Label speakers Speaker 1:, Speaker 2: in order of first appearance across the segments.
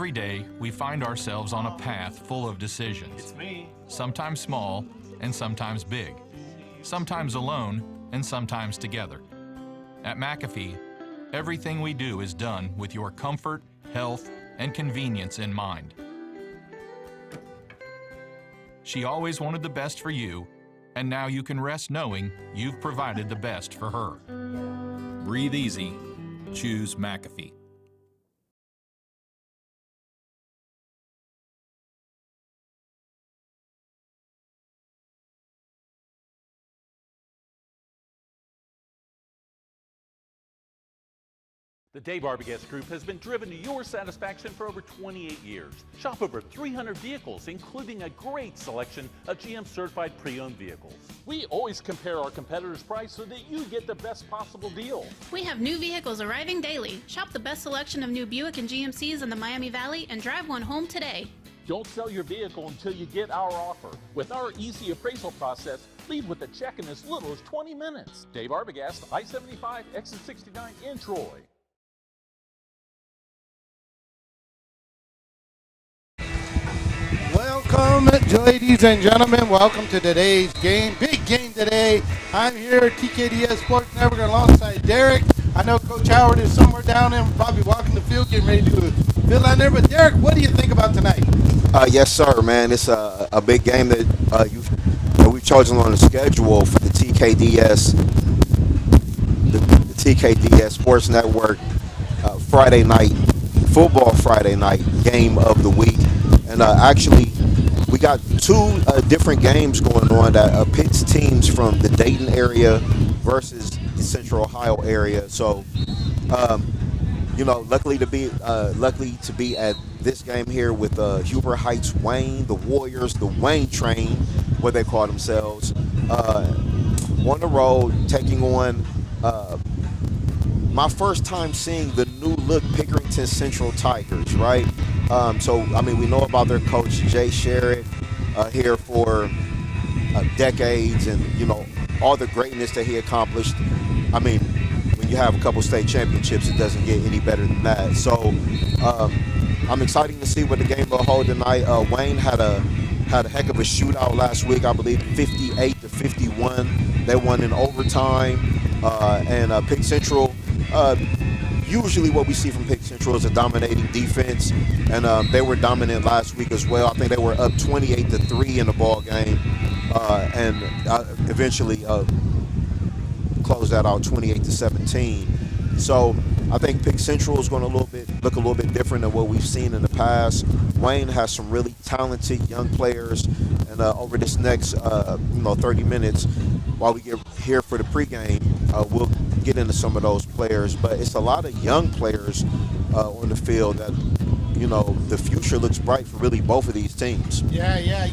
Speaker 1: Every day, we find ourselves on a path full of decisions.
Speaker 2: It's me.
Speaker 1: Sometimes small and sometimes big. Sometimes alone and sometimes together. At McAfee, everything we do is done with your comfort, health, and convenience in mind. She always wanted the best for you, and now you can rest knowing you've provided the best for her. Breathe easy. Choose McAfee.
Speaker 2: The Dave Arbogast Group has been driven to your satisfaction for over 28 years. Shop over 300 vehicles, including a great selection of GM certified pre-owned vehicles. We always compare our competitors' price so that you get the best possible deal.
Speaker 3: We have new vehicles arriving daily. Shop the best selection of new Buick and GMCs in the Miami Valley and drive one home today.
Speaker 2: Don't sell your vehicle until you get our offer. With our easy appraisal process, leave with a check in as little as 20 minutes. Dave Arbogast, I-75, exit 69 in Troy.
Speaker 4: Welcome, ladies and gentlemen. Welcome to today's game. Big game today. I'm here at TKDS Sports Network alongside Derek. I know Coach Howard is somewhere down there, probably walking the field, getting ready to do a field out there. But Derek, what do you think about tonight?
Speaker 5: Yes, sir, man. It's a big game that we've chosen on the schedule for the TKDS, the TKDS Sports Network Friday night, football Friday night game of the week. And actually, we got two different games going on that pits teams from the Dayton area versus the Central Ohio area. So, luckily to be at this game here with Huber Heights Wayne, the Warriors, the Wayne Train, what they call themselves, on the road taking on my first time seeing the new look Pickerington Central Tigers, right? We know about their coach, Jay Sherritt, here for decades, and, all the greatness that he accomplished. I mean, when you have a couple state championships, it doesn't get any better than that. So I'm excited to see what the game will hold tonight. Wayne had a heck of a shootout last week, I believe, 58-51. They won in overtime, and Pick Central, usually what we see from Pick Central is a dominating defense, and they were dominant last week as well. I think they were up 28-3 in the ball game, and eventually closed that out 28-17. So I think Pick Central is going to look a little bit different than what we've seen in the past. Wayne has some really talented young players, and over this next 30 minutes, while we get here for the pregame, we'll get into some of those players. But it's a lot of young players on the field that, the future looks bright for really both of these teams.
Speaker 4: Yeah.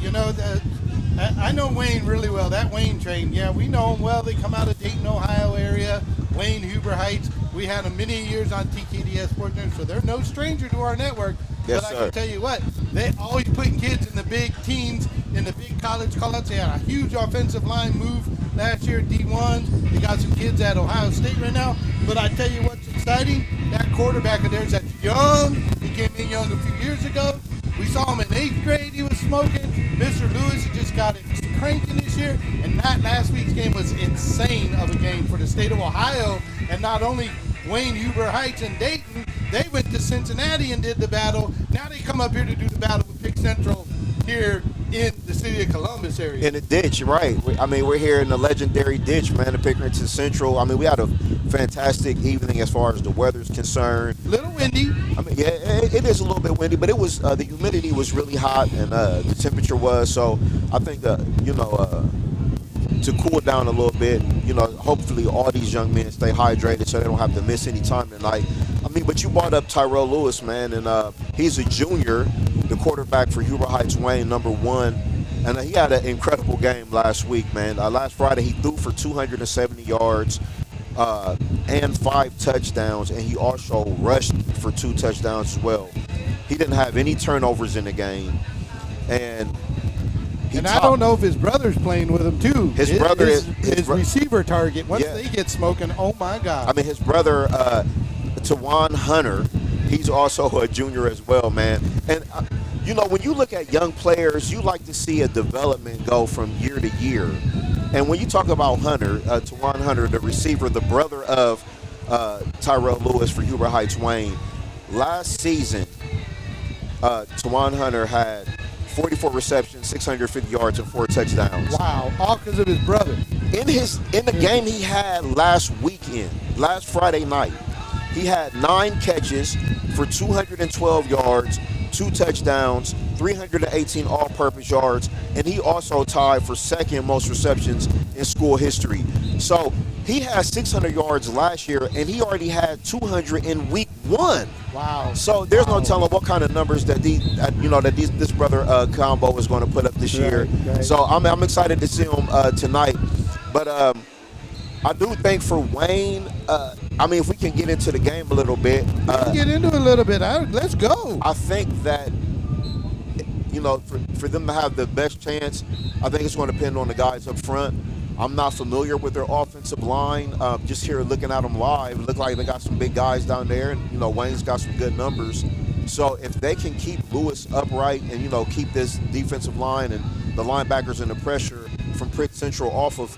Speaker 4: I know Wayne really well. That Wayne train, we know him well. They come out of Dayton, Ohio area. Wayne, Huber Heights. We had them many years on TKDS Sports Network, so they're no stranger to our network.
Speaker 5: Yes,
Speaker 4: but I
Speaker 5: sir.
Speaker 4: can tell you what, they always putting kids in the big teams, in the big college call-outs. They had a huge offensive line move last year at D1. They got some kids at Ohio State right now. But I tell you what's exciting, that quarterback of theirs that's young. He came in young a few years ago. We saw him in 8th grade. He was smoking. Mr. Lewis just got it cranking this year. And that last week's game was insane of a game for the state of Ohio. And not only Wayne, Huber Heights, and Dayton, they went to Cincinnati and did the battle. Now they come up here to do the battle with Pick Central here in the city of Columbus area.
Speaker 5: In the ditch, right. We're here in the legendary ditch, man, the Pickerington Central. We had a fantastic evening as far as the weather's concerned.
Speaker 4: Little windy.
Speaker 5: It is a little bit windy, but it was the humidity was really hot, and the temperature was. So I think, to cool down a little bit, hopefully all these young men stay hydrated so they don't have to miss any time tonight. But you brought up Tyrell Lewis, man, and he's a junior, the quarterback for Huber Heights Wayne, number 1. And he had an incredible game last week, man. Last Friday, he threw for 270 yards and 5 touchdowns, and he also rushed for 2 touchdowns as well. He didn't have any turnovers in the game, and
Speaker 4: I don't know if his brother's playing with him too.
Speaker 5: His brother is
Speaker 4: his receiver target. Once they get smoking, oh my God!
Speaker 5: His brother, Tawan Hunter, He's also a junior as well, man. And, you know, when you look at young players, you like to see a development go from year to year. And when you talk about Hunter, Tawan Hunter, the receiver, the brother of Tyrell Lewis for Huber Heights Wayne, last season, Tawan Hunter had 44 receptions, 650 yards, and 4 touchdowns.
Speaker 4: Wow, all because of his brother.
Speaker 5: In the game he had last Friday night, he had 9 catches for 212 yards, 2 touchdowns, 318 all-purpose yards, and he also tied for second most receptions in school history. So he had 600 yards last year, and he already had 200 in week 1.
Speaker 4: Wow.
Speaker 5: So there's no telling what kind of numbers that this brother combo is going to put up this year.
Speaker 4: Right.
Speaker 5: So I'm excited to see him tonight. But I do think for Wayne, I mean, if we can get into the game a little bit.
Speaker 4: Get into it a little bit. Let's go.
Speaker 5: I think that, you know, for them to have the best chance, I think it's going to depend on the guys up front. I'm not familiar with their offensive line. Just here looking at them live, it look like they got some big guys down there, and, you know, Wayne's got some good numbers. So if they can keep Lewis upright and, you know, keep this defensive line and the linebackers and the pressure from Pritt Central off of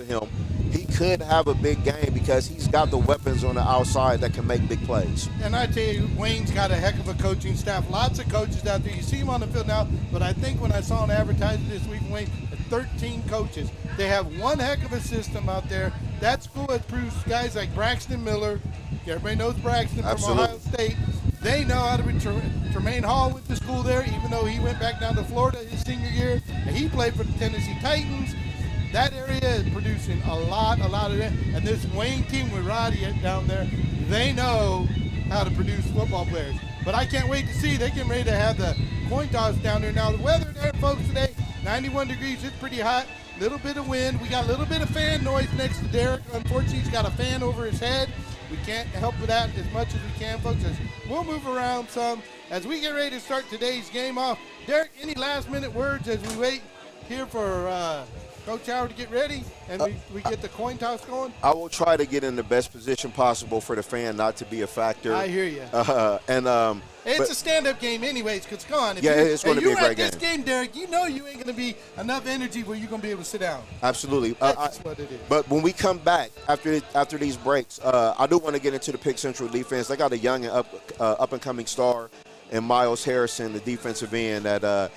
Speaker 5: him, he could have a big game because he's got the weapons on the outside that can make big plays.
Speaker 4: And I tell you, Wayne's got a heck of a coaching staff. Lots of coaches out there. You see him on the field now, but I think when I saw an advertisement this week, Wayne, 13 coaches. They have one heck of a system out there. That school has produced guys like Braxton Miller. Everybody knows Braxton from Ohio State. They know how to be. Tremaine Hall went to school there, even though he went back down to Florida his senior year, and he played for the Tennessee Titans. That area is producing a lot of that. And this Wayne team with Roddy down there, they know how to produce football players. But I can't wait to see. They're getting ready to have the coin toss down there. Now, the weather there, folks, today, 91 degrees. It's pretty hot. Little bit of wind. We got a little bit of fan noise next to Derek. Unfortunately, he's got a fan over his head. We can't help with that as much as we can, folks. We'll move around some as we get ready to start today's game off. Derek, any last-minute words as we wait here for Coach Howard to get ready and we get the coin toss going?
Speaker 5: I will try to get in the best position possible for the fan not to be a factor.
Speaker 4: I hear you. It's a stand-up game anyways, because come on.
Speaker 5: It's going to be a great game.
Speaker 4: If you're at this game, Derek, you know you ain't going to be enough energy where you're going to be able to sit down.
Speaker 5: Absolutely.
Speaker 4: That's what it is.
Speaker 5: But when we come back after these breaks, I do want to get into the Pick Central defense. They got a young and up-and-coming star in Miles Harrison, the defensive end, that,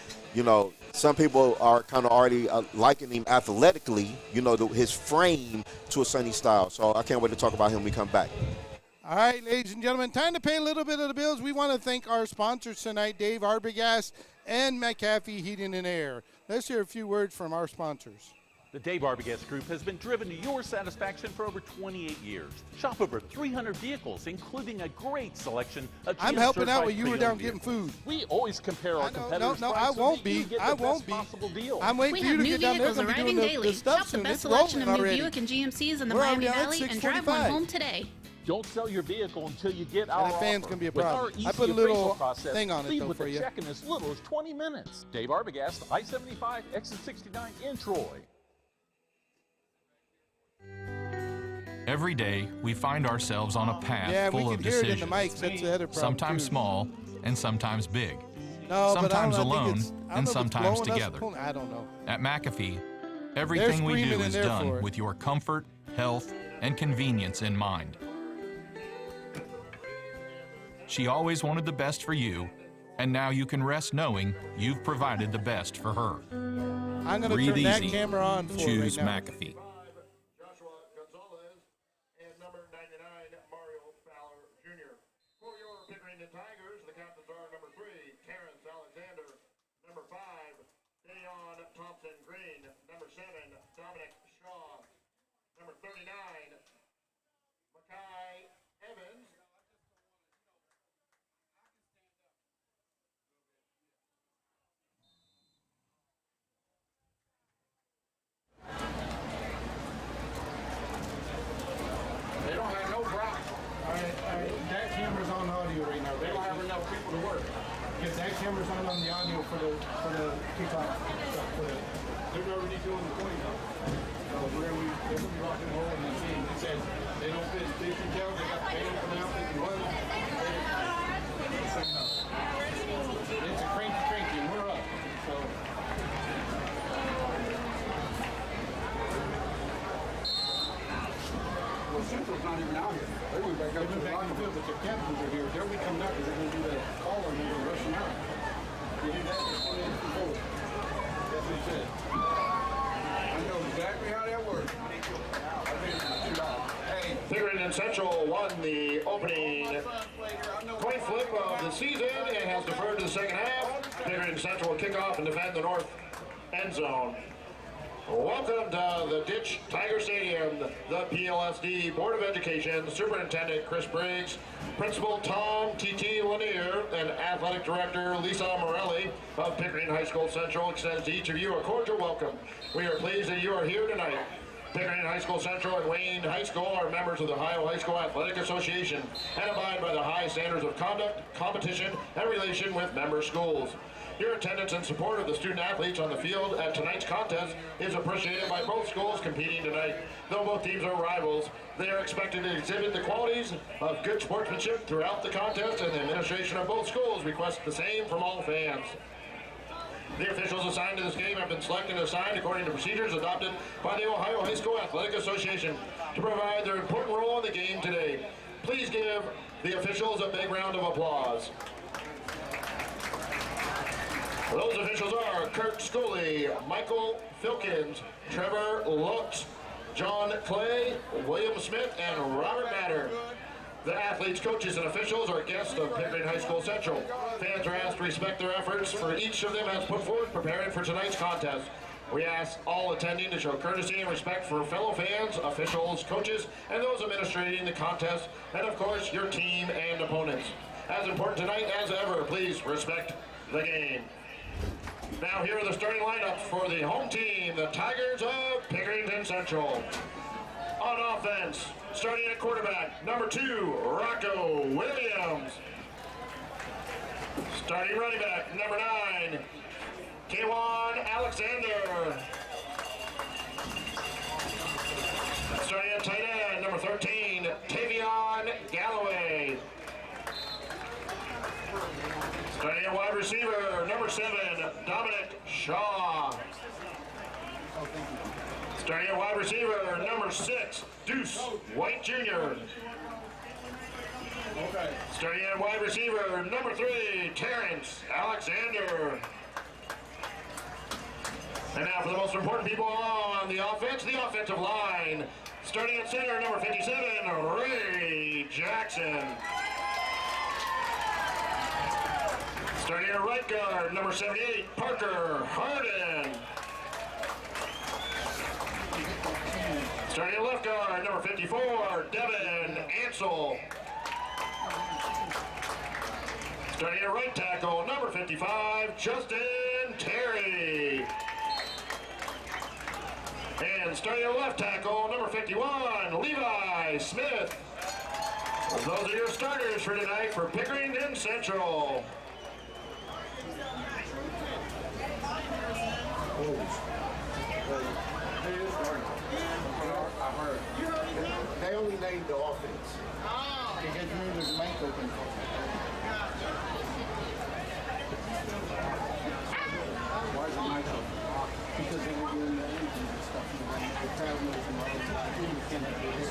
Speaker 5: some people are kind of already likening him athletically, his frame to a Sonny Style. So I can't wait to talk about him when we come back.
Speaker 4: All right, ladies and gentlemen, time to pay a little bit of the bills. We want to thank our sponsors tonight, Dave Arbogast and McAfee Heating and Air. Let's hear a few words from our sponsors.
Speaker 2: The Dave Arbogast Group has been driven to your satisfaction for over 28 years. Shop over 300 vehicles, including a great selection of GM
Speaker 4: I'm helping out while you were down
Speaker 2: vehicles.
Speaker 4: getting food.
Speaker 2: We always compare our competitors'
Speaker 4: No,
Speaker 2: price
Speaker 4: I won't
Speaker 2: so that
Speaker 4: be.
Speaker 2: you get
Speaker 4: I
Speaker 2: the
Speaker 4: won't
Speaker 2: best
Speaker 4: be.
Speaker 2: possible deal.
Speaker 4: I'm waiting
Speaker 3: We
Speaker 4: for
Speaker 3: have
Speaker 4: you to
Speaker 3: new
Speaker 4: get down there.
Speaker 3: vehicles
Speaker 4: We'll be
Speaker 3: arriving
Speaker 4: doing
Speaker 3: daily.
Speaker 4: the stuff
Speaker 3: Shop the
Speaker 4: soon.
Speaker 3: best
Speaker 4: It's
Speaker 3: selection of
Speaker 4: rolling
Speaker 3: new
Speaker 4: already.
Speaker 3: Buick and GMCs in the
Speaker 4: We're
Speaker 3: Miami
Speaker 4: already on
Speaker 3: Valley and drive one
Speaker 4: 6:45.
Speaker 3: home today.
Speaker 2: Don't sell your vehicle until you get our
Speaker 4: That fan's
Speaker 2: offer.
Speaker 4: gonna be a
Speaker 2: With
Speaker 4: problem.
Speaker 2: our easy
Speaker 4: I put a
Speaker 2: appraisal
Speaker 4: little
Speaker 2: process,
Speaker 4: thing on it,
Speaker 2: leave
Speaker 4: though,
Speaker 2: with
Speaker 4: for
Speaker 2: a
Speaker 4: you.
Speaker 2: check in as little as 20 minutes. Dave Arbogast, I-75, exit 69 in Troy.
Speaker 1: Every day, we find ourselves on a path
Speaker 4: we
Speaker 1: full
Speaker 4: can
Speaker 1: of
Speaker 4: hear it in
Speaker 1: decisions,
Speaker 4: the mics. That's the other problem,
Speaker 1: sometimes
Speaker 4: too.
Speaker 1: small and sometimes big,
Speaker 4: No, but I
Speaker 1: sometimes
Speaker 4: don't think
Speaker 1: alone
Speaker 4: it's- I don't know
Speaker 1: and
Speaker 4: if it's
Speaker 1: sometimes
Speaker 4: blowing us,
Speaker 1: together.
Speaker 4: pulling- I don't know.
Speaker 1: At McAfee, everything we
Speaker 4: screaming
Speaker 1: do
Speaker 4: in
Speaker 1: is
Speaker 4: there for
Speaker 1: done
Speaker 4: it.
Speaker 1: with your comfort, health, and convenience in mind. She always wanted the best for you, and now you can rest knowing you've provided the best for her.
Speaker 4: I'm going to
Speaker 1: Breathe
Speaker 4: turn that
Speaker 1: easy.
Speaker 4: camera on for
Speaker 1: Choose
Speaker 4: right now.
Speaker 1: McAfee.
Speaker 6: Joshua Gonzalez and number 99, Mario Fowler Jr. For your Pickerington Tigers, the captains are number 3, Terrence Alexander, number 5, Dayon Thompson Green, number 7, Dominic Shaw, number 39, Mackay Evans.
Speaker 2: They don't have no problem.
Speaker 4: All right. That camera's on audio right now.
Speaker 2: They don't have enough people to work.
Speaker 4: Yes, that camera's on the audio for the kickoff stuff.
Speaker 6: They're already doing the coin toss. So they're going to be rocking and rolling the team. It said they don't fit. They can tell they got band from out 51.
Speaker 7: Central's not even out here. They went back up to the locker field, but the captains are here. They'll be coming up because they're going to do that call and they're going to rush them out. They did that just 20 minutes before. That's what he said. I know exactly how that works.
Speaker 6: Pickerington Central won the opening coin flip of the season and has deferred to the second half. Pickerington Central will kick off and defend the north end zone. Welcome to the Ditch Tiger Stadium, the PLSD Board of Education, Superintendent Chris Briggs, Principal Tom T.T. Lanier, and Athletic Director Lisa Morelli of Pickering High School Central extends to each of you a cordial welcome. We are pleased that you are here tonight. Pickering High School Central and Wayne High School are members of the Ohio High School Athletic Association and abide by the high standards of conduct, competition, and relation with member schools. Your attendance and support of the student athletes on the field at tonight's contest is appreciated by both schools competing tonight. Though both teams are rivals, they are expected to exhibit the qualities of good sportsmanship throughout the contest, and the administration of both schools requests the same from all fans. The officials assigned to this game have been selected and assigned according to procedures adopted by the Ohio High School Athletic Association to provide their important role in the game today. Please give the officials a big round of applause. Those officials are Kurt Scully, Michael Filkins, Trevor Lutz, John Clay, William Smith, and Robert Matter. The athletes, coaches, and officials are guests of Pickering High School Central. Fans are asked to respect their efforts for each of them has put forth preparing for tonight's contest. We ask all attending to show courtesy and respect for fellow fans, officials, coaches, and those administrating the contest, and of course, your team and opponents. As important tonight as ever, please respect the game. Now here are the starting lineups for the home team, the Tigers of Pickerington Central. On offense, starting at quarterback, number 2, Rocco Williams. Starting running back, number 9, Kaywan Alexander. Starting at tight end, number 13, Tavion Galloway. Starting at wide receiver, number 7, Dominic Shaw. Starting at wide receiver, number 6, Deuce White Jr. Starting at wide receiver, number 3, Terrence Alexander. And now for the most important people on the offense, the offensive line. Starting at center, number 57, Ray Jackson. Starting at right guard, number 78, Parker Harden. Starting at left guard, number 54, Devin Ansel. Starting at right tackle, number 55, Justin Terry. And starting at left tackle, number 51, Levi Smith. Those are your starters for tonight for Pickerington Central.
Speaker 7: They only named the offense. Oh. They just knew there's a mic open. Why is the mic open? Because they were doing the engines and stuff. The crowd knows them all the time. You can't do this.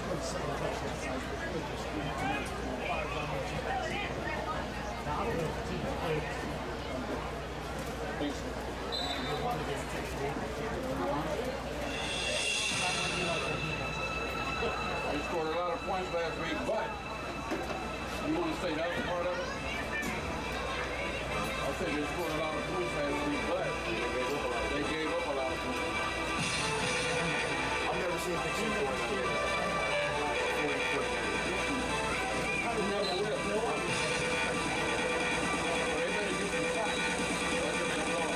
Speaker 8: You scored a lot of points last week, but you want to say that was part of it? I said they scored a lot of points last week, but they gave up a lot of points.
Speaker 7: I've never seen the team going like that.
Speaker 8: You never will. They better get some shots. That's what they're doing.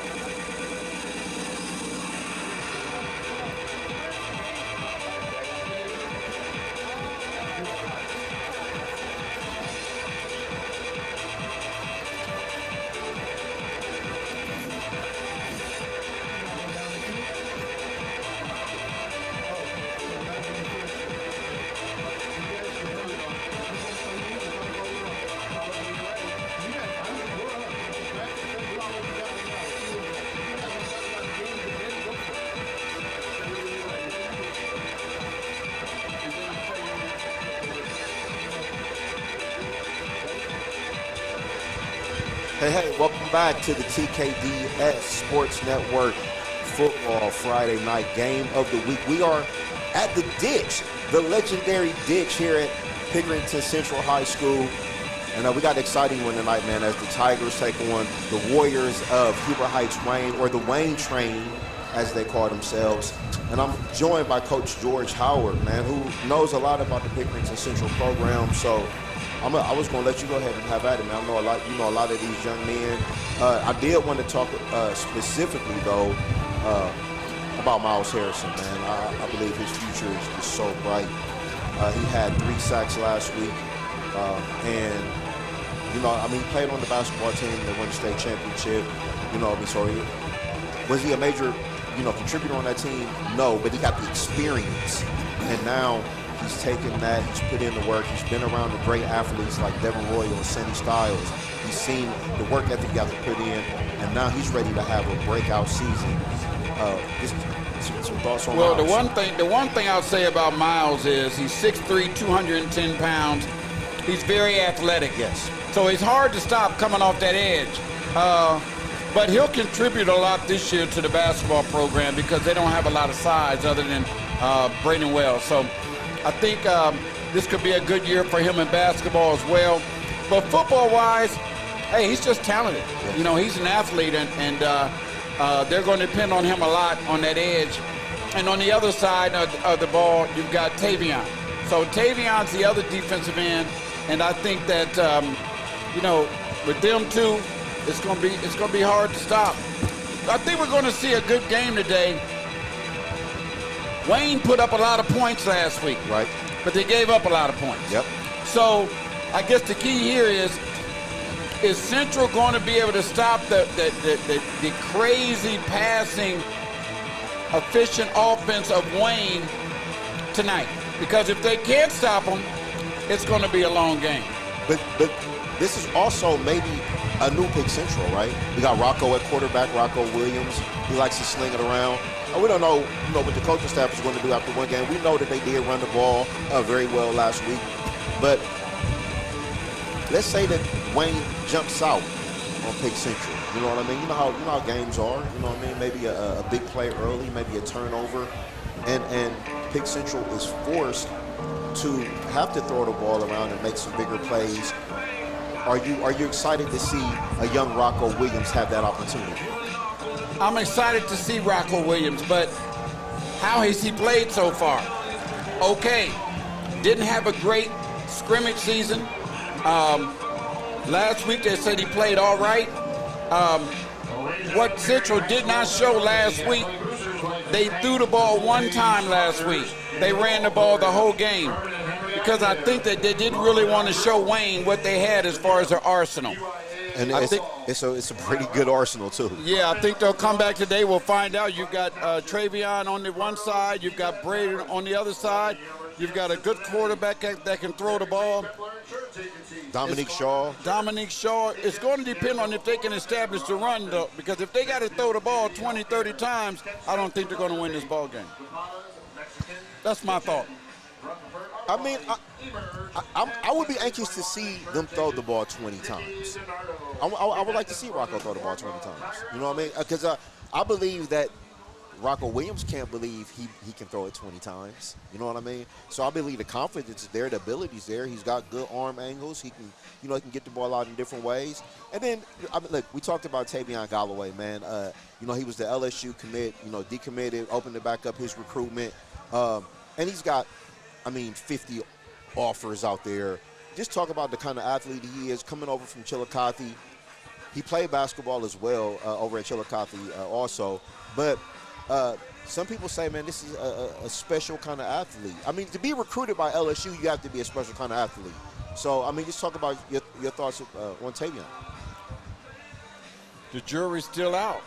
Speaker 5: Hey, welcome back to the TKDS Sports Network Football Friday Night Game of the Week. We are at the Ditch, the legendary Ditch here at Pickerington Central High School. And we got an exciting one tonight, man, as the Tigers take on the Warriors of Huber Heights Wayne, or the Wayne Train, as they call themselves. And I'm joined by Coach George Howard, man, who knows a lot about the Pickerington Central program. So I was going to let you go ahead and have at it, man. I know a lot, you know, a lot of these young men. I did want to talk specifically, though, about Miles Harrison, man. I believe his future is so bright. He had 3 sacks last week, and you know, I mean, he played on the basketball team that won the state championship. You know, I mean, so was he a major, you know, contributor on that team? No, but he got the experience, and now he's taken that, he's put in the work, he's been around the great athletes like Devin Royal and Sonny Styles. He's seen the work ethic he got to put in, and now he's ready to have a breakout season. Just some thoughts on
Speaker 8: Well,
Speaker 5: Miles.
Speaker 8: the one thing I'll say about Miles is he's 6'3", 210 pounds. He's very athletic.
Speaker 5: Yes.
Speaker 8: So it's hard to stop coming off that edge. But he'll contribute a lot this year to the basketball program because they don't have a lot of size other than Braden Wells. So I think this could be a good year for him in basketball as well. But football-wise, hey, he's just talented.
Speaker 5: Yes.
Speaker 8: You know, he's an athlete, and they're going to depend on him a lot on that edge. And on the other side of the ball, you've got Tavion. So Tavion's the other defensive end, and I think that you know, with them two, it's going to be hard to stop. I think we're going to see a good game today. Wayne put up a lot of points last week,
Speaker 5: Right.
Speaker 8: but they gave up a lot of points.
Speaker 5: Yep.
Speaker 8: So I guess the key here is Central going to be able to stop the crazy passing, efficient offense of Wayne tonight? Because if they can't stop them, it's going to be a long game.
Speaker 5: But this is also maybe a new pick Central, right? We got Rocco at quarterback, Rocco Williams. He likes to sling it around. We don't know, you know, what the coaching staff is going to do after one game. We know that they did run the ball very well last week. But let's say that Wayne jumps out on pick Central. You know what I mean? You know how games are. You know what I mean? Maybe a big play early, maybe a turnover, and pick Central is forced to have to throw the ball around and make some bigger plays. Are you excited to see a young Rocco Williams have that opportunity?
Speaker 8: I'm excited to see Rocco Williams, but how has he played so far? Okay, didn't have a great scrimmage season. Last week they said he played all right. What Central did not show last week, they threw the ball one time last week. They ran the ball the whole game because I think that they didn't really want to show Wayne what they had as far as their arsenal.
Speaker 5: And
Speaker 8: I think
Speaker 5: it's a pretty good arsenal too.
Speaker 8: Yeah, I think they'll come back today. We'll find out. You've got Travion on the one side. You've got Braden on the other side. You've got a good quarterback that can throw the ball.
Speaker 5: Dominique Shaw.
Speaker 8: It's going to depend on if they can establish the run, though, because if they got to throw the ball 20, 30 times, I don't think they're going to win this ball game. That's my thought.
Speaker 5: I mean, I would be anxious to see them throw the ball 20 times. I would like to see Rocco throw the ball 20 times. You know what I mean? Because I believe that Rocco Williams can't believe he can throw it 20 times. You know what I mean? So I believe the confidence is there, the ability's there. He's got good arm angles. He can, you know, he can get the ball out in different ways. And then, I mean, look, we talked about Tavion Galloway, man. You know, he was the LSU commit, you know, decommitted, opened to back up his recruitment. And he's got, 50 offers out there. Just talk about the kind of athlete he is coming over from Chillicothe. He played basketball as well over at Chillicothe also. But some people say, man, this is a special kind of athlete. I mean, to be recruited by LSU, you have to be a special kind of athlete. So, just talk about your thoughts on Tavion.
Speaker 8: The jury's still out.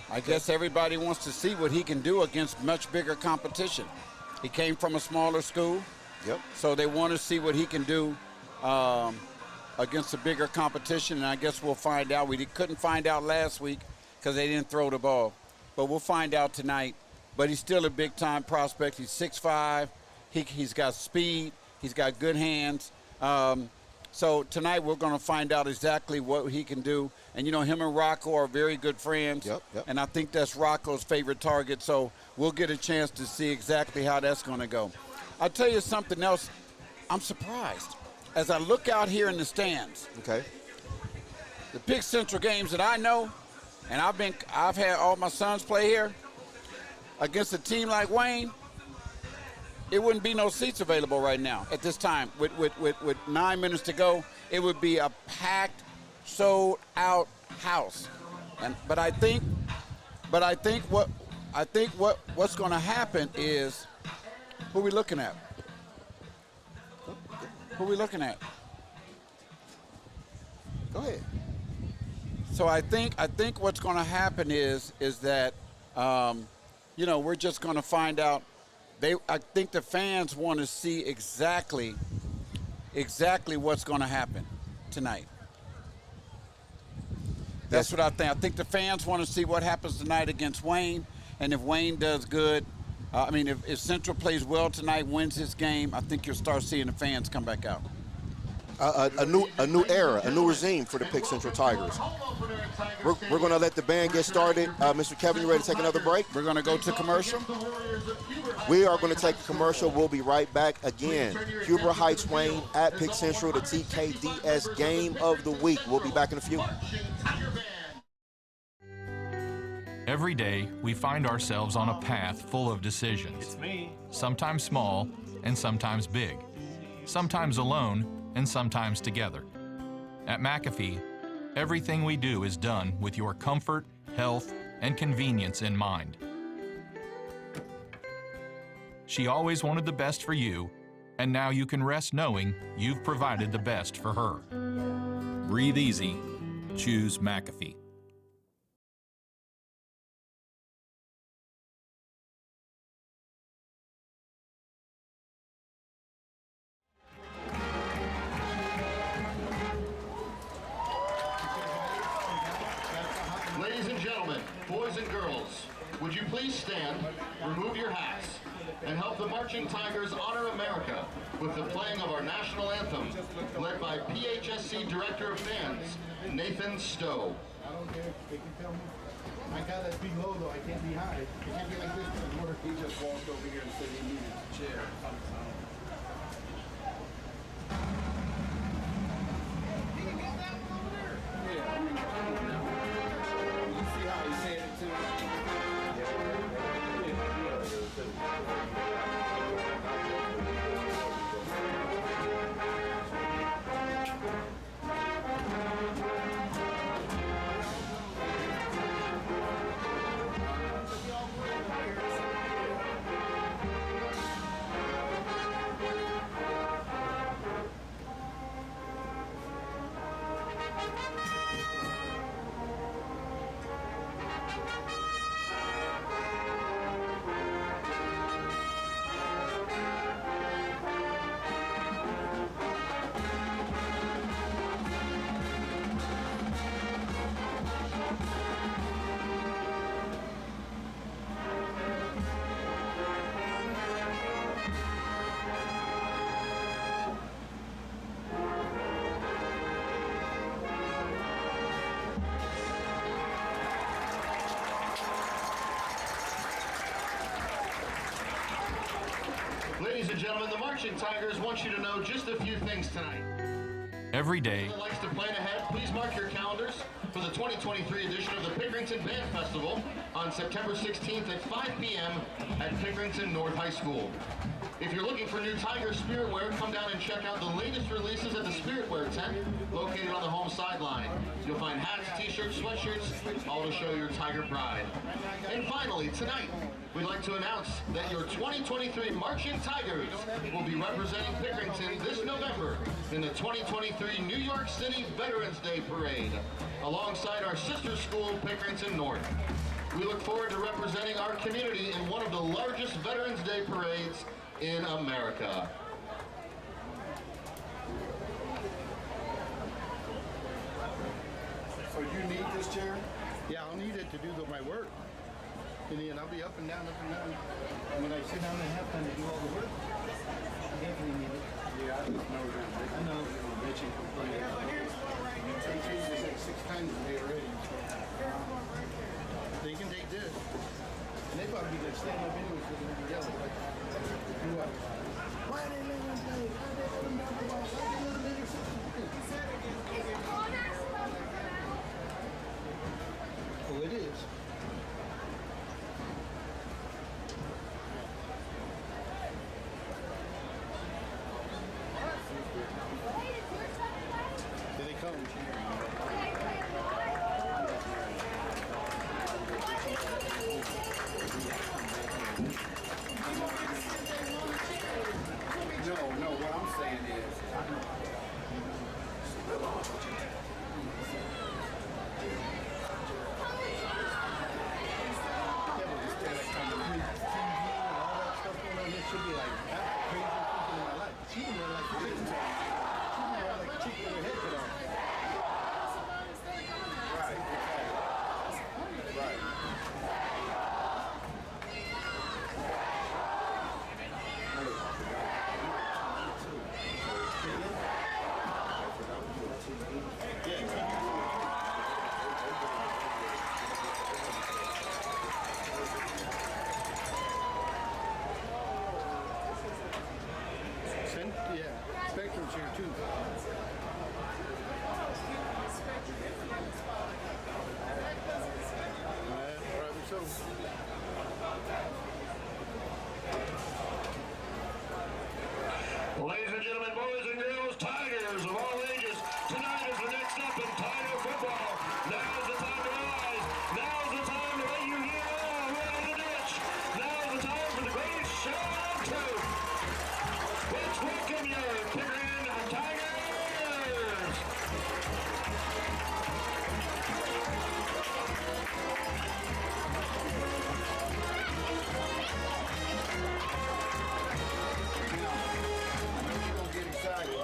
Speaker 8: I guess everybody wants to see what he can do against much bigger competition. He came from a smaller school.
Speaker 5: Yep.
Speaker 8: So they want to see what he can do against a bigger competition, and I guess we'll find out. We couldn't find out last week because they didn't throw the ball. But we'll find out tonight. But he's still a big-time prospect. He's 6'5". He's got speed. He's got good hands. So tonight we're going to find out exactly what he can do. And, you know, him and Rocco are very good friends.
Speaker 5: Yep.
Speaker 8: And I think that's Rocco's favorite target. So we'll get a chance to see exactly how that's going to go. I'll tell you something else. I'm surprised. As I look out here in the stands,
Speaker 5: Okay.
Speaker 8: the Pick Central games that I know, and I've had all my sons play here, against a team like Wayne, it wouldn't be no seats available right now at this time. With 9 minutes to go, it would be a packed, sold-out house. But I think what's going to happen is, who are we looking at? Who are we looking at?
Speaker 5: Go ahead.
Speaker 8: So I think what's going to happen is that, you know, we're just going to find out. I think the fans want to see exactly what's going to happen tonight. That's what I think. I think the fans want to see what happens tonight against Wayne, and if Wayne does good, if Central plays well tonight, wins this game, I think you'll start seeing the fans come back out.
Speaker 5: A new era, a new regime for the Pick Central Tigers. We're going to let the band get started. Mr. Kevin, you ready to take another break?
Speaker 8: We're going to go to commercial.
Speaker 5: We are going to take a commercial. We'll be right back again. Huber Heights Wayne at Pick Central, the TKDS game of the week. We'll be back in a few.
Speaker 1: Every day, we find ourselves on a path full of decisions.
Speaker 9: It's me.
Speaker 1: Sometimes small and sometimes big. Sometimes alone and sometimes together. At McAfee, everything we do is done with your comfort, health, and convenience in mind. She always wanted the best for you, and now you can rest knowing you've provided the best for her. Breathe easy. Choose McAfee.
Speaker 6: Ladies and gentlemen, boys and girls, would you please stand, remove your hats, and help the Marching Tigers honor America with the playing of our national anthem, led by PHSC Director of Fans, Nathan Stowe.
Speaker 4: I don't care. They can tell me. I got that big low though. I can't be high. I can't be like this anymore.
Speaker 7: He just walked over here and said he needed a chair. You see how he said it too?
Speaker 6: Ladies and gentlemen, the Marching Tigers want you to know just a few things tonight.
Speaker 1: Every day,
Speaker 6: Who likes to plan ahead, please mark your calendars for the 2023 edition of the Pickerington Band Festival on September 16th at 5 p.m. at Pickerington North High School. If you're looking for new Tiger Spirit Wear, come down and check out the latest releases at the Spirit Wear tent located on the home sideline. You'll find hats, t-shirts, sweatshirts, all to show your Tiger pride. And finally, tonight, we'd like to announce that your 2023 Marching Tigers will be representing Pickerington this November in the 2023 New York City Veterans Day Parade, alongside our sister school, Pickerington North. We look forward to representing our community in one of the largest Veterans Day parades in America.
Speaker 7: So you need this chair?
Speaker 4: Yeah, I'll need it to do my work. And then I'll be up and down, up and down. And when I sit down and have time to do all the work, I definitely need it.
Speaker 7: Yeah, I just know them. I know. Bitching, complaining. They changed this like 6 times a day already. So you can take this. And they probably be like standing up anyways because they're going to be yelling. Like, do what? Why they let them play? Why they let them down the ball? Why they let them intercept? Oh, it is. Here they come. No, what I'm saying is, should be like that crazy people in my life. She didn't wear like crazy. She didn't wear like a chick with her head cut off. Right. Right. Yeah, Spectrum's here too. Probably so.
Speaker 6: Ladies and gentlemen, boys and girls, Tigers of all ages, tonight is the next step in Tiger football. Now's the time to rise. Now's the time to let you hear all around the ditch. Now's the time for the great show of truth. Let's welcome your Pickerington Tigers.
Speaker 7: You're gonna get excited.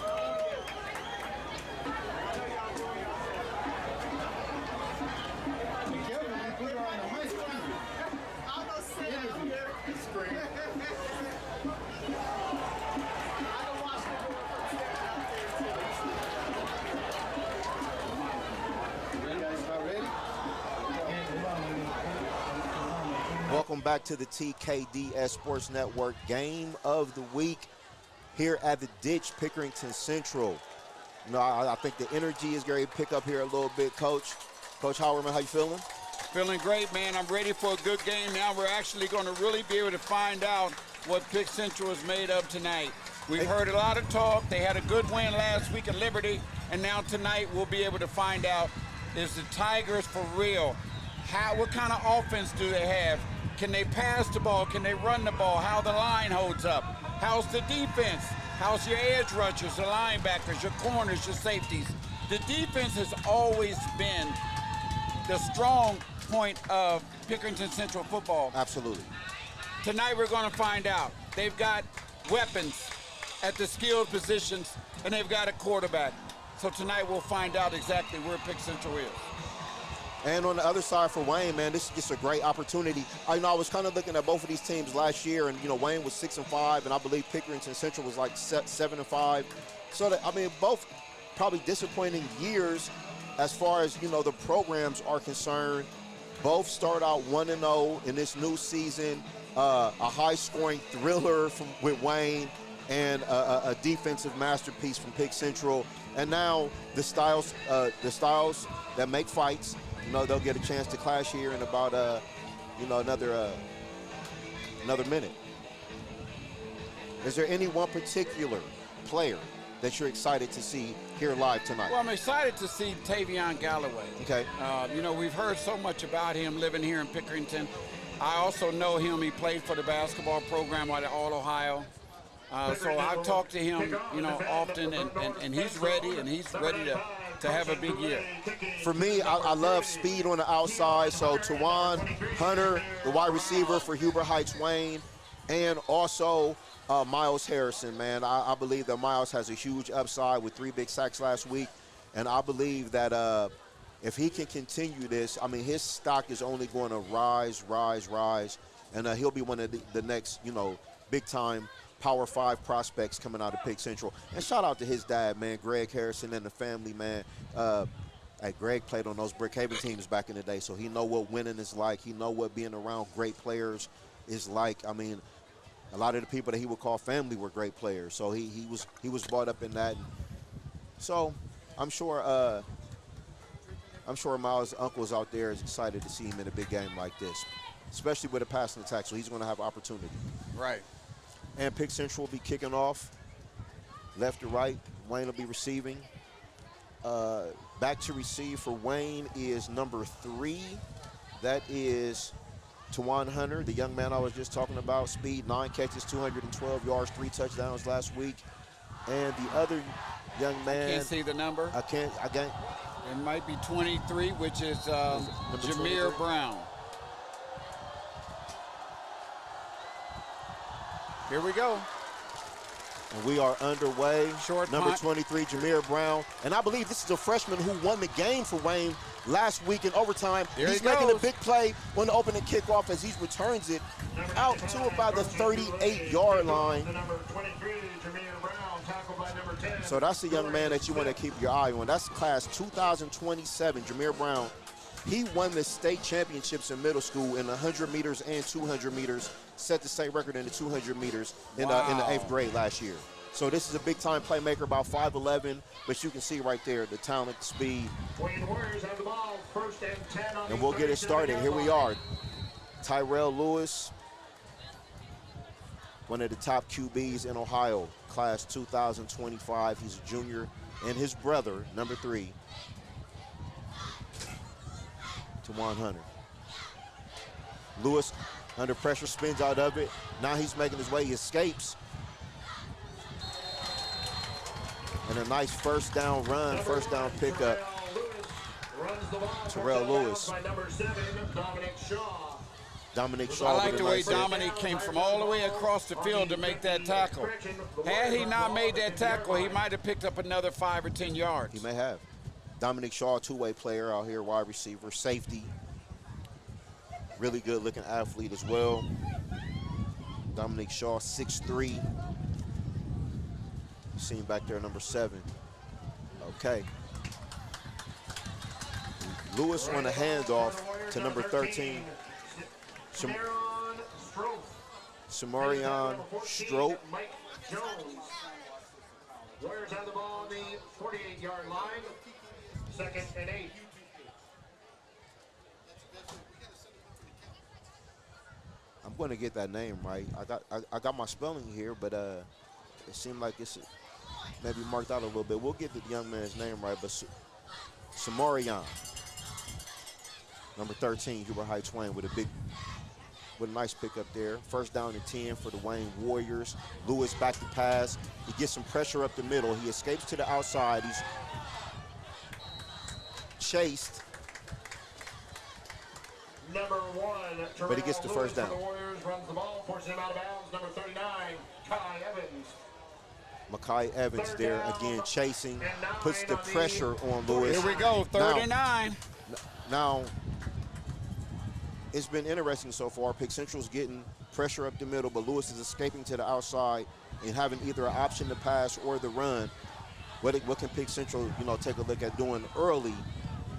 Speaker 7: Be careful, you put her on the mic too.
Speaker 9: I'm gonna sit out here.
Speaker 7: Scream.
Speaker 9: I can watch the door from standing out there too.
Speaker 7: You guys about ready?
Speaker 5: Welcome back to the TKDS Sports Network Game of the Week here at the Ditch, Pickerington Central. You know, I think the energy is going to pick up here a little bit, Coach. Coach Howard, how you feeling?
Speaker 8: Feeling great, man. I'm ready for a good game now. We're actually going to really be able to find out what Pick Central is made of tonight. We've heard a lot of talk. They had a good win last week at Liberty, and now tonight we'll be able to find out, is the Tigers for real? What kind of offense do they have? Can they pass the ball? Can they run the ball? How the line holds up? How's the defense? How's your edge rushers, the linebackers, your corners, your safeties? The defense has always been the strong point of Pickerington Central football.
Speaker 5: Absolutely.
Speaker 8: Tonight we're going to find out. They've got weapons at the skilled positions, and they've got a quarterback. So tonight we'll find out exactly where Pick Central is.
Speaker 5: And on the other side for Wayne, man, this is just a great opportunity. I was kind of looking at both of these teams last year, and Wayne was 6-5, and I believe Pickerington Central was like 7-5. So that, both probably disappointing years as far as the programs are concerned. Both start out 1-0 in this new season. A high-scoring thriller with Wayne, and a defensive masterpiece from Pick Central. And now the styles that make fights. They'll get a chance to clash here in about another minute. Is there any one particular player that you're excited to see here live tonight?
Speaker 8: Well, I'm excited to see Tavion Galloway.
Speaker 5: Okay.
Speaker 8: We've heard so much about him living here in Pickerington. I also know him. He played for the basketball program at All Ohio. So I've talked to him, often, and he's ready, and he's ready to have a big year.
Speaker 5: For me, I love speed on the outside. So Tawan Hunter, the wide receiver for Huber Heights Wayne, and also Miles Harrison, man. I believe that Miles has a huge upside with 3 big sacks last week, and I believe that if he can continue this, his stock is only going to rise, and he'll be one of the next, big-time Power 5 prospects coming out of Pick Central. And shout out to his dad, man, Greg Harrison, and the family, man. Greg played on those Brookhaven teams back in the day, so he know what winning is like. He know what being around great players is like. I mean, a lot of the people that he would call family were great players, so he was brought up in that. So I'm sure Miles' uncles out there is excited to see him in a big game like this, especially with a passing attack. So he's going to have opportunity.
Speaker 8: Right.
Speaker 5: And Pick Central will be kicking off left to right. Wayne will be receiving. Back to receive for Wayne is number 3. That is Tawan Hunter, the young man I was just talking about. Speed, 9 catches, 212 yards, 3 touchdowns last week. And the other young man.
Speaker 8: Can't see the number.
Speaker 5: I can't.
Speaker 8: It might be 23, which is Jameer
Speaker 5: 23?
Speaker 8: Brown. Here we go.
Speaker 5: And we are underway.
Speaker 8: Short
Speaker 5: number
Speaker 8: punt.
Speaker 5: 23, Jameer Brown. And I believe this is a freshman who won the game for Wayne last week in overtime.
Speaker 8: There
Speaker 5: He's
Speaker 8: he
Speaker 5: making a
Speaker 8: goes.
Speaker 5: big play on the opening kickoff as he returns it out to about the 38-yard line.
Speaker 6: The number 23, Jameer Brown, tackled by number 10.
Speaker 5: So that's a young man that you want to keep your eye on. That's class 2027, Jameer Brown. He won the state championships in middle school in the 100 meters and 200 meters, set the state record in the 200 meters in the 8th grade last year. So this is a big-time playmaker, about 5'11", but you can see right there the talent, speed.
Speaker 6: Wayne Warriors have the ball, 1st and 10 on
Speaker 5: And we'll get it started. Here we are. Tyrell Lewis, one of the top QBs in Ohio, class 2025. He's a junior. And his brother, number 3, Tawan Hunter. Lewis, under pressure, spins out of it. Now he's making his way. He escapes. And a nice first down run, first down pickup. Terrell Lewis.
Speaker 6: By number 7, Dominic Shaw.
Speaker 5: Dominic Shaw.
Speaker 8: I like
Speaker 5: with a
Speaker 8: the way
Speaker 5: nice hit.
Speaker 8: Dominic came from all the way across the field to make that tackle. Had he not made that tackle, he might have picked up another 5 or 10 yards.
Speaker 5: He may have. Dominic Shaw, two-way player out here, wide receiver, safety. Really good-looking athlete as well. Dominic Shaw, 6'3". Seen back there, number 7. Okay. Lewis on a handoff to number 13. Samarion Strope.
Speaker 6: Mike Jones. Warriors have the ball on the 48-yard line. 2nd and 8.
Speaker 5: I'm going to get that name right. I got my spelling here, but it seemed like it's maybe marked out a little bit. We'll get the young man's name right, but Samarion, number 13, Huber Heights Wayne, with a nice pick up there. 1st down and 10 for the Wayne Warriors. Lewis back to pass. He gets some pressure up the middle. He escapes to the outside. He's chased.
Speaker 6: Number 1,
Speaker 5: But he gets the first down.
Speaker 6: The Warriors runs the ball, forcing him out of bounds. Number 39, Kai Evans.
Speaker 5: Makai Evans there again chasing, puts the pressure on Lewis.
Speaker 8: Here we go, 3rd and 9.
Speaker 5: Now, it's been interesting so far. Pick Central's getting pressure up the middle, but Lewis is escaping to the outside and having either an option to pass or the run. What can Pick Central, take a look at doing early?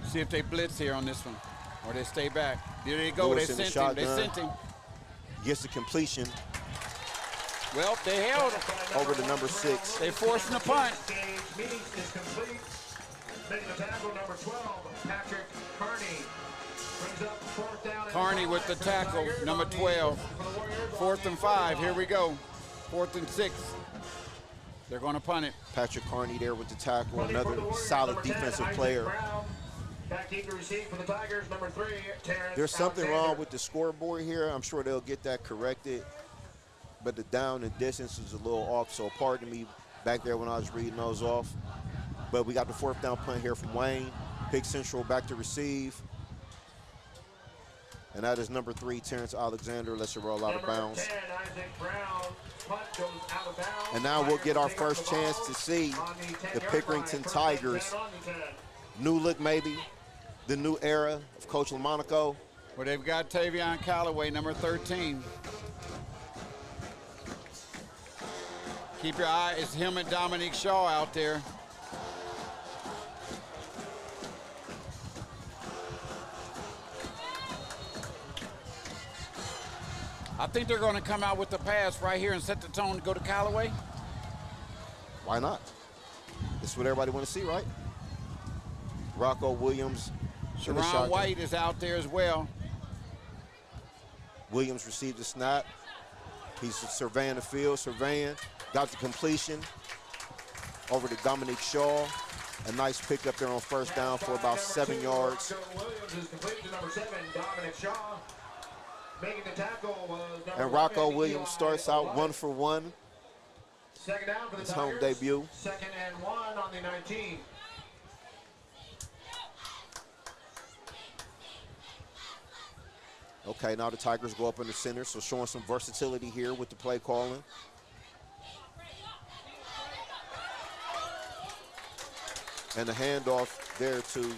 Speaker 8: See if they blitz here on this one, or they stay back. There they go.
Speaker 5: Lewis
Speaker 8: They
Speaker 5: in the
Speaker 8: sent him. They
Speaker 5: shotgun.
Speaker 8: sent him.
Speaker 5: Gets the completion
Speaker 8: Well, they held him.
Speaker 5: over to number 6.
Speaker 8: They forcing the punt.
Speaker 6: Meeting is complete. Making the tackle, number 12, Patrick Carney. Brings up 4th down. and
Speaker 8: Carney
Speaker 6: 5
Speaker 8: with the
Speaker 6: for
Speaker 8: tackle,
Speaker 6: Tigers
Speaker 8: number
Speaker 6: on the
Speaker 8: 12.
Speaker 6: for the Warriors.
Speaker 8: 4th and 5. Here we go. 4th and 6. They're going to punt it.
Speaker 5: Patrick Carney there with the tackle,
Speaker 6: Punting for the
Speaker 5: another
Speaker 6: Warriors,
Speaker 5: solid
Speaker 6: number 10,
Speaker 5: defensive
Speaker 6: Isaac
Speaker 5: player.
Speaker 6: Brown. Back to receive for the Tigers, number 3, Terrence
Speaker 5: There's something
Speaker 6: Alexander.
Speaker 5: wrong with the scoreboard here. I'm sure they'll get that corrected. But the down and distance is a little off, so pardon me back there when I was reading those off. But we got the 4th down punt here from Wayne. Pick Central back to receive. And that is number 3, Terrence Alexander. Lets it roll out of bounds.
Speaker 6: Number 10, Isaac Brown. Punt goes out of bounds.
Speaker 5: And now we'll get our
Speaker 6: Tigers
Speaker 5: first
Speaker 6: take up
Speaker 5: chance
Speaker 6: the
Speaker 5: to
Speaker 6: ball
Speaker 5: see
Speaker 6: on the
Speaker 5: the
Speaker 6: 10-yard
Speaker 5: Pickerington
Speaker 6: line.
Speaker 5: Tigers.
Speaker 6: On the 10.
Speaker 5: New look maybe, the new era of Coach Lamonaco.
Speaker 8: Well, they've got Tavion Callaway, number 13. Keep your eye. It's him and Dominique Shaw out there. I think they're going to come out with the pass right here and set the tone to go to Callaway.
Speaker 5: Why not? This is what everybody want to see, right? Rocco Williams.
Speaker 8: Sharon White is out there as well.
Speaker 5: Williams received the snap. He's surveying the field, got the completion over to Dominique Shaw. A nice pick up there on first down for about 7 yards.
Speaker 6: Williams is complete to number 7, Dominic Shaw. Making the tackle was number
Speaker 5: And Rocco
Speaker 6: 11,
Speaker 5: Williams starts out 1 for 1.
Speaker 6: Second down for the
Speaker 5: His home
Speaker 6: Tigers.
Speaker 5: debut.
Speaker 6: 2nd and 1 on the 19.
Speaker 5: Okay, now the Tigers go up in the center, so showing some versatility here with the play calling. And the handoff there to
Speaker 6: Running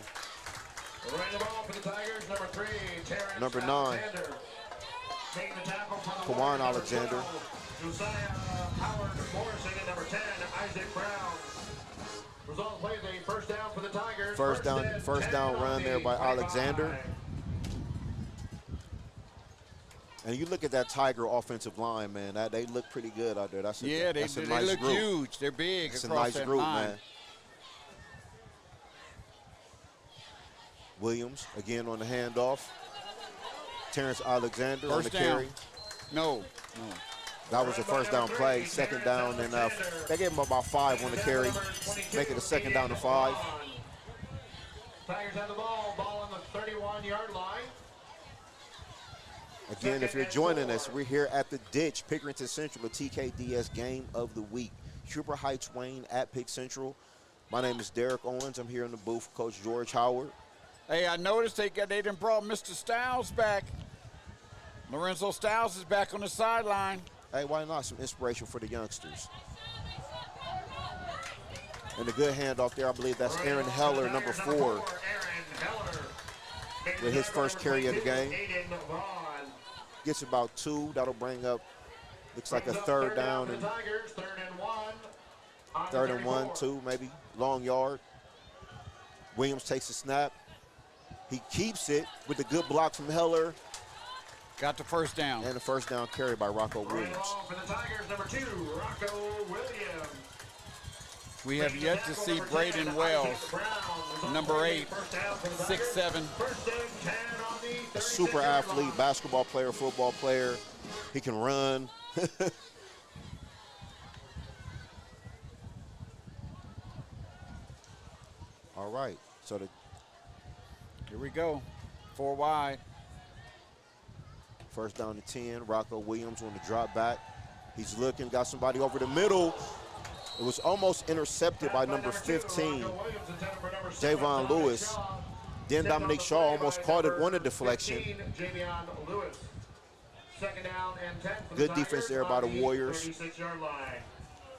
Speaker 6: the ball for the Tigers, number 3, Terrence
Speaker 5: number 9.
Speaker 6: Alexander. Making the tackle for the
Speaker 5: Kawan
Speaker 6: Warriors, number
Speaker 5: Alexander.
Speaker 6: 12, Josiah Howard Morrison, and number 10, Isaac Brown. Result of play, the first down for the Tigers.
Speaker 5: First down
Speaker 6: on
Speaker 5: run
Speaker 6: the
Speaker 5: there by
Speaker 6: 25.
Speaker 5: Alexander. And you look at that Tiger offensive line, man. They look pretty good out there. That's a nice
Speaker 8: look
Speaker 5: group.
Speaker 8: huge. They're big.
Speaker 5: It's a
Speaker 8: across
Speaker 5: nice
Speaker 8: that
Speaker 5: group,
Speaker 8: line.
Speaker 5: man. Williams again on the handoff. Terrence Alexander on the carry.
Speaker 8: No.
Speaker 5: That was a first down play. Second down, and they gave him about 5 on the carry, make it a second down and 5.
Speaker 6: Tigers have the ball on the 31-yard line.
Speaker 5: Again, if you're joining us, we're here at the Ditch, Pickerington Central, the TKDS Game of the Week. Huber Heights Wayne at Pick Central. My name is Derek Owens. I'm here in the booth with Coach George Howard.
Speaker 8: Hey, I noticed they done brought Mr. Styles back. Lorenzo Styles is back on the sideline.
Speaker 5: Hey, why not? Some inspiration for the youngsters. And a good handoff there. I believe that's Aaron Heller, number 4, with his first carry of the game. Gets about 2. That'll bring up, looks like a third down and third and 1, 2, maybe. Long yard. Williams takes a snap. He keeps it with a good block from Heller.
Speaker 8: Got the first down.
Speaker 5: And the first down carry by Rocco Williams.
Speaker 6: For the Tigers, number 2, Rocco Williams.
Speaker 8: We have yet to see Braden Wells, number 8, 6'7".
Speaker 5: A super athlete, basketball player, football player. He can run. All right, so
Speaker 8: here we go, 4 wide.
Speaker 5: First down to 10, Rocco Williams on the drop back. He's looking, got somebody over the middle. It was almost intercepted by number 15, Javon Lewis. Then Dominique Shaw almost caught it on a deflection. Good defense there by the Warriors.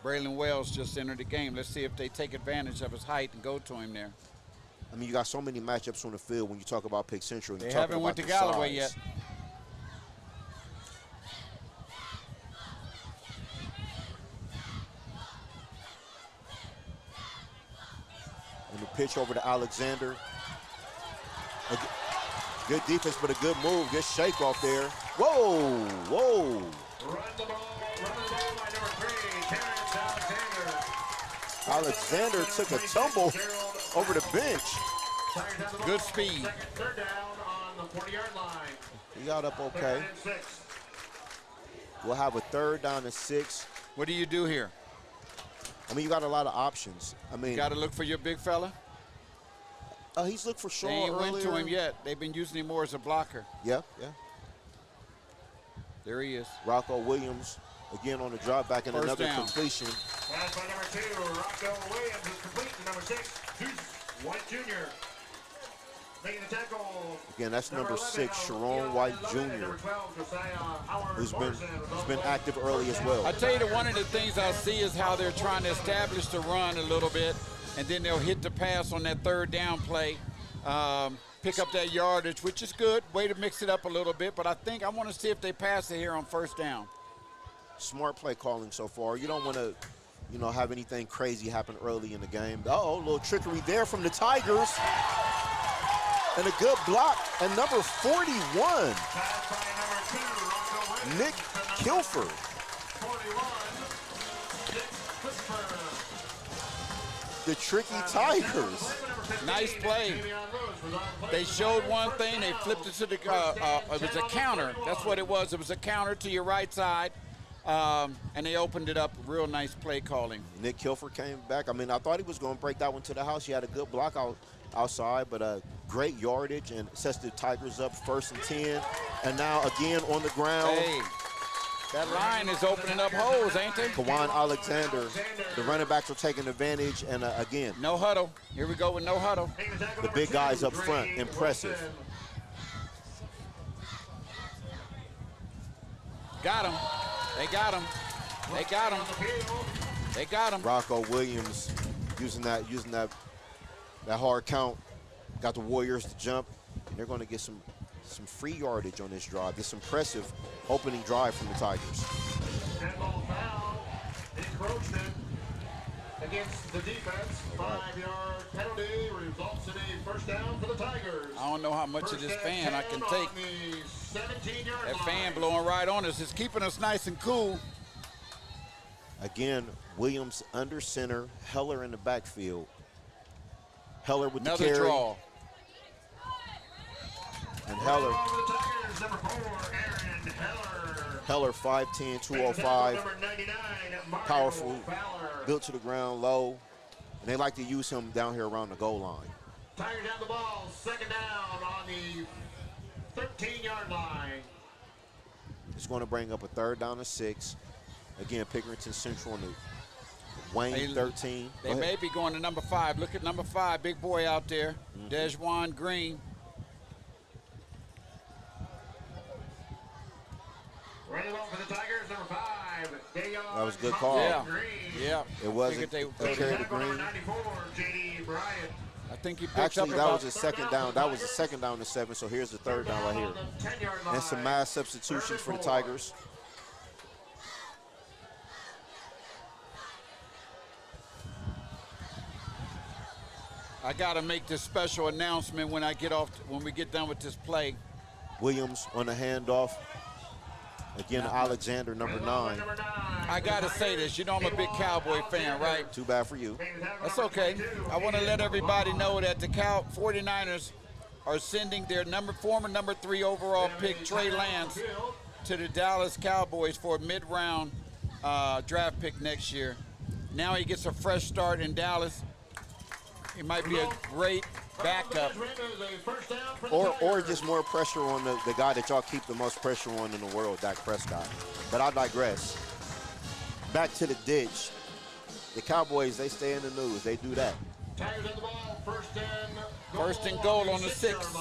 Speaker 8: Braylon Wells just entered the game. Let's see if they take advantage of his height and go to him there.
Speaker 5: I mean, you got so many matchups on the field when you talk about Pick Central.
Speaker 8: They haven't went to Galloway yet.
Speaker 5: And the pitch over to Alexander. Good defense, but a good move. Good shake off there. Whoa, whoa.
Speaker 6: Run the ball by number 3, Terrence Alexander.
Speaker 5: Alexander took a tumble over the bench.
Speaker 8: Good speed.
Speaker 6: Third down on the 40-yard line.
Speaker 5: He got up okay. We'll have a third down and 6.
Speaker 8: What do you do here?
Speaker 5: I mean, you got a lot of options. I mean,
Speaker 8: you got to look for your big fella.
Speaker 5: He's looked for Shaw
Speaker 8: They ain't
Speaker 5: earlier.
Speaker 8: went to him yet. They've been using him more as a blocker.
Speaker 5: Yeah.
Speaker 8: There he is.
Speaker 5: Rocco Williams again on the drop back and
Speaker 8: First
Speaker 5: another
Speaker 8: down.
Speaker 5: completion.
Speaker 6: Pass by number 2, Rocco Williams is complete to number 6, Deuce White Jr. Making the tackle.
Speaker 5: Again, that's number
Speaker 6: 11,
Speaker 5: 6, Sharon White Jr.,
Speaker 6: Number 12, Josiah Howard
Speaker 5: who's
Speaker 6: Morrison.
Speaker 5: been active early as well.
Speaker 8: I tell you that one of the things I see is how they're trying to establish the run a little bit, and then they'll hit the pass on that third down play, pick up that yardage, which is good. Way to mix it up a little bit, but I want to see if they pass it here on first down.
Speaker 5: Smart play calling so far. You don't want to have anything crazy happen early in the game. Uh-oh, a little trickery there from the Tigers. And a good block at number 41, Nick Kilford. The tricky Tigers.
Speaker 8: Nice play. They showed one thing, they flipped it to the, it was a counter. That's what it was. It was a counter to your right side, and they opened it up. Real nice play calling.
Speaker 5: Nick Kilford came back. I mean, I thought he was going to break that one to the house. He had a good block outside, but great yardage and sets the Tigers up 1st and 10. And now again on the ground.
Speaker 8: Hey, that line is opening up holes, ain't they?
Speaker 5: Kawan Alexander, the running backs are taking advantage, and again.
Speaker 8: No huddle. Here we go with no huddle.
Speaker 5: The big guys up front, impressive.
Speaker 8: Got him. They got him. They got him. They got him.
Speaker 5: Rocco Williams using that hard count, got the Warriors to jump, and they're going to get some free yardage on this drive. This impressive opening drive from the Tigers.
Speaker 6: Handball foul, encroachment against the defense. 5-yard penalty results in a 1st down for the Tigers.
Speaker 8: I don't know how much of this fan I can take. That fan blowing right on us is keeping us nice and cool.
Speaker 5: Again, Williams under center, Heller in the backfield. Heller with
Speaker 8: another
Speaker 5: the carry.
Speaker 8: Draw.
Speaker 5: And Heller.
Speaker 6: Number 4, Aaron Heller.
Speaker 5: Heller 5'10", 205.
Speaker 6: Number 99,
Speaker 5: Powerful,
Speaker 6: Fowler.
Speaker 5: built to the ground, low. And they like to use him down here around the goal line.
Speaker 6: Tigers have the ball, 2nd down on the 13-yard line.
Speaker 5: It's going to bring up a 3rd down and 6. Again, Pickerington Central on the Wayne 13.
Speaker 8: They may be going to number 5. Look at number 5, big boy out there, Dejuan Green.
Speaker 6: Running along for the Tigers, number 5.
Speaker 5: That was a good call.
Speaker 8: Yeah.
Speaker 5: It wasn't a carry to Green.
Speaker 6: Number 94, J.D. Bryant.
Speaker 8: I think he picked
Speaker 5: Actually,
Speaker 8: up
Speaker 5: that
Speaker 8: about
Speaker 5: was a 2nd down. That was a 2nd down to 7, so here's the 3rd down right here. And some mass substitutions for the Tigers.
Speaker 8: I got to make this special announcement when we get done with this play.
Speaker 5: Williams on the handoff. Again, Alexander, number 9.
Speaker 8: I got to say this. You know I'm a big Cowboy fan, right?
Speaker 5: Too bad for you.
Speaker 8: That's okay. I want to let everybody know that the 49ers are sending their former number 3 overall pick, Trey Lance, to the Dallas Cowboys for a mid-round draft pick next year. Now he gets a fresh start in Dallas. He might be a great backup.
Speaker 5: Or just more pressure on the guy that y'all keep the most pressure on in the world, Dak Prescott. But I digress. Back to the ditch. The Cowboys, they stay in the news. They do that.
Speaker 6: Tigers at the ball,
Speaker 8: 1st and goal on the 6.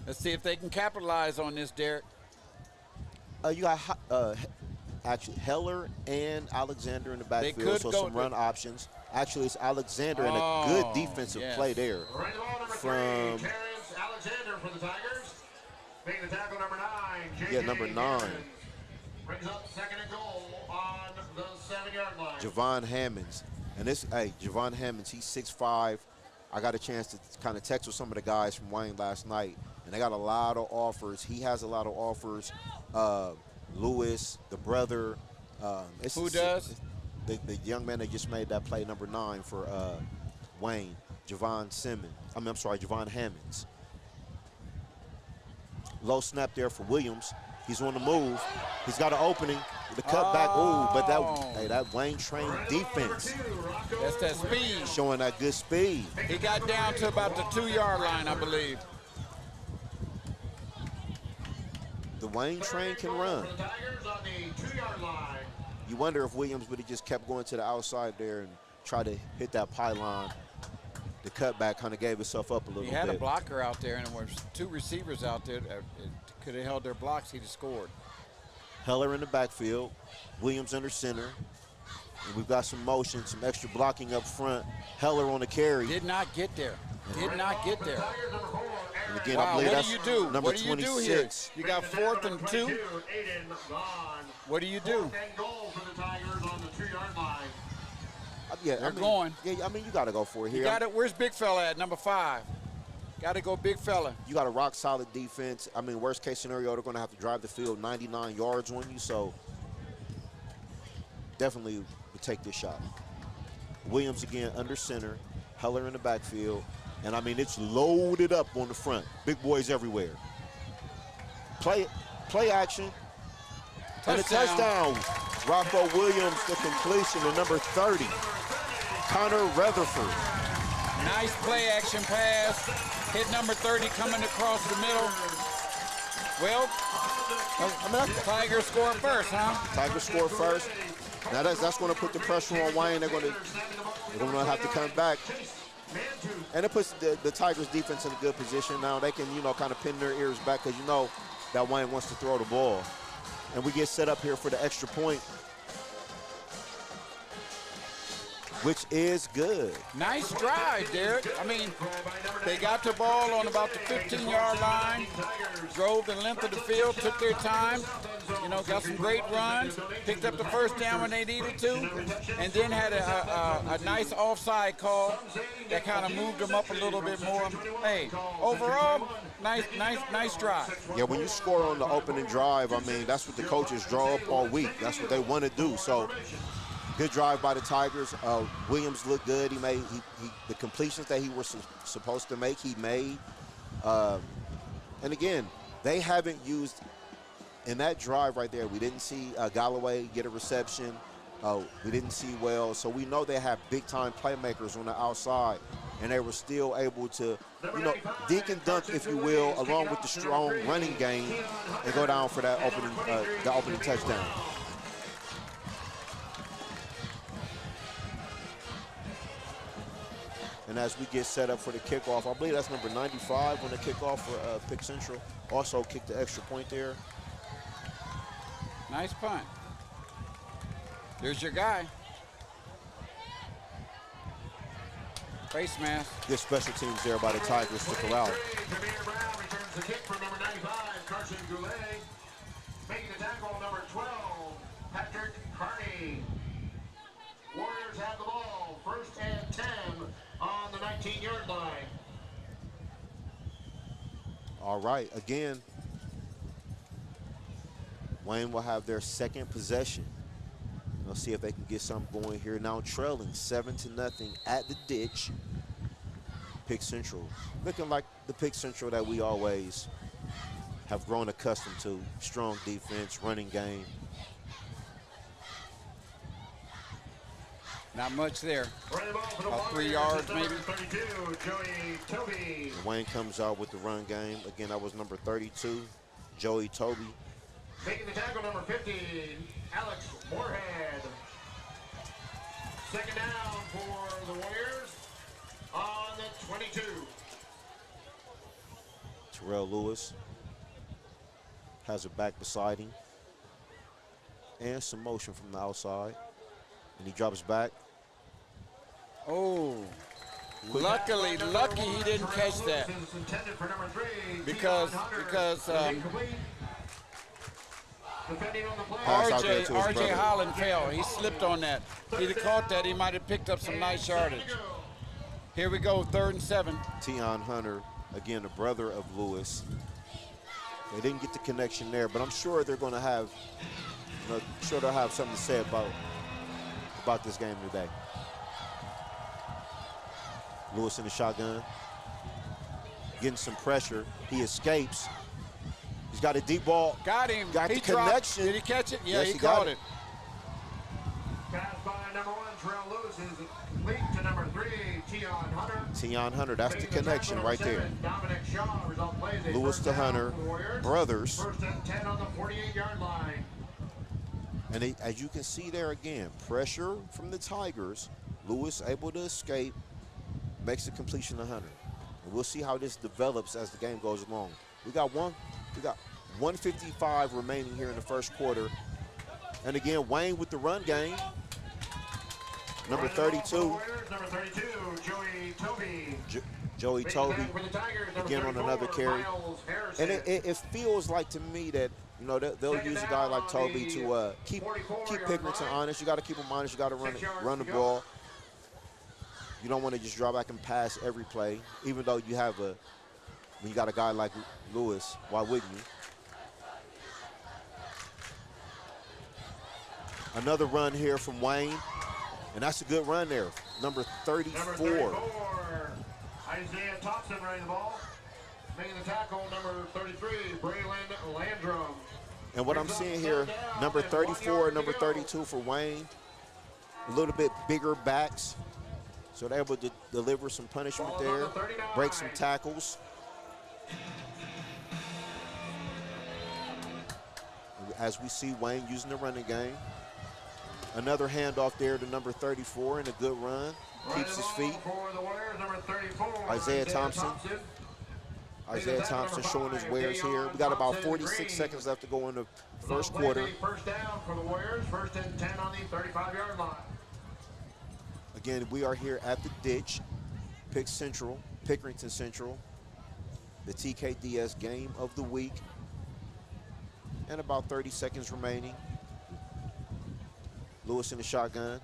Speaker 8: Let's see if they can capitalize on this, Derek.
Speaker 5: You got actually Heller and Alexander in the backfield, so some run options. Actually, it's Alexander and a good defensive play there. From
Speaker 6: Terrence Alexander for the Tigers. Making the tackle, number 9.
Speaker 5: Yeah, number 9.
Speaker 6: Brings up 2nd and goal on the 7-yard line.
Speaker 5: Javon Hammonds. And Javon Hammonds, he's 6'5". I got a chance to kind of text with some of the guys from Wayne last night, and they got a lot of offers. He has a lot of offers. Lewis, the brother.
Speaker 8: Who does?
Speaker 5: The young man that just made that play, number 9 for Wayne, Javon Hammonds. Low snap there for Williams. He's on the move. He's got an opening. The cutback. Ooh, but that Wayne train defense.
Speaker 8: That's that speed.
Speaker 5: Showing that good speed.
Speaker 8: He got down to about the 2-yard line, I believe.
Speaker 5: The Wayne train can run.
Speaker 6: The Tigers on the 2-yard line.
Speaker 5: You wonder if Williams would have just kept going to the outside there and try to hit that pylon. The cutback kind of gave itself up a little bit.
Speaker 8: He had a blocker out there, and there was 2 receivers out there that could have held their blocks. He'd have scored.
Speaker 5: Heller in the backfield. Williams under center. And we've got some motion, some extra blocking up front. Heller on the carry.
Speaker 8: Did not get there. Did not get there.
Speaker 5: And again, I believe that's number
Speaker 8: what do you
Speaker 5: 26.
Speaker 8: do here? You got 4th and 2. What do you do?
Speaker 6: 4th and goal for the Tigers on the 2-yard line.
Speaker 5: Yeah,
Speaker 8: They're going.
Speaker 5: Yeah, I mean, you got to go for it here.
Speaker 8: You got it. Where's Big Fella at, number 5? Got to go Big Fella.
Speaker 5: You got a rock-solid defense. I mean, worst-case scenario, they're going to have to drive the field 99 yards on you, so definitely would take this shot. Williams again under center, Heller in the backfield, and I mean, it's loaded up on the front. Big boys everywhere. Play action. And a touchdown. Rocco Williams, the completion to number 30. Connor Rutherford.
Speaker 8: Nice play action pass. Hit number 30 coming across the middle. Well, Tigers score first, huh?
Speaker 5: Tigers score first. Now that's going to put the pressure on Wayne. They're going to have to come back. And it puts the Tigers defense in a good position. Now they can, kind of pin their ears back because that Wayne wants to throw the ball. And we get set up here for the extra point, which is good.
Speaker 8: Nice drive, Derek. I mean, they got the ball on about the 15-yard line, drove the length of the field, took their time, got some great runs, picked up the first down when they needed to, and then had a nice offside call that kind of moved them up a little bit more. Hey, overall, nice drive.
Speaker 5: Yeah, when you score on the opening drive, I mean, that's what the coaches draw up all week. That's what they want to do. So, good drive by the Tigers. Williams looked good. He made the completions that he was supposed to make, he made. And again, they haven't used, in that drive right there, we didn't see Galloway get a reception. We didn't see Wells. So we know they have big-time playmakers on the outside, and they were still able to, dink and dunk, if you will, along with the strong running game, and go down for that opening touchdown. And as we get set up for the kickoff, I believe that's number 95 on the kickoff for Pick Central. Also kicked the extra point there.
Speaker 8: Nice punt. There's your guy. Face mask.
Speaker 5: Good special teams there by the Tigers to corral.
Speaker 6: Jameer Brown returns the kick for number 95, Carson Goulet. Making the tackle, number 12, Patrick Carney. Warriors have the ball, 1st and 10 on the 19-yard line.
Speaker 5: All right, again, Wayne will have their second possession. We'll see if they can get something going here. Now trailing 7-0 at the ditch. Pick Central, looking like the Pick Central that we always have grown accustomed to. Strong defense, running game.
Speaker 8: Not much there. About 3 yards maybe.
Speaker 6: 32, Joey Toby.
Speaker 5: Wayne comes out with the run game. Again, that was number 32, Joey Toby.
Speaker 6: Making the tackle, number 50, Alex Moorhead. 2nd down for the Warriors on the 22.
Speaker 5: Terrell Lewis has her back beside him. And some motion from the outside. And he drops back.
Speaker 8: Oh, lucky he didn't catch that. Because RJ Holland fell. He slipped on that. If he'd have caught that, he might have picked up some nice yardage. Here we go, 3rd and 7.
Speaker 5: Tion Hunter, again, the brother of Lewis. They didn't get the connection there, but I'm sure they're going to have, they'll have something to say about this game today. Lewis in the shotgun, getting some pressure. He escapes. He's got a deep ball.
Speaker 8: Got him.
Speaker 5: Got the connection.
Speaker 8: Did he catch it? Yeah,
Speaker 5: yes,
Speaker 8: he caught it.
Speaker 6: Pass by number 1, Terrell Lewis is linked to number 3, Tion Hunter.
Speaker 5: Tion Hunter, that's the connection right there.
Speaker 6: Dominic Shaw, result plays a
Speaker 5: Lewis to Hunter, brothers.
Speaker 6: 1st and 10 on the 48-yard line.
Speaker 5: And as you can see there again, pressure from the Tigers. Lewis able to escape, makes the completion to Hunter. And we'll see how this develops as the game goes along. We got 1:55 remaining here in the first quarter. And again, Wayne with the run game. Number 32.
Speaker 6: Number 32, Joey Toby.
Speaker 5: Joey Toby, again on another carry. And it feels like to me that, they'll use a guy like Toby to keep Pickerington honest. You got to keep him honest. You got to run the ball. You don't want to just draw back and pass every play, even though you have when you got a guy like Lewis, why wouldn't you? Another run here from Wayne, and that's a good run there. Number 34.
Speaker 6: Number 34, Isaiah Thompson running the ball. Making the tackle, number 33, Braylon Landrum.
Speaker 5: And what I'm seeing here, number 34 and number 32 for Wayne, a little bit bigger backs. So they're able to deliver some punishment there, break some tackles. As we see Wayne using the running game. Another handoff there to number 34 and a good run. Keeps his feet. Isaiah Thompson. Isaiah Thompson showing his wares here. We got about 46 seconds left to go in the first quarter.
Speaker 6: First down for the Warriors. First and 10 on the 35-yard line.
Speaker 5: Again, we are here at the ditch, Pickerington Central, the TKDS game of the week. And about 30 seconds remaining. Lewis in the shotgun,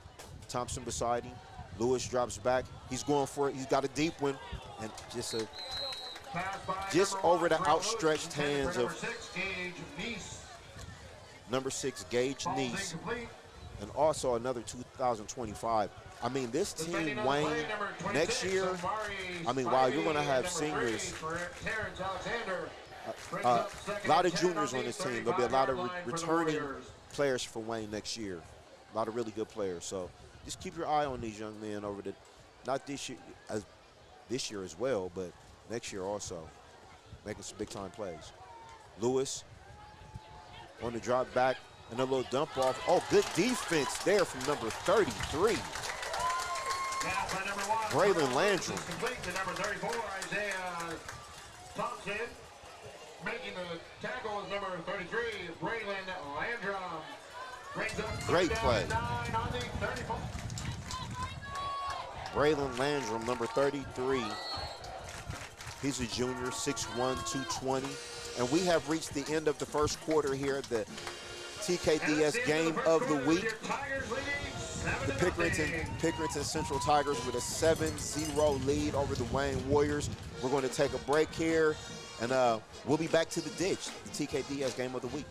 Speaker 5: Thompson beside him. Lewis drops back. He's going for it. He's got a deep one, and just over the outstretched hands of number 6, Gage Neese, and also another 2025. I mean, this team, Wayne, next year, I mean, while you're going to have seniors, a lot of juniors on this team. There'll be a lot of returning players for Wayne next year. A lot of really good players. So just keep your eye on these young men over not this year as well, but next year also, making some big-time plays. Lewis on the drop back and a little dump off. Oh, good defense there from number 33. Braylon Landrum.
Speaker 6: Complete to number 34, Isaiah Thompson. Making the tackle is number 33, Braylon Landrum.
Speaker 5: Great play. Braylon Landrum, number 33. He's a junior, 6'1", 220. And we have reached the end of the first quarter here at the TKDS game of the week. The Pickerington Central Tigers with a 7-0 lead over the Wayne Warriors. We're going to take a break here, and we'll be back to the ditch, the TKDS game of the week.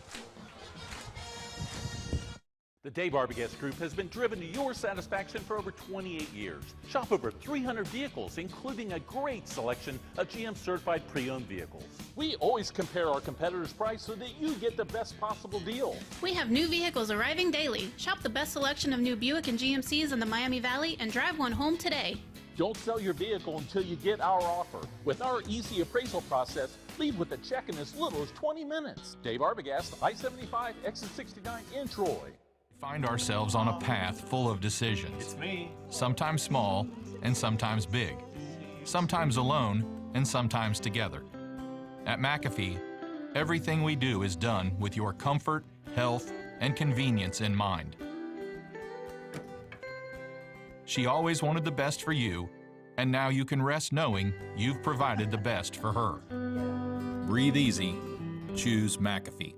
Speaker 2: The Dave Arbogast Group has been driven to your satisfaction for over 28 years. Shop over 300 vehicles, including a great selection of GM certified pre-owned vehicles. We always compare our competitors' price so that you get the best possible deal.
Speaker 3: We have new vehicles arriving daily. Shop the best selection of new Buick and GMCs in the Miami Valley and drive one home today.
Speaker 2: Don't sell your vehicle until you get our offer. With our easy appraisal process, leave with a check in as little as 20 minutes. Dave Arbogast, I-75, exit 69 in Troy.
Speaker 1: Find ourselves on a path full of decisions.
Speaker 2: It's me.
Speaker 1: Sometimes small and sometimes big. Sometimes alone and sometimes together. At McAfee, everything we do is done with your comfort, health, and convenience in mind. She always wanted the best for you, and now you can rest knowing you've provided the best for her. Breathe easy. Choose McAfee.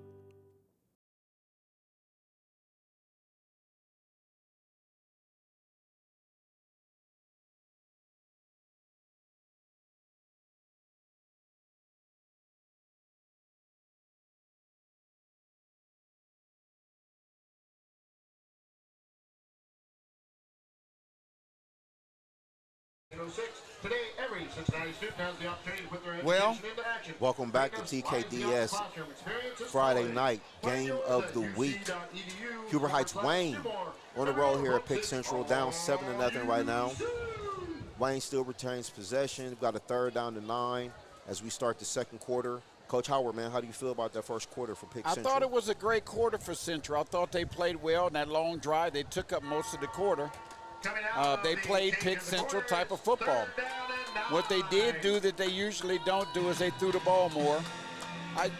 Speaker 6: Today, every Cincinnati student has the opportunity to put their
Speaker 5: Well,
Speaker 6: education into action.
Speaker 5: welcome back to TKDS Friday night game of the week. Huber Heights Wayne on the road here at Pick Central, down 7-0 right now. Wayne still retains possession. We've got a 3rd down to 9 as we start the second quarter. Coach Howard, man, how do you feel about that first quarter for Pick Central?
Speaker 8: I thought it was a great quarter for Central. I thought they played well in that long drive. They took up most of the quarter. They played Pick Central type of football. What they did do that they usually don't do is they threw the ball more.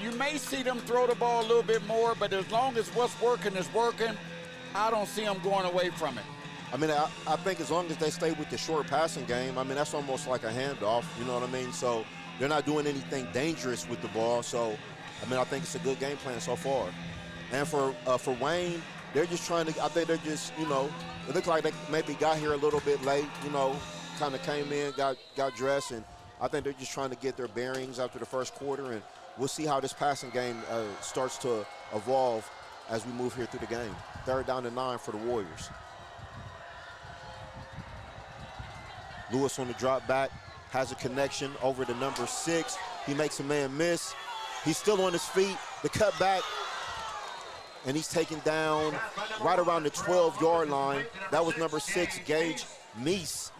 Speaker 8: You may see them throw the ball a little bit more, but as long as what's working is working, I don't see them going away from it.
Speaker 5: I mean, I think as long as they stay with the short passing game, I mean, that's almost like a handoff, you know what I mean? So they're not doing anything dangerous with the ball. So, I mean, I think it's a good game plan so far. And for Wayne, they're just trying to, I think they're just, you know, it looked like they maybe got here a little bit late, you know, kind of came in, got dressed, and I think they're just trying to get their bearings after the first quarter, and we'll see how this passing game starts to evolve as we move here through the game. 3rd down and 9 for the Warriors. Lewis on the drop back, has a connection over to number 6. He makes a man miss. He's still on his feet. The cut back, and he's taken down right around the 12-yard line. That was number 6, Gage Meese.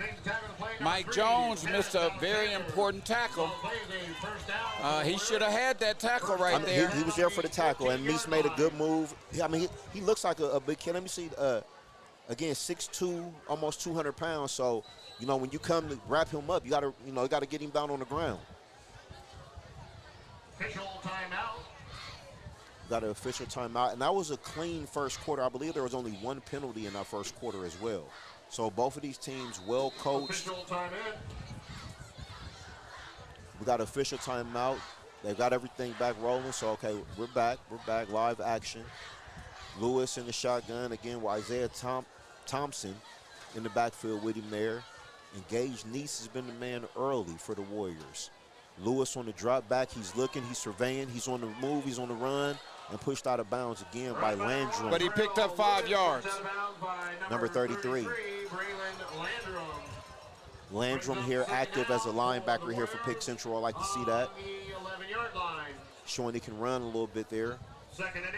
Speaker 8: Mike Jones missed a very important tackle. He should have had that tackle right there.
Speaker 5: He was there for the tackle, and Meese made a good move. I mean, he looks like a big kid. Let me see. Again, 6'2", almost 200 pounds. So, you know, when you come to wrap him up, you gotta get him down on the ground.
Speaker 6: Official timeout.
Speaker 5: Got an official timeout, and that was a clean first quarter. I believe there was only 1 penalty in that first quarter as well. So both of these teams well coached.
Speaker 6: Official time in.
Speaker 5: We got official timeout. They've got everything back rolling. So, okay, we're back. We're back. Live action. Lewis in the shotgun again with Isaiah Thompson in the backfield with him there. And Gage Neese has been the man early for the Warriors. Lewis on the drop back. He's looking. He's surveying. He's on the move. He's on the run. And pushed out of bounds again by Landrum.
Speaker 8: But he picked up 5 yards.
Speaker 5: Number 33. Landrum here active as a linebacker here for Pick Central. I like to see that. Showing he can run a little bit there.
Speaker 6: 2nd and 8.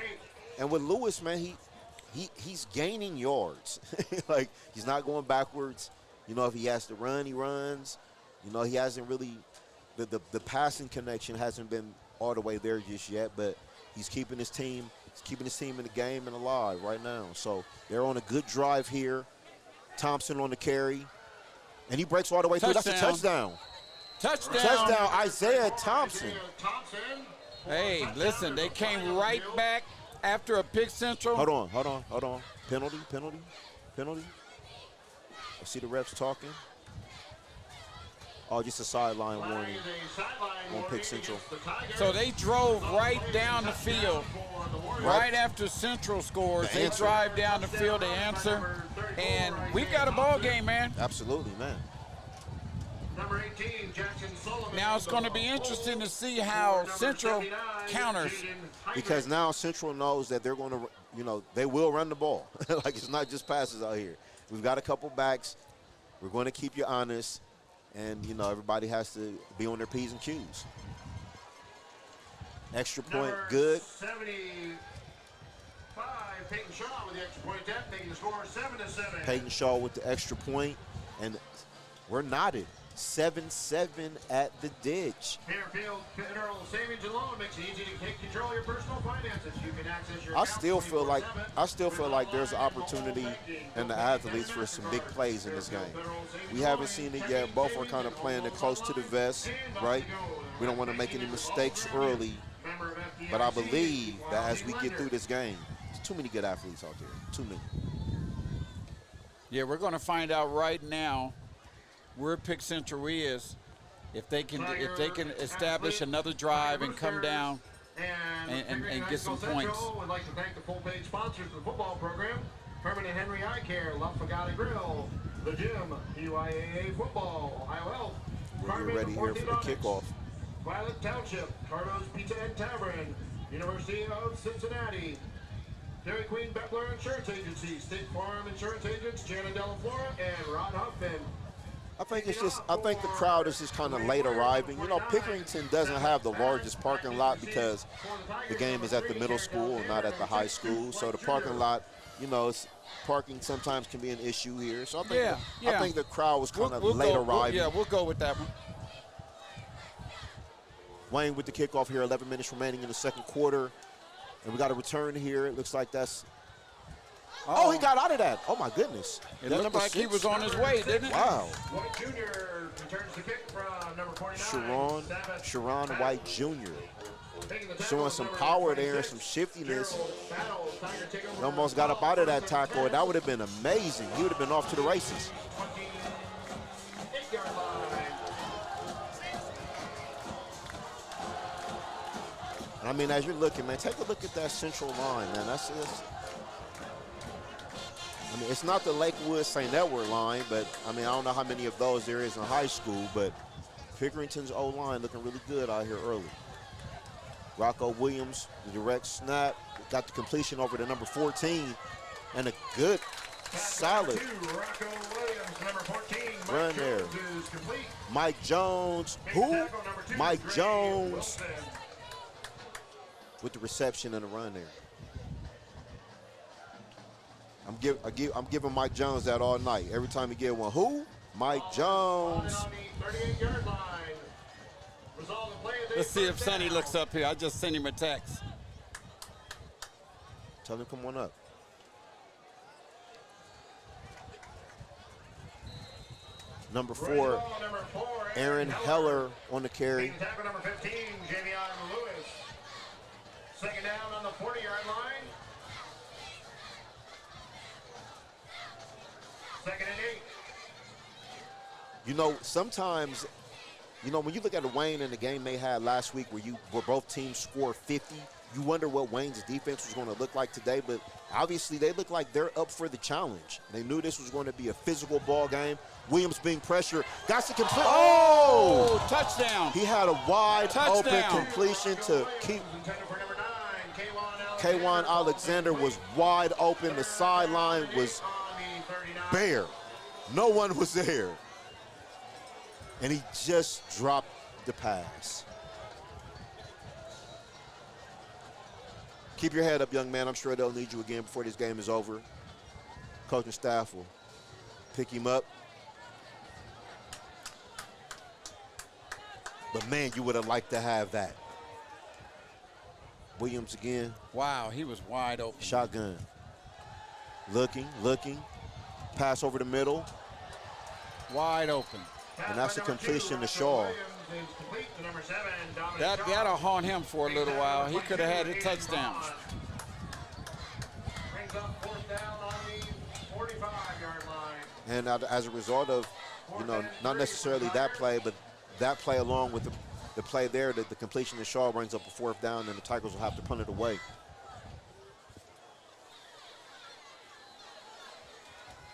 Speaker 5: And with Lewis, man, he's gaining yards. Like, he's not going backwards. You know, if he has to run, he runs. You know, he hasn't really, the passing connection hasn't been all the way there just yet, but he's keeping his team in the game and alive right now. So they're on a good drive here. Thompson on the carry. And he breaks all the way through. That's a touchdown. Touchdown, Isaiah Thompson.
Speaker 8: Hey, listen, they came right back after a Pick Central.
Speaker 5: Hold on. Penalty. I see the refs talking. Oh, just a sideline warning on Pick Central.
Speaker 8: So they drove right down the field. Right after Central scores, they drive down the field to answer. And we've got a ball game, man.
Speaker 5: Absolutely, man.
Speaker 6: Number 18, Jackson Sullivan.
Speaker 8: Now it's going to be interesting to see how Central counters.
Speaker 5: Because now Central knows that they're going to, you know, they will run the ball. Like, it's not just passes out here. We've got a couple backs. We're going to keep you honest. And, you know, everybody has to be on their P's and Q's. Extra point, good.
Speaker 6: 75, Peyton Shaw with the extra point attempt, making the score 7-7.
Speaker 5: Peyton Shaw with the extra point, and we're knotted. 7-7 at the ditch.
Speaker 6: Fairfield Federal Savings and Loan makes it easy to take control of your personal finances. You can access your
Speaker 5: I still feel like there's an opportunity in the athletes for some big plays in this game. We haven't seen it yet. Both are kind of playing it close to the vest, right? We don't want to make any mistakes early, but I believe that as we get through this game, there's too many good athletes out there. Too many.
Speaker 8: Yeah, we're going to find out right now where Pick Central is, if they can establish another drive and come down and get some points.
Speaker 6: Would like to thank the full-page sponsors of the football program: Herman and Henry Eye Care, La Fagata Grill, the Gym, PYAA Football, Ohio Health,
Speaker 5: We're ready here for the kickoff.
Speaker 6: Violet Township, Cardo's Pizza and Tavern, University of Cincinnati, Dairy Queen Beckler Insurance Agency, State Farm Insurance Agents, Jana Della Flora, and Ron Huffman.
Speaker 5: I think the crowd is just kind of late arriving. You know, Pickerington doesn't have the largest parking lot because the game is at the middle school and not at the high school. So the parking lot, you know, parking sometimes can be an issue here. So I think the crowd was kind of late arriving.
Speaker 8: We'll go with that one.
Speaker 5: Wayne with the kickoff here, 11 minutes remaining in the second quarter. And we got a return here. It looks like that's Oh, he got out of that. Oh, my goodness.
Speaker 8: It looked like he was on his way, didn't it?
Speaker 5: Wow.
Speaker 6: White Jr. returns the kick from number 49.
Speaker 5: Sharon White Jr. Showing some power there and some shiftiness. He almost got up out of that tackle, and that would have been amazing. He would have been off to the races.
Speaker 6: 28-yard line.
Speaker 5: I mean, as you're looking, man, take a look at that central line, man. That's I mean, it's not the Lakewood St. Edward line, but I mean, I don't know how many of those there is in high school, but Pickerington's O-line looking really good out here early. Rocco Williams, the direct snap, got the completion over to number 14, and a good, solid run there. Mike Jones, who? Mike Jones with the reception and the run there. I'm giving Mike Jones that all night. Every time he get one, who? Mike Jones.
Speaker 8: Let's see if Sonny looks up here. I just sent him a text.
Speaker 5: Tell him to come on up. Number 4, Aaron Heller on the carry.
Speaker 6: Tackle number 15, Javion Lewis. Second down on the 40-yard line. Second and 8.
Speaker 5: You know, sometimes, you know, when you look at the Wayne and the game they had last week where both teams scored 50, you wonder what Wayne's defense was going to look like today, but obviously they look like they're up for the challenge. They knew this was going to be a physical ball game. Williams being pressured, got to complete.
Speaker 8: Oh, touchdown.
Speaker 5: He had a wide open completion to keep. Kwan Alexander was wide open. The sideline was bare. No one was there. And he just dropped the pass. Keep your head up, young man. I'm sure they'll need you again before this game is over. Coaching staff will pick him up. But, man, you would have liked to have that. Williams again.
Speaker 8: Wow, he was wide open.
Speaker 5: Shotgun. Looking. Pass over the middle.
Speaker 8: Wide open.
Speaker 5: And that's a completion to Shaw.
Speaker 8: That'll haunt him for a little while. He could have had a touchdown.
Speaker 6: Brings up fourth down on the 45-yard line.
Speaker 5: And as a result of, you know, not necessarily that play, but that play along with the play there, the completion to Shaw brings up a fourth down, and the Tigers will have to punt it away.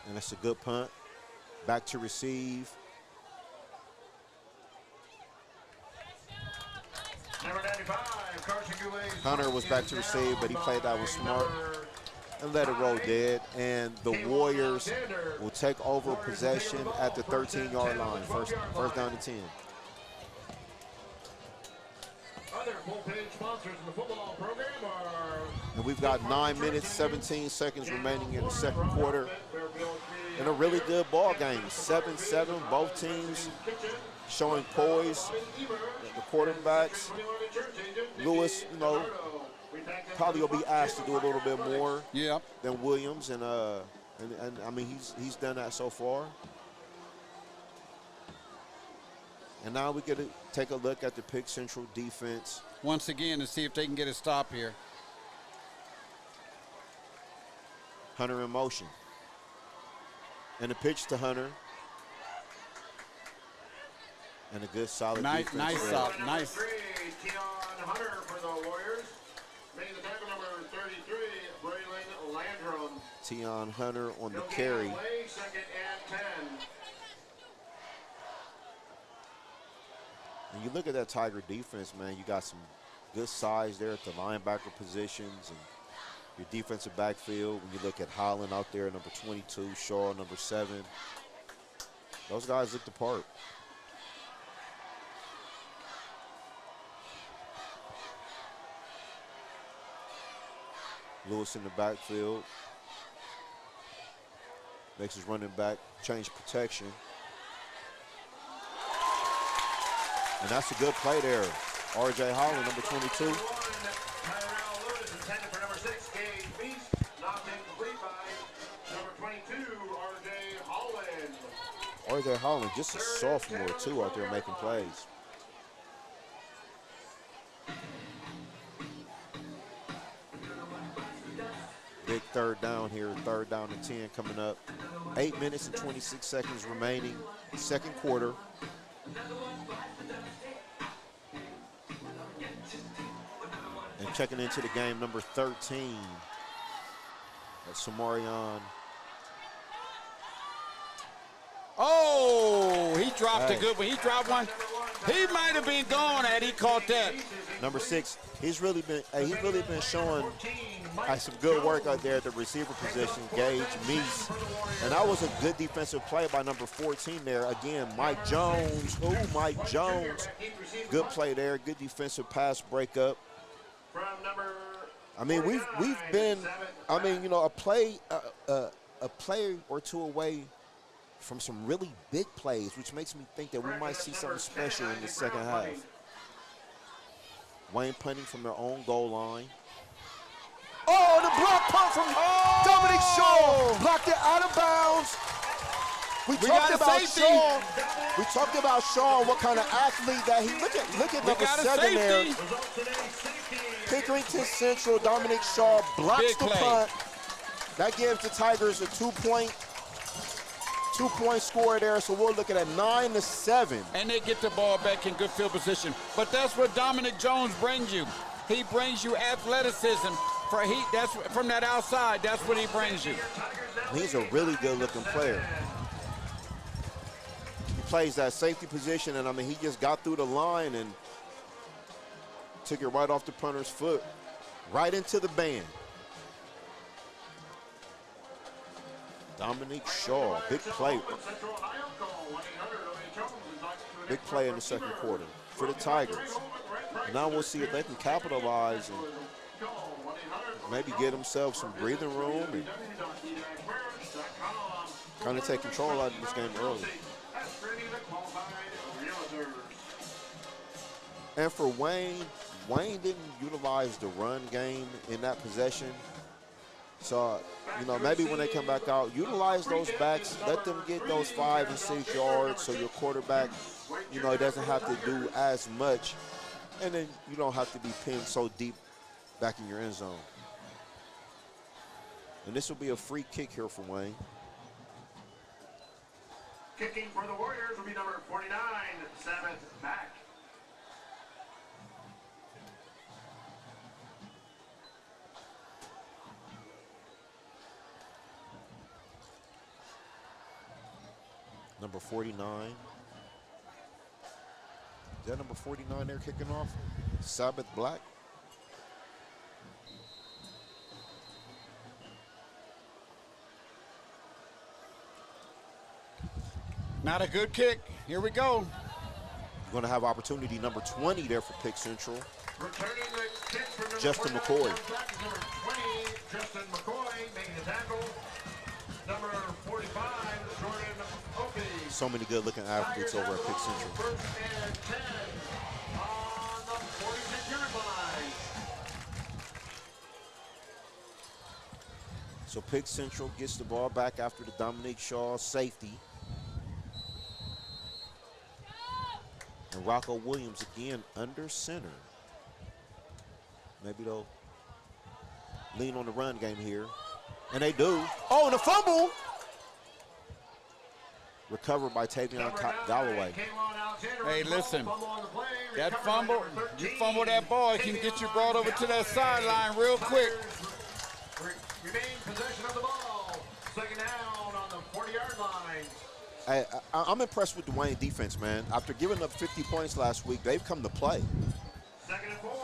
Speaker 5: And that's a good punt. Back to receive.
Speaker 6: Number 95, Carson Goulet.
Speaker 5: Hunter was back to receive, but he played that one smart and let it roll dead. And the Warriors will take over possession at the 13-yard line. First down to 10.
Speaker 6: Other full-page sponsors in the football program are...
Speaker 5: And we've got 9 minutes, 17 seconds remaining in the second quarter. And a really good ball game. 7-7, both teams showing poise. The quarterbacks, Lewis, you know, probably will be asked to do a little bit more than Williams, and I mean he's done that so far. And now we get to take a look at the Pick Central defense
Speaker 8: once again to see if they can get a stop here.
Speaker 5: Hunter in motion, and a pitch to Hunter. And a good solid defense.
Speaker 8: Nice.
Speaker 6: Keon Hunter for the Warriors. Making the tackle number 33, Braylon Landrum.
Speaker 5: Keon Hunter on the carry.
Speaker 6: Second and 10.
Speaker 5: And you look at that Tiger defense, man, you got some good size there at the linebacker positions and your defensive backfield. When you look at Holland out there, number 22, Shaw, number 7. Those guys look the part. Lewis in the backfield. Makes his running back change protection. And that's a good play there. R.J. Holland, number 22.
Speaker 6: Tyrell Lewis intended for number 6, Gage Beast. Knocked incomplete by number 22, R.J. Holland.
Speaker 5: R.J. Holland, just a sophomore, too, out there making plays. Big third down here, third down and 10 coming up. 8 minutes and 26 seconds remaining, second quarter. And checking into the game, number 13. That's Samarion
Speaker 8: dropped a good one. He dropped one. He might have been gone had he caught that.
Speaker 5: Number 6, he's really been showing some good work out there at the receiver position, Gage, Meese. And that was a good defensive play by number 14 there. Again, Mike Jones. Ooh, Mike Jones. Good play there. Good defensive pass breakup. I mean, we've been, I mean, you know, a play or two away from some really big plays, which makes me think that we might see something special in the second half. Wayne punting from their own goal line. Oh, the block punt from Dominic Shaw. Blocked it out of bounds. We talked about Shaw. We talked about Shaw, what kind of athlete that he, look at number 7 there. Pickerington Central, Dominic Shaw blocks the punt. That gives the Tigers a two-point score there, so we're looking at 9-7.
Speaker 8: And they get the ball back in good field position. But that's what Dominic Jones brings you. He brings you athleticism. That's from that outside, that's what he brings you.
Speaker 5: He's a really good-looking player. He plays that safety position, and I mean, he just got through the line and took it right off the punter's foot, right into the band. Dominic Shaw, big play. Big play in the second quarter for the Tigers. Now we'll see if they can capitalize and maybe get themselves some breathing room and kind of take control out of this game early. And for Wayne didn't utilize the run game in that possession. So, you know, maybe when they come back out, utilize those backs, let them get those 5 and 6 yards so your quarterback, you know, doesn't have to do as much. And then you don't have to be pinned so deep back in your end zone. And this will be a free kick here for Wayne.
Speaker 6: Kicking for the Warriors will be number 49, 7th back.
Speaker 5: Number 49. Is that number 49 there kicking off? Sabbath Black.
Speaker 8: Not a good kick. Here we go.
Speaker 5: You're going to have opportunity number 20 there for Pick Central. Justin McCoy.
Speaker 6: Number 20, Justin McCoy making the tackle. Number 45, Jordan Opie.
Speaker 5: So many good-looking athletes over at Pick Central.
Speaker 6: First and 10 on the 46-yard line.
Speaker 5: So Pick Central gets the ball back after the Dominic Shaw safety. And Rocco Williams again under center. Maybe they'll lean on the run game here. And they do. Oh, and a fumble! Recovered by Tavion Galloway.
Speaker 8: Hey, listen, that fumble, you fumble that ball, it can get you brought over to that sideline real quick.
Speaker 6: Remain possession of the ball. Second down on the 40-yard line.
Speaker 5: I'm impressed with the Wayne defense, man. After giving up 50 points last week, they've come to play.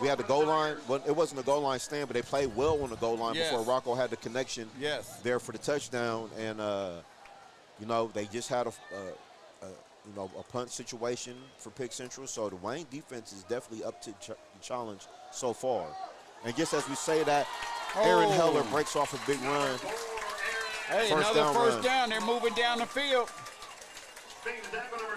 Speaker 5: We had the goal line. Well, it wasn't a goal line stand, but they played well on the goal line before Rocco had the connection there for the touchdown. And, you know, they just had a punt situation for Pick Central. So the Wayne defense is definitely up to the challenge so far. And just as we say that, Aaron Heller breaks off a big run.
Speaker 8: Hey, another first down. They're moving down the field.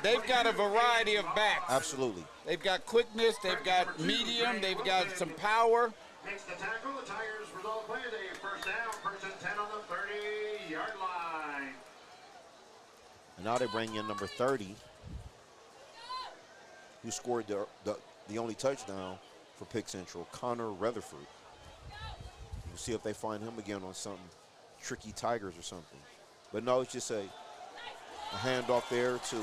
Speaker 8: They've got a variety of backs.
Speaker 5: Absolutely.
Speaker 8: They've got quickness. They've got medium. They've got some power.
Speaker 6: Makes the tackle. The Tigers result play. They first down. First and 10 on the 30-yard line.
Speaker 5: And now they bring in number 30, who scored the only touchdown for Pick Central, Connor Rutherford. We'll see if they find him again on something tricky Tigers or something. But no, it's just a handoff there to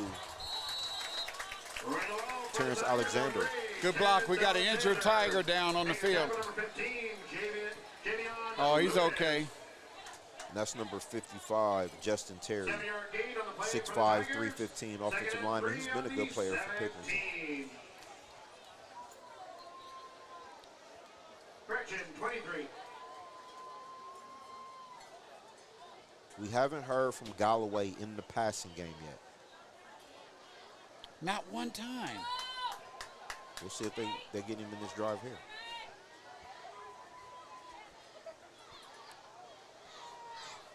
Speaker 5: Terrence Alexander.
Speaker 8: Good block. We got an injured Tiger down on the field. Oh, he's okay.
Speaker 5: And that's number 55, Justin Terry. 6'5", 315 offensive lineman. He's been a good player for Pickerington.
Speaker 6: Correction, 23.
Speaker 5: We haven't heard from Galloway in the passing game yet.
Speaker 8: Not one time.
Speaker 5: We'll see if they get him in this drive here.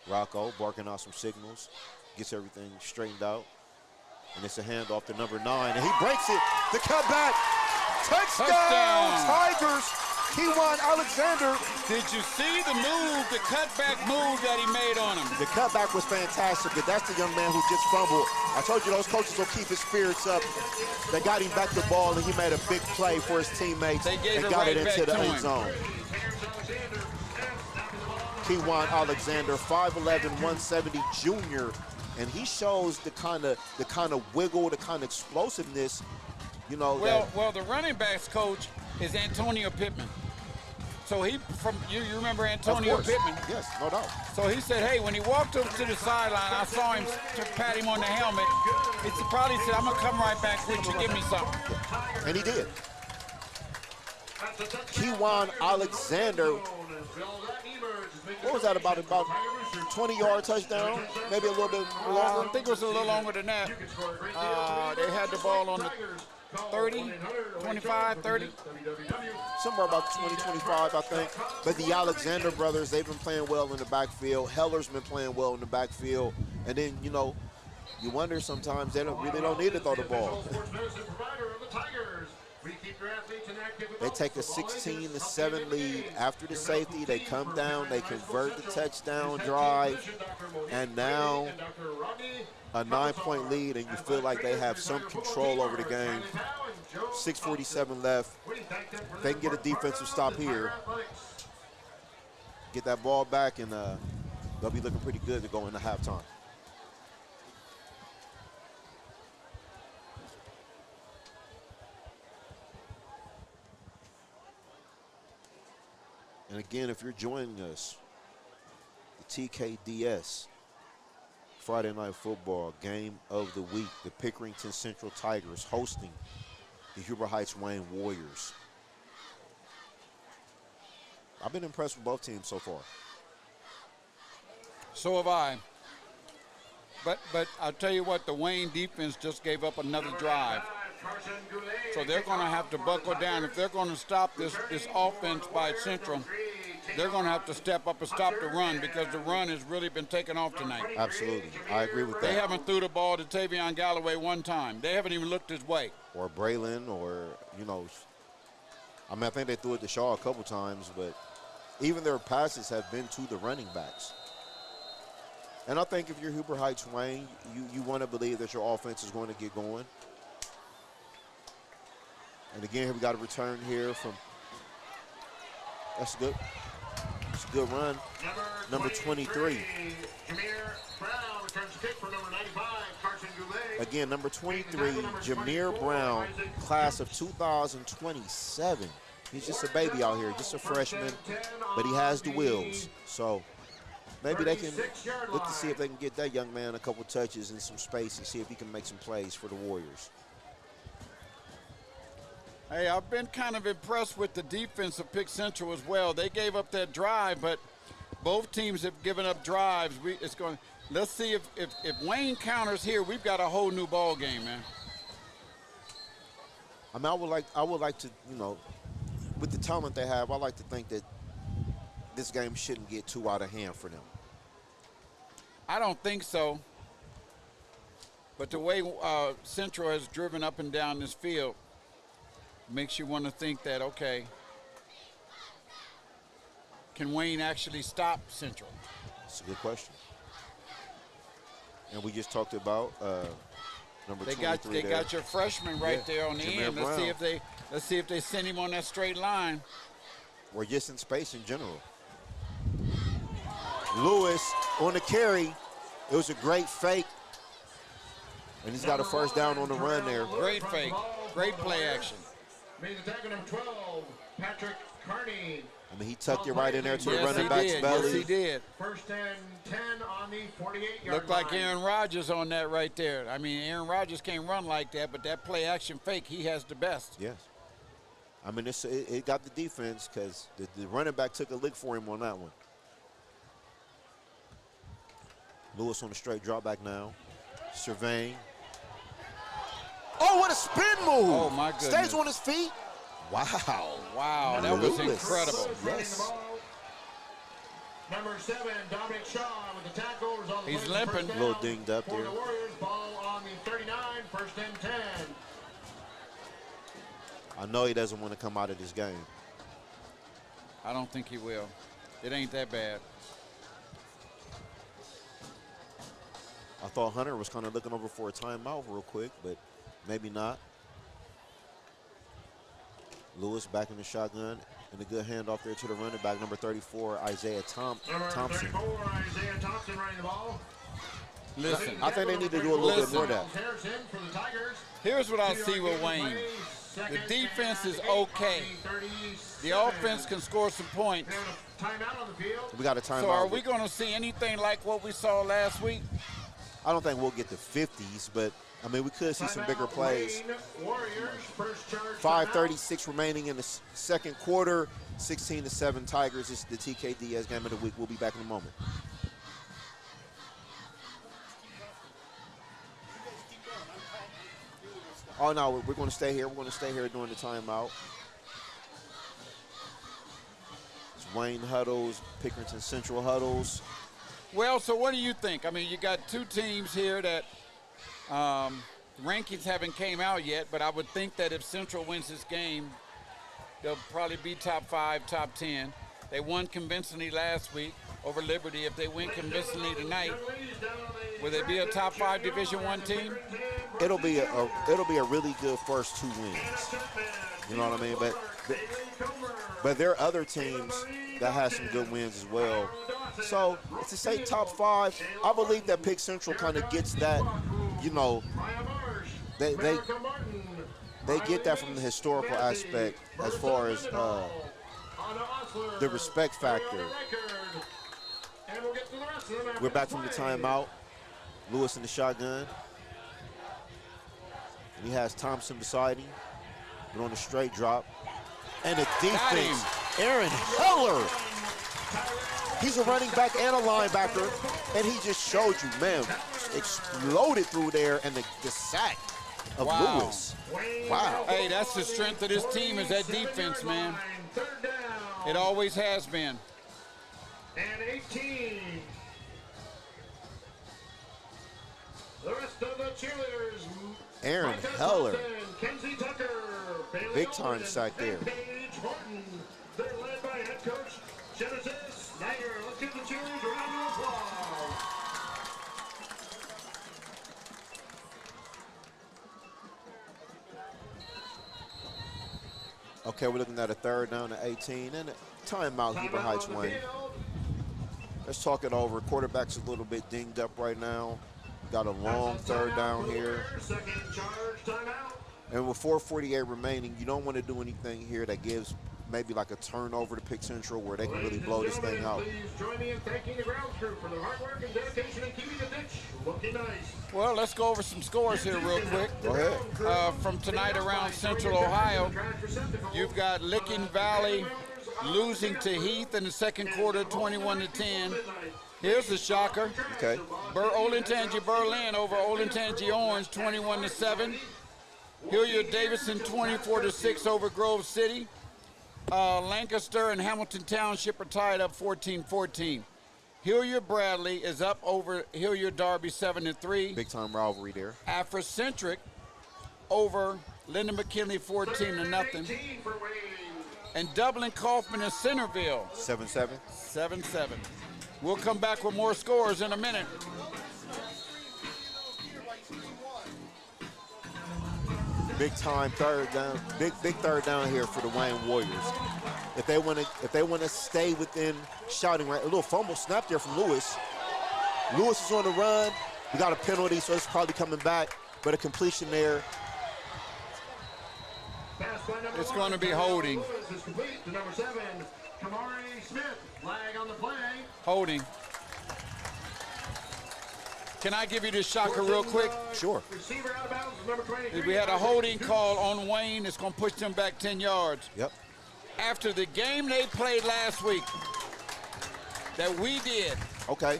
Speaker 5: Rocco barking out some signals, gets everything straightened out. And it's a handoff to number 9, and he breaks it. The cutback. Touchdown, Tigers. Kewan Alexander.
Speaker 8: Did you see the move, the cutback move that he made on him?
Speaker 5: The cutback was fantastic, but that's the young man who just fumbled. I told you those coaches will keep his spirits up. They got him back the ball, and he made a big play for his teammates.
Speaker 8: They gave
Speaker 5: and
Speaker 8: it
Speaker 5: got
Speaker 8: right
Speaker 5: it into
Speaker 8: back
Speaker 5: the
Speaker 8: to
Speaker 5: end
Speaker 8: him.
Speaker 5: zone. Kewan Alexander, 5'11", 170 junior, and he shows the kind of wiggle, the kind of explosiveness, you know.
Speaker 8: Well, the running backs coach is Antonio Pittman. So you remember Antonio Pittman?
Speaker 5: Yes, no doubt.
Speaker 8: So he said, hey, when he walked over to the sideline, I saw him pat him on the helmet. He probably said, I'm gonna come right back with you, give me something.
Speaker 5: And he did. Kewan Alexander, what was that, about 20-yard touchdown? Maybe a little bit longer?
Speaker 8: I think it was a little longer than that. They had the ball on the 30, 25, 30.
Speaker 5: Somewhere about 20, 25, I think. But the Alexander brothers, they've been playing well in the backfield. Heller's been playing well in the backfield. And then, you know, you wonder sometimes they really don't need to throw the ball. They take a 16-7 lead after the safety. They come down, they convert the touchdown drive, and now a 9-point lead, and you feel like they have some control over the game. 6:47 left. They can get a defensive stop here, get that ball back, and they'll be looking pretty good to go into halftime. And again, if you're joining us, the TKDS Friday Night Football Game of the Week, the Pickerington Central Tigers hosting the Huber Heights Wayne Warriors. I've been impressed with both teams so far.
Speaker 8: So have I. But I'll tell you what, the Wayne defense just gave up another drive. So they're going to have to buckle down. If they're going to stop this offense by Central, they're going to have to step up and stop the run, because the run has really been taken off tonight.
Speaker 5: Absolutely. I agree with that.
Speaker 8: They haven't threw the ball to Tavion Galloway one time. They haven't even looked his way.
Speaker 5: Or Braylon, or, you know, I mean, I think they threw it to Shaw a couple times, but even their passes have been to the running backs. And I think if you're Huber Heights Wayne, you want to believe that your offense is going to get going. And again, we got a return here from, that's good. It's a good run. Number 23. Again, number 23, Jameer Brown, class of 2027. He's just a baby out here, just a freshman, but he has the wheels. So maybe they can look to see if they can get that young man a couple touches and some space and see if he can make some plays for the Warriors.
Speaker 8: Hey, I've been kind of impressed with the defense of Pick Central as well. They gave up that drive, but both teams have given up drives. Let's see if Wayne counters here, we've got a whole new ball game, man.
Speaker 5: I mean, I would like to, you know, with the talent they have, I like to think that this game shouldn't get too out of hand for them.
Speaker 8: I don't think so. But the way Central has driven up and down this field makes you want to think that, okay, can Wayne actually stop Central?
Speaker 5: That's a good question. And we just talked about number 23
Speaker 8: They got your freshman right there on the
Speaker 5: Jameer
Speaker 8: end. Let's see if they send him on that straight line.
Speaker 5: Or just in space in general. Lewis on the carry. It was a great fake. And he's got a first down on the run there.
Speaker 8: Great fake. Great play action.
Speaker 6: Made the tackle number 12, Patrick Carney.
Speaker 5: I mean, he tucked it right in there to the
Speaker 8: Yes,
Speaker 5: running
Speaker 8: he
Speaker 5: back's
Speaker 8: did.
Speaker 5: belly.
Speaker 8: Yes, he did.
Speaker 6: First and 10 on the 48-yard
Speaker 8: Looked like Aaron Rodgers on that right there. I mean, Aaron Rodgers can't run like that, but that play action fake, he has the best.
Speaker 5: Yes. I mean, it got the defense because the running back took a lick for him on that one. Lewis on the straight drop back now. Surveying. Oh, what a spin move.
Speaker 8: Oh, my goodness.
Speaker 5: Stays on his feet. Wow.
Speaker 8: Wow, that was
Speaker 5: Lewis.
Speaker 8: incredible.
Speaker 5: Yes.
Speaker 6: Number 7, Dominic Shaw with the tackles on the
Speaker 8: He's
Speaker 6: play for
Speaker 8: limping.
Speaker 6: first
Speaker 5: A little
Speaker 6: down
Speaker 5: dinged up
Speaker 6: for
Speaker 5: there.
Speaker 6: the Warriors. Ball on the 39, first and 10.
Speaker 5: I know he doesn't want to come out of this game.
Speaker 8: I don't think he will. It ain't that bad.
Speaker 5: I thought Hunter was kind of looking over for a timeout real quick, but maybe not. Lewis back in the shotgun, and a good handoff there to the running back, number 34, Isaiah Thompson.
Speaker 6: Number 34, Isaiah Thompson running the ball.
Speaker 8: Listen,
Speaker 5: I think they need to do a little bit more of that.
Speaker 6: Harrison for the Tigers.
Speaker 8: here's what I see with Wayne. The defense is okay. The offense can score some points.
Speaker 6: Timeout on the field.
Speaker 5: We got a timeout.
Speaker 8: So are we going to see anything like what we saw last week?
Speaker 5: I don't think we'll get the 50s, but I mean, we could see some bigger plays.
Speaker 6: Warriors, first charge.
Speaker 5: 5:36 remaining in the second quarter. 16-7 Tigers. This is the TKDS game of the week. We'll be back in a moment. Oh no, we're going to stay here. We're going to stay here during the timeout. It's Wayne huddles, Pickerington Central huddles.
Speaker 8: Well, so what do you think? I mean, you got two teams here that rankings haven't came out yet, but I would think that if Central wins this game, they'll probably be top 5, top 10. They won convincingly last week over Liberty. If they win convincingly tonight, will they be a top 5 Division I team?
Speaker 5: It'll be a really good first 2 wins. You know what I mean? But there are other teams that have some good wins as well. So to say top 5, I believe that Pick Central kind of gets that. You know, they get that from the historical aspect as far as the respect factor. We're back from the timeout. Lewis in the shotgun. He has Thompson beside him, but on the straight drop. And the defense, Aaron Heller. He's a running back and a linebacker, and he just showed you, man, exploded through there, and the sack of Lewis. Wow.
Speaker 8: Hey, that's the strength of this team is that defense, man. It always has been.
Speaker 6: And 18. The rest of the cheerleaders.
Speaker 5: Aaron Heller.
Speaker 6: Kenzie Tucker,
Speaker 5: Big time sack there.
Speaker 6: Paige Horton. They're led by head coach Genesis Snyder. Let's give the cheerleaders a round of applause.
Speaker 5: Okay, we're looking at a 3rd down to 18 and a timeout, Huber Heights Wayne. Let's talk it over. Quarterback's a little bit dinged up right now. Got a long 3rd down here.
Speaker 6: Second charge timeout.
Speaker 5: And with 4:48 remaining, you don't want to do anything here that gives maybe like a turnover to Pick Central where they can really blow this thing out.
Speaker 6: Please join me in thanking the grounds crew for their hard work and dedication in keeping the ditch looking nice.
Speaker 8: Well, let's go over some scores here real quick.
Speaker 5: Go ahead.
Speaker 8: From tonight around Central Ohio, you've got Licking Valley losing to Heath in the second quarter, 21-10. Here's the shocker.
Speaker 5: Okay.
Speaker 8: Olentangy Berlin over Olentangy Orange, 21-7. Hilliard Davidson, 24-6 over Grove City. Lancaster and Hamilton Township are tied up 14-14. Hilliard Bradley is up over Hilliard Darby 7-3.
Speaker 5: Big time rivalry there.
Speaker 8: Afrocentric over Lyndon McKinley 14-0. And Dublin Kaufman and Centerville
Speaker 5: 7-7.
Speaker 8: 7-7. We'll come back with more scores in a minute.
Speaker 5: Big time 3rd down. Big 3rd down here for the Wayne Warriors. If they want to stay within shouting right, a little fumble snap there from Lewis. Lewis is on the run. We got a penalty, so it's probably coming back. But a completion there.
Speaker 8: It's going to be holding.
Speaker 6: Kamari Smith, flag on the play.
Speaker 8: Holding. Can I give you this shocker real quick?
Speaker 5: Sure.
Speaker 6: Receiver out of bounds, number 23.
Speaker 8: We had a holding call on Wayne. It's going to push them back 10 yards.
Speaker 5: Yep.
Speaker 8: After the game they played last week that we did
Speaker 5: Okay.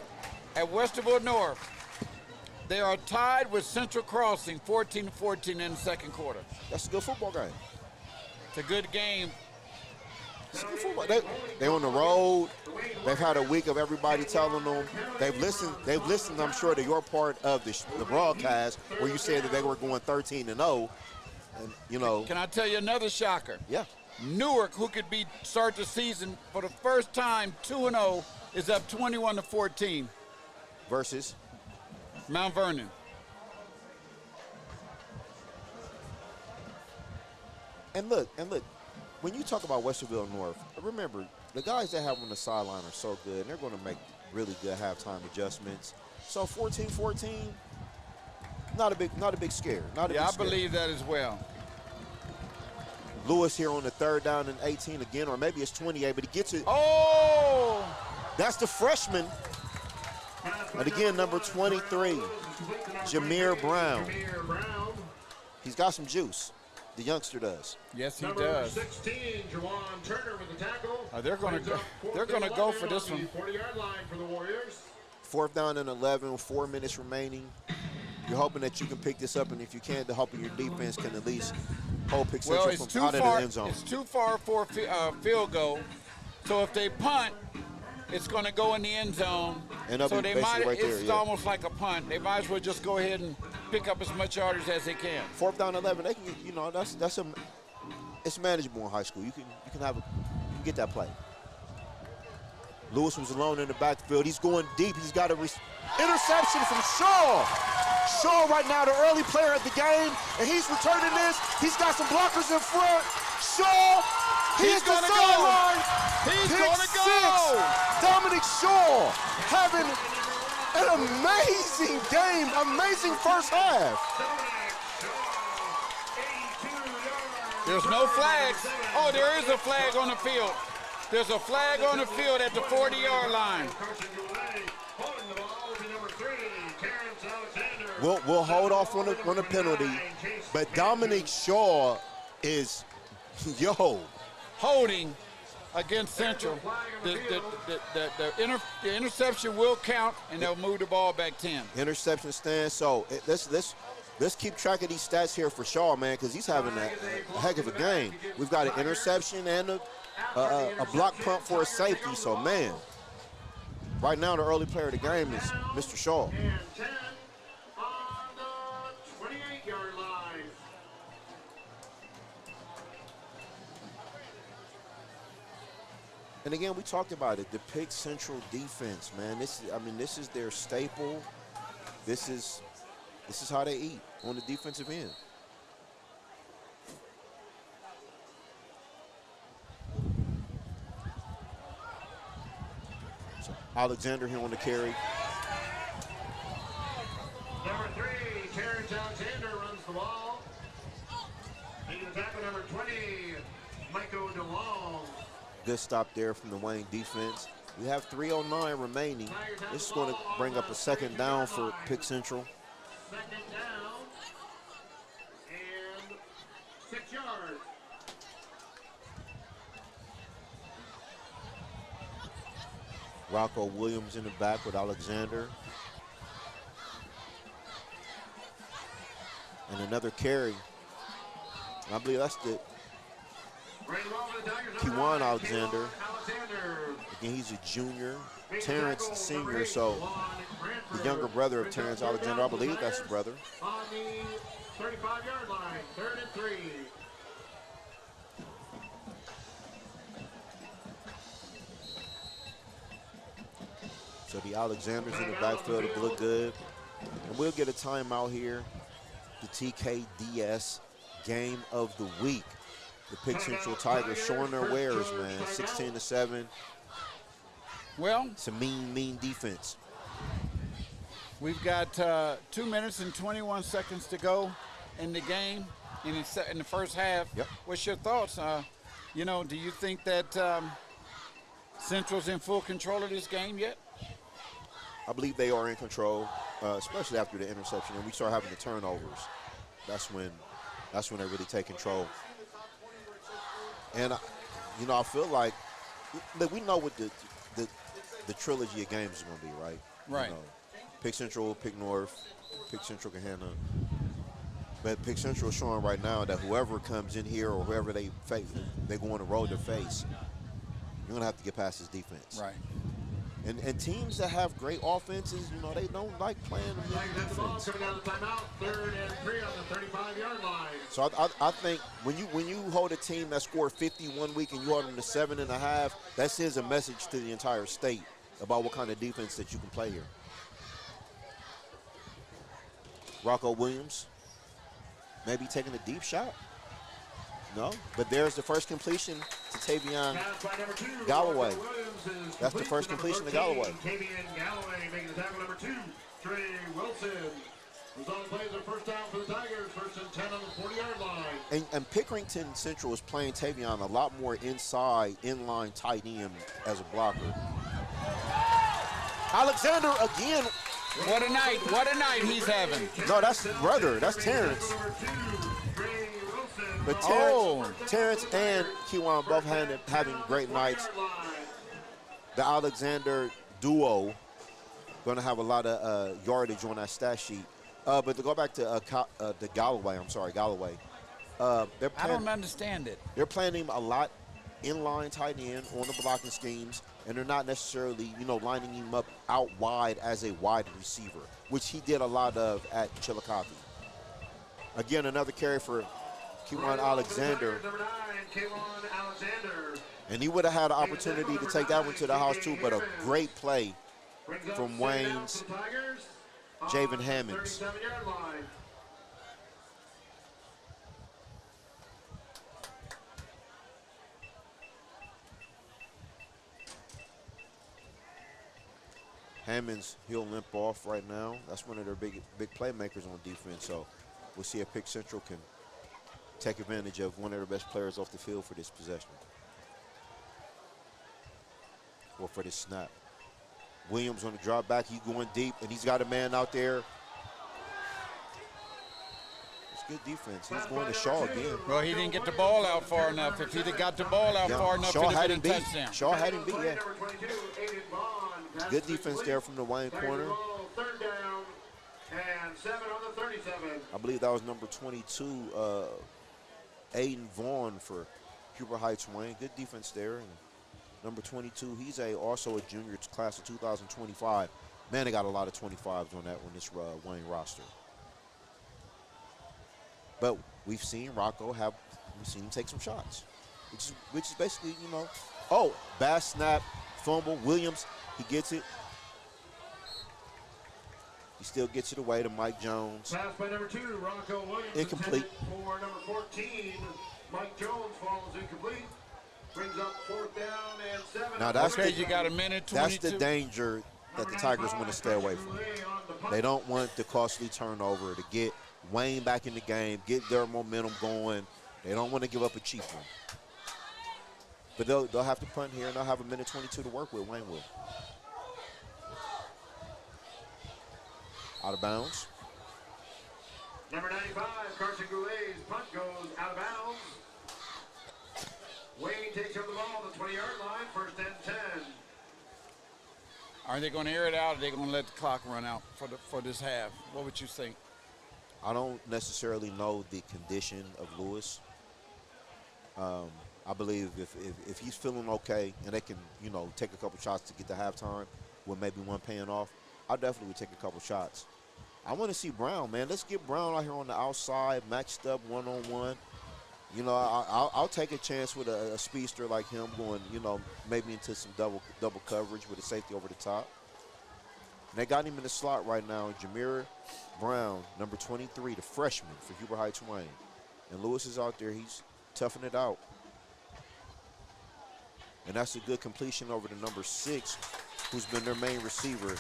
Speaker 8: at Westerville North, they are tied with Central Crossing 14-14 in the second quarter.
Speaker 5: That's a good football game.
Speaker 8: It's a good game.
Speaker 5: It's a good football. They're on the road. They've had a week of everybody telling them. They've listened, I'm sure, to your part of the broadcast where you said that they were going 13-0. And, you know.
Speaker 8: Can I tell you another shocker?
Speaker 5: Yeah.
Speaker 8: Newark, who could start the season for the first time 2-0, is up 21-14.
Speaker 5: Versus
Speaker 8: Mount Vernon.
Speaker 5: And look, when you talk about Westerville North, remember, the guys that have on the sideline are so good, and they're going to make really good halftime adjustments. So 14-14, not a big scare. Not a big
Speaker 8: I
Speaker 5: scare.
Speaker 8: believe that as well.
Speaker 5: Lewis here on the 3rd down and 18 again, or maybe it's 28, but he gets it.
Speaker 8: Oh!
Speaker 5: That's the freshman. And again, number 23, Jameer Brown. He's got some juice. The youngster does.
Speaker 8: Yes, he
Speaker 6: Number
Speaker 8: does.
Speaker 6: 16, Jawan Turner with the tackle.
Speaker 8: They're going to go for this one.
Speaker 6: 40-yard line for the Warriors.
Speaker 5: 4th down and 11, 4 minutes remaining. You're hoping that you can pick this up, and if you can, the hoping your defense can at least hold Pick Central from out of the end zone.
Speaker 8: It's too far for a field goal. So if they punt, it's going to go in the end zone.
Speaker 5: And so
Speaker 8: they it's almost like a punt. They might as well just go ahead and pick up as much yardage as they can.
Speaker 5: 4th down 11, they can, you know, it's manageable in high school. You can get that play. Lewis was alone in the backfield. He's going deep. He's got a interception from Shaw. Shaw right now, the early player of the game, and he's returning this. He's got some blockers in front. Shaw, he's going to go.
Speaker 8: He's going to go.
Speaker 5: Dominic Shaw having an amazing game, amazing first half.
Speaker 8: There's no flags. Oh, there is a flag on the field. There's a flag on the field at the 40-yard line.
Speaker 5: We'll hold off on the penalty, but Dominic Shaw is,
Speaker 8: holding against Central. The interception will count, and they'll move the ball back 10.
Speaker 5: Interception stands. So let's keep track of these stats here for Shaw, man, because he's having a heck of a game. We've got an interception and a block punt for a safety. So, man, right now the early player of the game is Mr. Shaw. And again, we talked about it. The Pick Central defense, man. This is their staple. This is how they eat on the defensive end. So Alexander here on the carry.
Speaker 6: Number 3, Terrence Alexander runs the ball. Taking the tackle, number 20, Michael DeLong.
Speaker 5: Good stop there from the Wayne defense. We have 3:09 remaining. This is going to bring up a 2nd down for Pick Central.
Speaker 6: 2nd down and 6 yards.
Speaker 5: Rocco Williams in the back with Alexander. And another carry. I believe that's the Kiwan Alexander. Again, he's a junior. Terrence, the senior, so the younger brother of Terrence Alexander. I believe that's his brother.
Speaker 6: On the 35-yard line, 3rd and 3.
Speaker 5: So the Alexanders in the backfield look good. And we'll get a timeout here. The TKDS game of the week. The Pick Central Tigers showing their wares, man. 16-7.
Speaker 8: Well,
Speaker 5: it's a mean defense.
Speaker 8: We've got 2 minutes and 21 seconds to go in the game, in the first half.
Speaker 5: Yep.
Speaker 8: What's your thoughts? Do you think that Central's in full control of this game yet?
Speaker 5: I believe they are in control, especially after the interception, and we start having the turnovers. That's when they really take control. And I feel like we know what the trilogy of games is going to be, right?
Speaker 8: Right.
Speaker 5: Pick Central, Pick North, Pick Central can handle. But Pick Central is showing right now that whoever comes in here or whoever they face, they go on the road to face, you're going to have to get past this defense.
Speaker 8: Right.
Speaker 5: And teams that have great offenses, they don't like playing them in defense.
Speaker 6: Coming down the timeout, 3rd and 3 on the 35-yard line.
Speaker 5: So I think when you hold a team that scored 50 1 week and you hold them to 7.5, that sends a message to the entire state about what kind of defense that you can play here. Rocco Williams maybe taking a deep shot. No, but there's the first completion to Tavion Galloway. That's the first completion to Galloway.
Speaker 6: Tavion Galloway making the tackle number 2. Trey Wilson. Result plays a first down for the Tigers. 1st and 10 on the 40-yard line.
Speaker 5: And Pickerington Central is playing Tavion a lot more inside, inline tight end as a blocker. Alexander again.
Speaker 8: What a night
Speaker 5: he's having. No, that's brother. That's Terrence. But Terrence and Kewan both having great nights. The Alexander duo going to have a lot of yardage on that stat sheet. But to go back to Galloway, I
Speaker 8: don't understand it.
Speaker 5: They're playing him a lot inline tight end on the blocking schemes, and they're not necessarily, lining him up out wide as a wide receiver, which he did a lot of at Chillicothe. Again, another carry for Kewan Alexander.
Speaker 6: Number 9, Kewan Alexander.
Speaker 5: And he would have had an opportunity to take that one to the house too, but a great play from Wayne's Javen Hammonds.
Speaker 6: 37-yard line.
Speaker 5: Hammonds, he'll limp off right now. That's one of their big playmakers on defense. So we'll see if Pick Central can take advantage of one of their best players off the field for this possession. Or for this snap. Williams on the drop back. He's going deep, and he's got a man out there. It's good defense. He's going to Shaw again.
Speaker 8: Well, he didn't get the ball out far enough. If he'd have got the ball out far enough,
Speaker 5: Shaw
Speaker 8: it would have
Speaker 5: had
Speaker 8: been
Speaker 5: him
Speaker 8: a
Speaker 5: beat.
Speaker 8: touchdown.
Speaker 5: Shaw had him beat, yeah. Good defense there from the Wayne corner.
Speaker 6: 3rd down and 7 on the 37.
Speaker 5: I believe that was number 22, Aiden Vaughn for Huber Heights Wayne. Good defense there. And number 22, he's also a junior class of 2025. Man, they got a lot of 25s on this Wayne roster. But we've seen Rocco we've seen him take some shots, which is basically, bad snap, fumble. Williams, he gets it. He still gets it away to Mike Jones.
Speaker 6: Pass by number 2, Rocco Williams.
Speaker 5: Incomplete.
Speaker 6: For number 14, Mike Jones falls incomplete. Brings up 4th down and 7.
Speaker 5: Now that's
Speaker 8: you got a minute 22.
Speaker 5: That's the danger that the Tigers want to stay away from. They don't want the costly turnover to get Wayne back in the game, get their momentum going. They don't want to give up a cheap one. But they'll have to punt here, and they'll have a minute 22 to work with, Wayne will. Out of bounds.
Speaker 6: Number 95, Carson Goulet's punt goes out of bounds. Wayne takes over the ball on the 20-yard line, 1st and 10.
Speaker 8: Are they going to air it out, or are they going to let the clock run out for this half? What would you think?
Speaker 5: I don't necessarily know the condition of Lewis. I believe if he's feeling okay and they can, take a couple shots to get to halftime with maybe one paying off, I definitely would take a couple shots. I want to see Brown, man. Let's get Brown out here on the outside, matched up one-on-one. I'll take a chance with a speedster like him going, maybe into some double coverage with a safety over the top. And they got him in the slot right now. Jameer Brown, number 23, the freshman for Huber Heights Wayne. And Lewis is out there. He's toughing it out. And that's a good completion over to number 6, who's been their main receiver,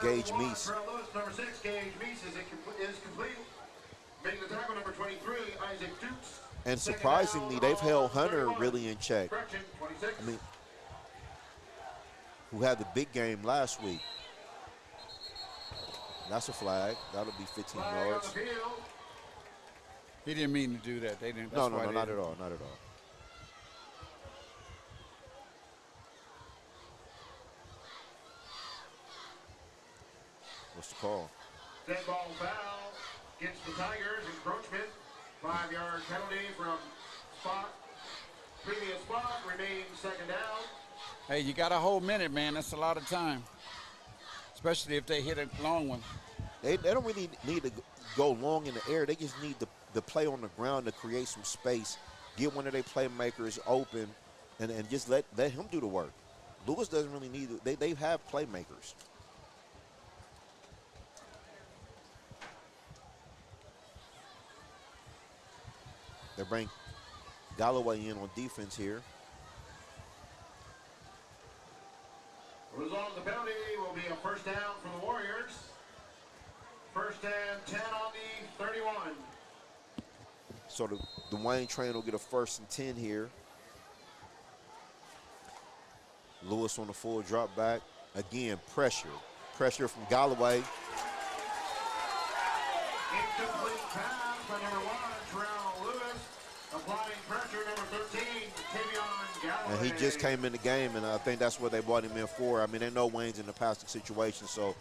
Speaker 5: Gage Meese.
Speaker 6: Number 6, Gage Meese is complete. Making the tackle, number 23, Isaac Dukes.
Speaker 5: And surprisingly, they've held Hunter really in check. I mean, who had the big game last week. That's a flag. That'll be 15 yards.
Speaker 8: He didn't mean to do that. They didn't.
Speaker 5: No, not at all. Not at all. What's the call?
Speaker 6: Dead ball foul against the Tigers. Encroachment. 5-yard penalty from spot. Previous spot remains second down.
Speaker 8: Hey, you got a whole minute, man. That's a lot of time, especially if they hit a long one.
Speaker 5: They don't really need to go long in the air. They just need the play on the ground to create some space, get one of their playmakers open, and just let him do the work. Lewis doesn't really need it. They have playmakers. They bring Galloway in on defense here.
Speaker 6: The result of the penalty will be a first down for the Warriors. First and 10 on the 31.
Speaker 5: So the Wayne train will get a 1st and 10 here. Lewis on the full drop back. Again, pressure. Pressure from Galloway.
Speaker 6: Incomplete pass by number 1, Terrell Lewis. Applying pressure, number 13, Tavion Galloway.
Speaker 5: And he just came in the game, and I think that's what they brought him in for. I mean, they know Wayne's in the passing situation, so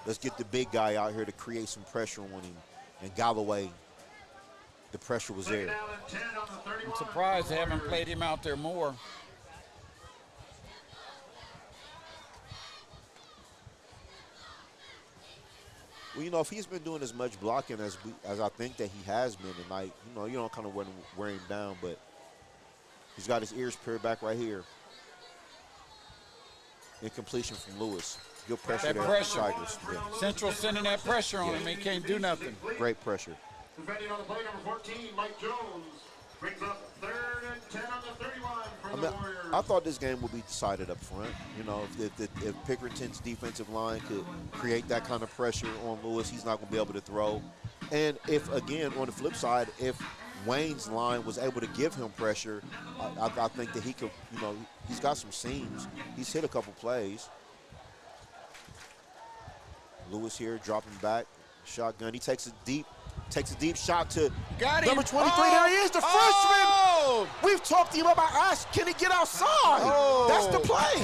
Speaker 5: let's get the big guy out here to create some pressure on him. And Galloway, the pressure was there.
Speaker 8: I'm surprised they haven't played him out there more.
Speaker 5: Well, you know, if he's been doing as much blocking as I think that he has been tonight, you know, you don't kind of wear him down, but he's got his ears peeled back right here. Incompletion from Lewis. Good pressure
Speaker 8: that
Speaker 5: there.
Speaker 8: Pressure.
Speaker 5: Tigers. Yeah.
Speaker 8: Central sending that pressure on him. He can't do nothing.
Speaker 5: Great pressure.
Speaker 6: Defending on the play, number 14, Mike Jones. Brings up 3rd and 10 on the 31 for the Warriors.
Speaker 5: I thought this game would be decided up front. You know, if Pickerington's defensive line could create that kind of pressure on Lewis, he's not going to be able to throw. And if, again, on the flip side, if Wayne's line was able to give him pressure, I think that he could, you know, he's got some seams. He's hit a couple plays. Lewis here dropping back, shotgun. He takes a deep shot to number 23. There he is, the freshman. We've talked to him about can he get outside? That's the play.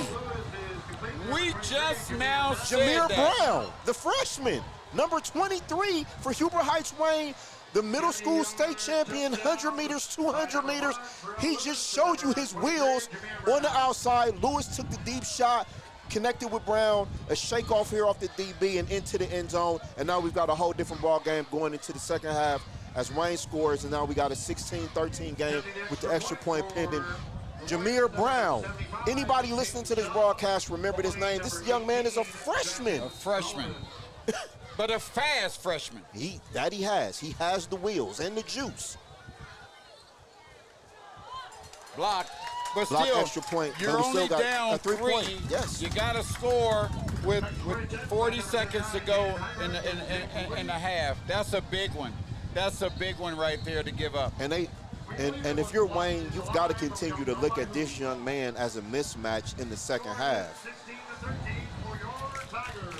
Speaker 8: We just now said
Speaker 5: Jameer
Speaker 8: that.
Speaker 5: Brown, the freshman, number 23 for Huber Heights Wayne, the middle school state champion, 100 meters, 200 meters. He just showed you his wheels on the outside. Lewis took the deep shot, connected with Brown, a shake off here off the DB and into the end zone. And now we've got a whole different ball game going into the second half as Wayne scores, and now we got a 16-13 game with the extra point pending. Jameer Brown. Anybody listening to this broadcast remember this name? This young man is a freshman.
Speaker 8: A freshman. But a fast freshman.
Speaker 5: He has. He has the wheels and the juice.
Speaker 8: Block. But
Speaker 5: Block,
Speaker 8: still,
Speaker 5: extra point.
Speaker 8: you're
Speaker 5: And we
Speaker 8: only
Speaker 5: still got
Speaker 8: down
Speaker 5: a 3-point. Yes.
Speaker 8: You got to score with 40 seconds to go in the half. That's a big one. That's a big one right there to give up.
Speaker 5: And if you're Wayne, you've got to continue to look at this young man as a mismatch in the second half.
Speaker 6: 16-13 for your Tigers.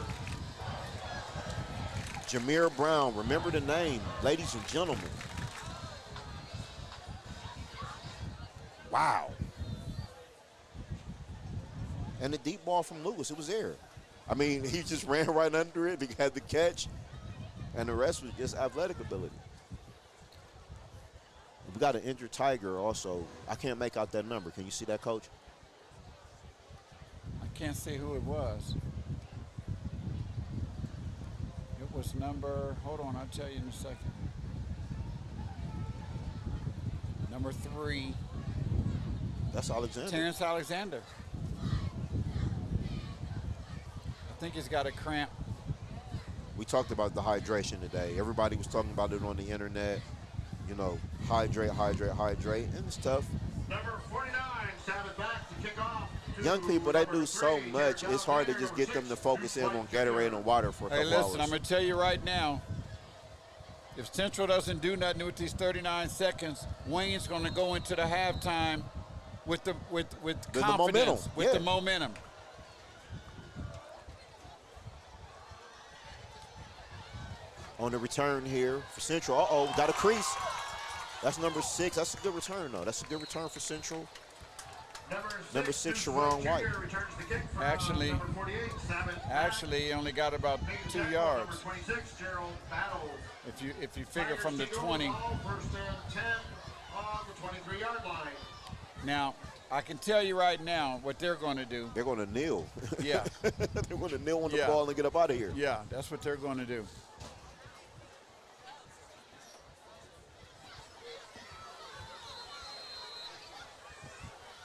Speaker 5: Jameer Brown, remember the name, ladies and gentlemen. Wow. And the deep ball from Lewis, it was there. I mean, he just ran right under it. He had the catch, and the rest was just athletic ability. We got an injured Tiger also. I can't make out that number. Can you see that, Coach?
Speaker 8: I can't see who it was. It was number, hold on, I'll tell you in a second. Number 3.
Speaker 5: That's Alexander.
Speaker 8: Terrence Alexander. I think he's got a cramp.
Speaker 5: We talked about the hydration today. Everybody was talking about it on the internet. You know, hydrate, hydrate, hydrate, and it's tough.
Speaker 6: Number 49, Sabbath back to kick off.
Speaker 5: Young people, they do so much. It's hard to just get them to focus in on Gatorade and water for a couple hours.
Speaker 8: Hey, listen, I'm going to tell you right now, if Central doesn't do nothing with these 39 seconds, Wayne's going to go into the halftime with confidence,
Speaker 5: momentum.
Speaker 8: with the momentum.
Speaker 5: on the return here for Central. Uh-oh, got a crease. That's number 6. That's a good return, though. That's a good return for Central. Number 6, Sharon White.
Speaker 8: Actually, he only got about 2 yards. If you figure from the 20. Now, I can tell you right now what they're going to do.
Speaker 5: They're going to kneel.
Speaker 8: Yeah.
Speaker 5: They're going to kneel on the ball and get up out of here.
Speaker 8: Yeah, that's what they're going to do.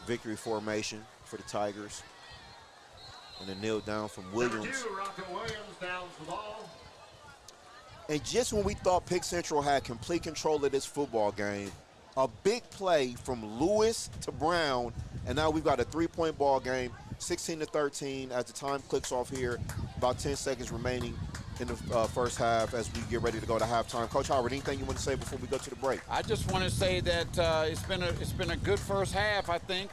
Speaker 5: Victory formation for the Tigers. And a kneel down from Williams. And just when we thought Pick Central had complete control of this football game, a big play from Lewis to Brown, and now we've got a 3-point ball game, 16-13 as the time clicks off here. About 10 seconds remaining in the first half as we get ready to go to halftime. Coach Howard, anything you want to say before we go to the break?
Speaker 8: I just want to say that it's been a good first half, I think.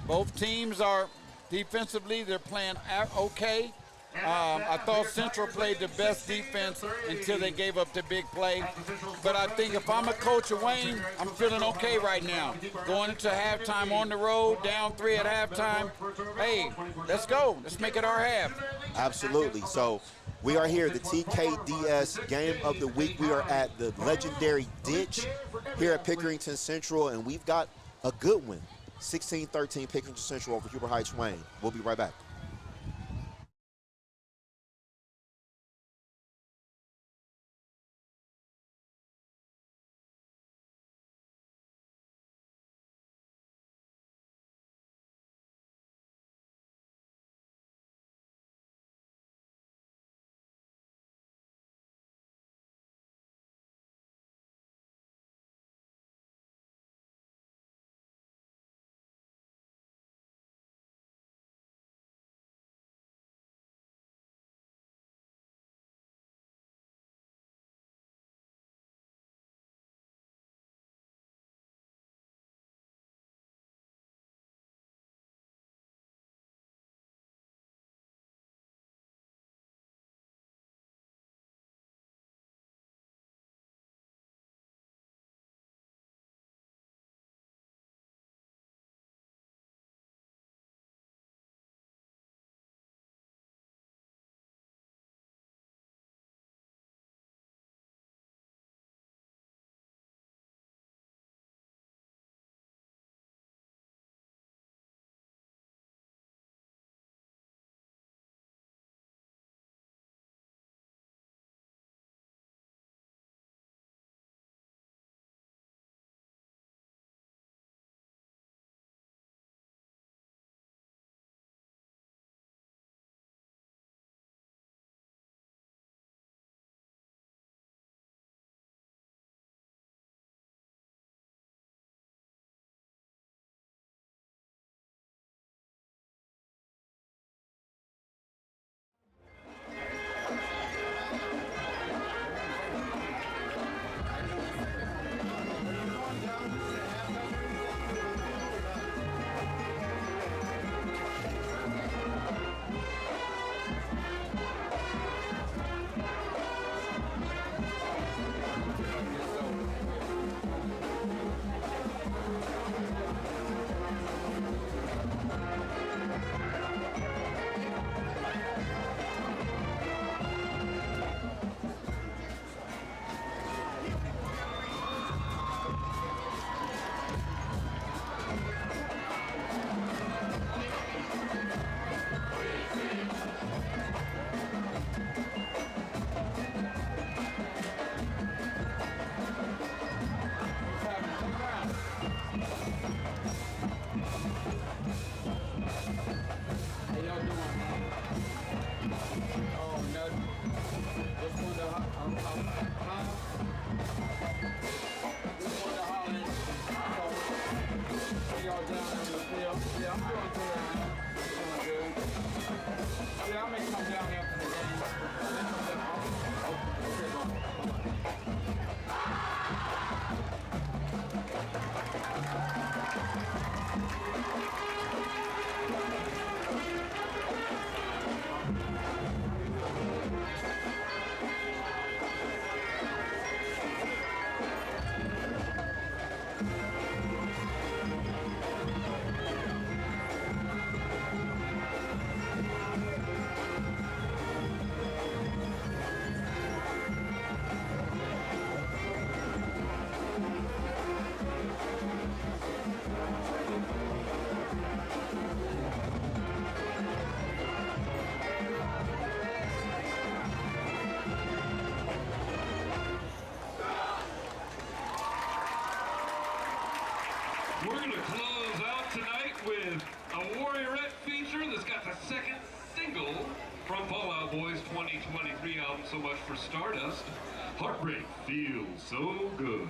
Speaker 8: Both teams are defensively, they're playing okay. I thought Central played the best defense until they gave up the big play. But I think if I'm a coach of Wayne, I'm feeling okay right now. Going into halftime on the road, down 3 at halftime. Hey, let's go. Let's make it our half.
Speaker 5: Absolutely. So we are here, the TKDS Game of the Week. We are at the legendary Ditch here at Pickerington Central, and we've got a good one. 16-13 Pickerington Central over Huber Heights Wayne. We'll be right back.
Speaker 10: for Stardust. Heartbreak feels so good.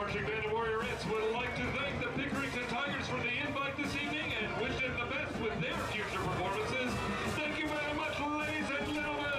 Speaker 10: Marching Band of Warriorettes would like to thank the Pickerington Tigers for the invite this evening and wish them the best with their future performances. Thank you very much, ladies and gentlemen.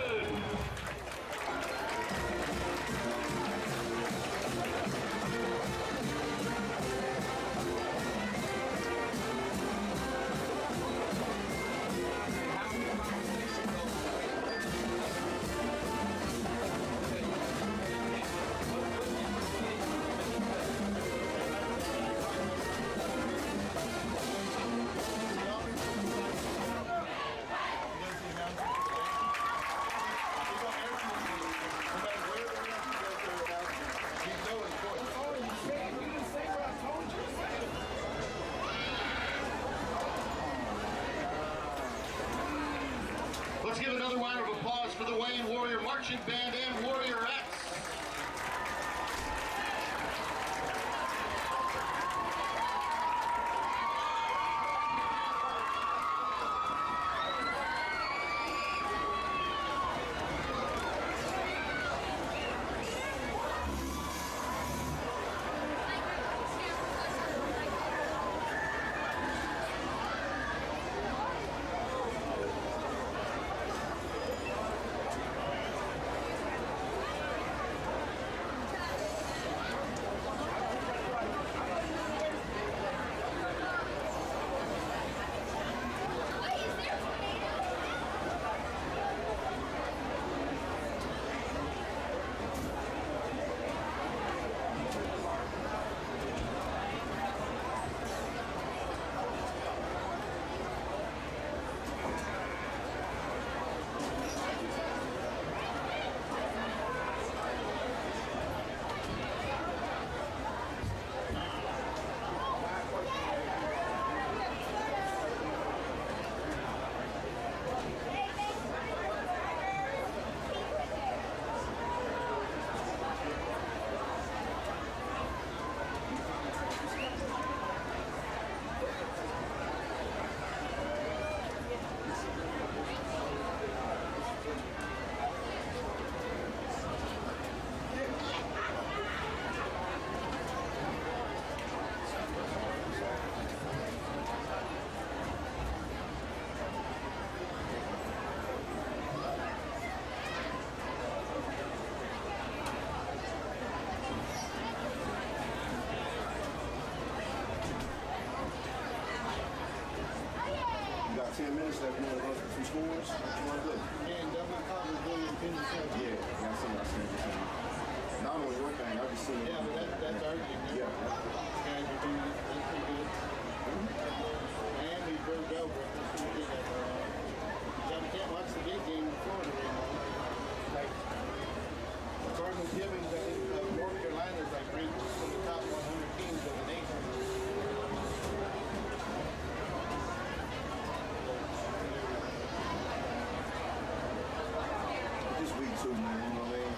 Speaker 10: Let's give another round of applause for the Wayne Warrior Marching Band and Warriorettes.
Speaker 7: 10 minutes left. You want to go for some scores? What you want to do?
Speaker 4: And double cover really intended to.
Speaker 7: Yeah, I see what I'm saying. Not only your thing, I just seen it.
Speaker 4: Yeah, but that's our game.
Speaker 7: Yeah.
Speaker 4: Guys are doing it. That's pretty good. And we broke over. That's pretty good. We can't watch the big game in Florida right now. Like, Cardinal Gibbons, I think North Carolina is like ranked in the top 100 teams of the nation.
Speaker 7: Just week 2, man. You know what I mean?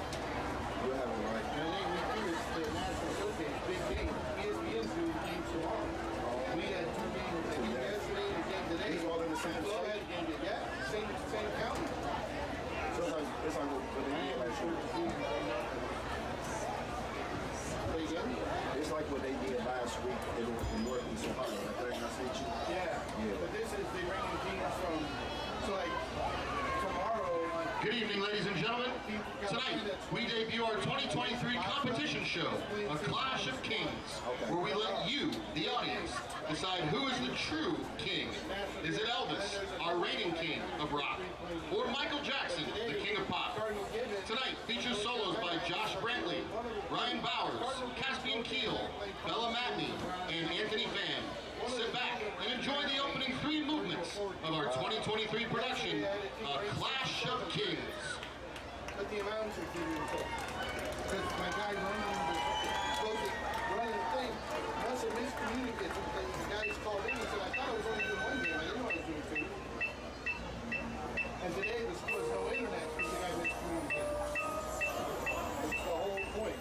Speaker 7: You'll have it right.
Speaker 4: And then week 2 is the national showcase, big game. ESPN's doing games tomorrow. We had 2 games, a game yesterday and a game today.
Speaker 7: These all in the same
Speaker 4: Club
Speaker 7: state?
Speaker 4: had a game today. Yeah, same county.
Speaker 7: So it's like what they did last year. It's like what they did last week in Northeast Ohio. Like that, I see you.
Speaker 4: Yeah. But this is they bringing teams from, so like tomorrow.
Speaker 6: Good evening, ladies and gentlemen. Tonight, we debut our 2023 competition show, A Clash of Kings, where we let you, the audience, decide who is the true king. Is it Elvis, our reigning king of rock, or Michael Jackson, the king of pop? Tonight features solos by Josh Brantley, Ryan Bowers, Caspian Keel, Bella Matney, and Anthony Pham. Sit back and enjoy the opening 3 movements of our 2023 production, A Clash of Kings.
Speaker 4: But the announcer didn't talk. Because my guy running the thing must have miscommunicated. The guys called in and said, I thought I was only doing 1 game. I didn't know I was doing 2. And today the score is no internet because the guy miscommunicated. That's the whole point.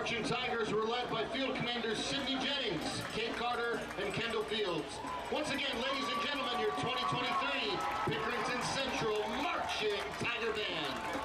Speaker 6: Marching Tigers were led by Field Commanders Sidney Jennings, Kate Carter, and Kendall Fields. Once again, ladies and gentlemen, your 2023 Pickerington Central Marching Tiger Band.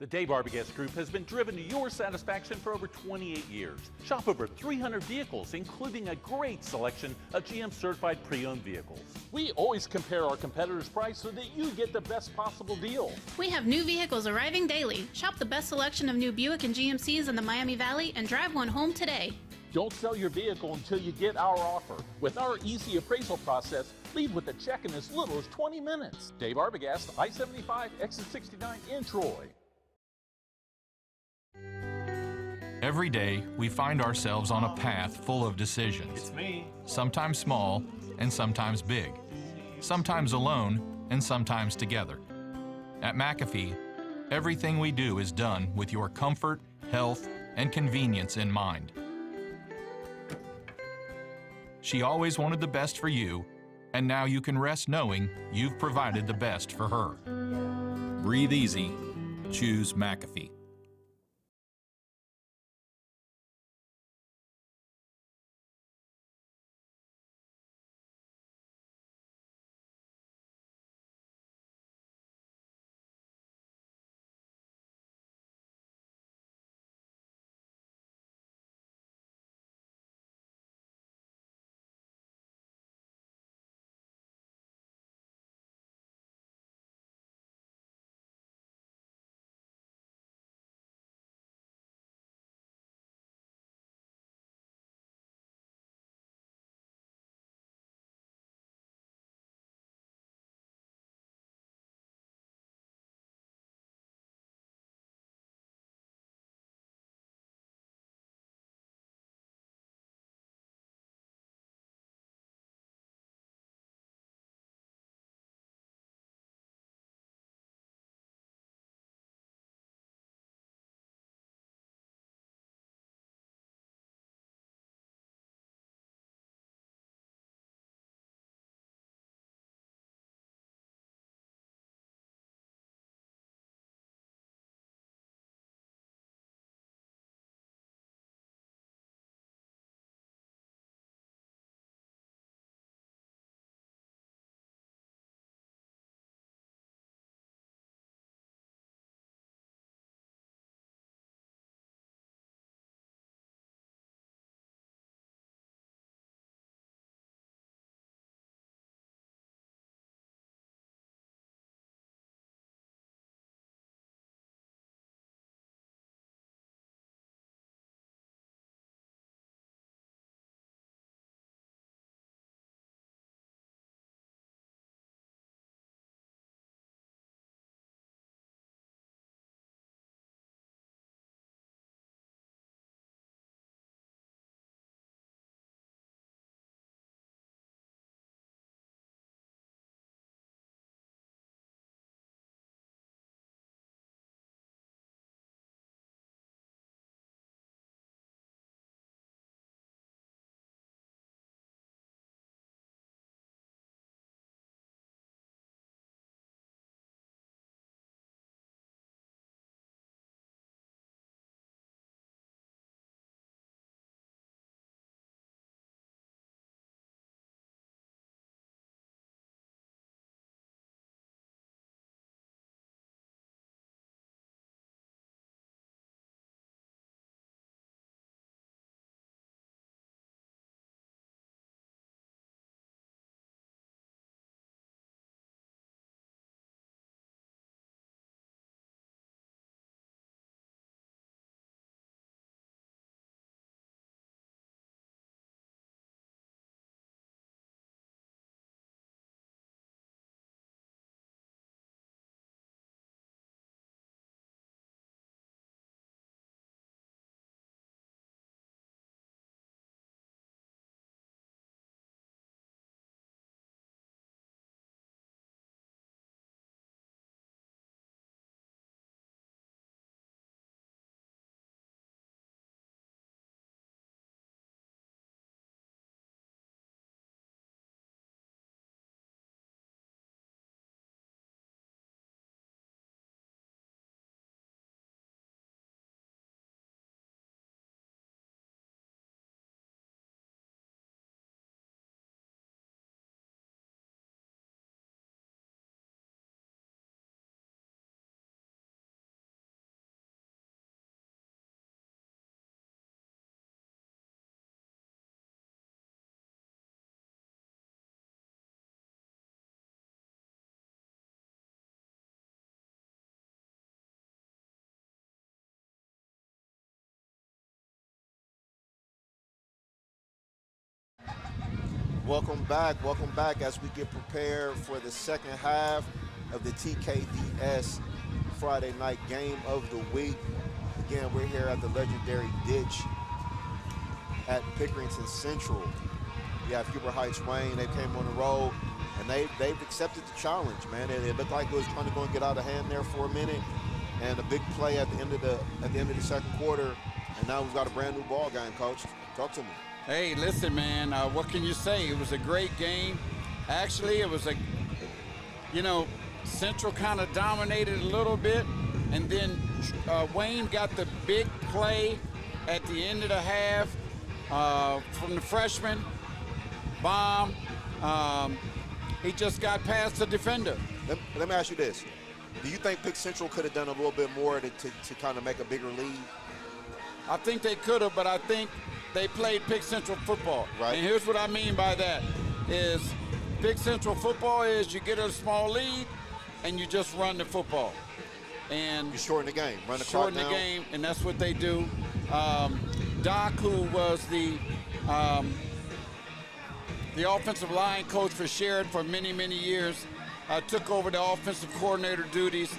Speaker 2: The Dave Arbogast Group has been driven to your satisfaction for over 28 years. Shop over 300 vehicles, including a great selection of GM certified pre-owned vehicles. We always compare our competitors' price so that you get the best possible deal.
Speaker 3: We have new vehicles arriving daily. Shop the best selection of new Buick and GMCs in the Miami Valley and drive one home today.
Speaker 2: Don't sell your vehicle until you get our offer. With our easy appraisal process, leave with a check in as little as 20 minutes. Dave Arbogast, I-75, exit 69 in Troy.
Speaker 1: Every day, we find ourselves on a path full of decisions.
Speaker 11: It's me.
Speaker 1: Sometimes small and sometimes big. Sometimes alone and sometimes together. At McAfee, everything we do is done with your comfort, health, and convenience in mind. She always wanted the best for you, and now you can rest knowing you've provided the best for her. Breathe easy. Choose McAfee.
Speaker 5: Welcome back as we get prepared for the second half of the TKDS Friday night game of the week. Again, we're here at the legendary ditch at Pickerington Central. You have Huber Heights Wayne. They came on the road, and they've accepted the challenge, man. It looked like it was trying to go and get out of hand there for a minute, and a big play at the end of the second quarter, and now we've got a brand new ball game, Coach. Talk to me.
Speaker 8: Hey, listen, man, what can you say? It was a great game. Actually, it was Central kind of dominated a little bit, and then Wayne got the big play at the end of the half from the freshman, bomb. He just got past the defender.
Speaker 5: Let me ask you this. Do you think Pick Central could have done a little bit more to kind of make a bigger lead?
Speaker 8: I think they could have, but I think they played Pick Central football.
Speaker 5: Right.
Speaker 8: And here's what I mean by that is Pick Central football is you get a small lead and you just run the football. And
Speaker 5: you shorten the game, run the clock down.
Speaker 8: Shorten the game, and that's what they do. Doc, who was the offensive line coach for Sheridan for many, many years, took over the offensive coordinator duties.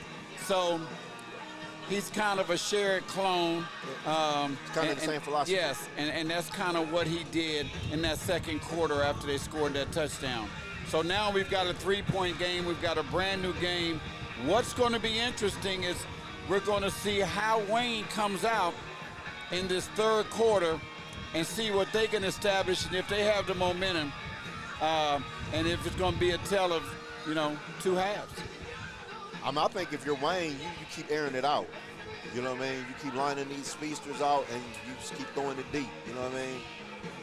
Speaker 8: So he's kind of a Sheridan clone.
Speaker 5: It's kind of the same philosophy.
Speaker 8: Yes, and that's kind of what he did in that second quarter after they scored that touchdown. So now we've got a 3-point game. We've got a brand new game. What's going to be interesting is we're going to see how Wayne comes out in this third quarter and see what they can establish and if they have the momentum and if it's going to be a tale of, two halves.
Speaker 5: I think if you're Wayne, you keep airing it out. You know what I mean? You keep lining these speedsters out and you just keep throwing it deep. You know what I mean?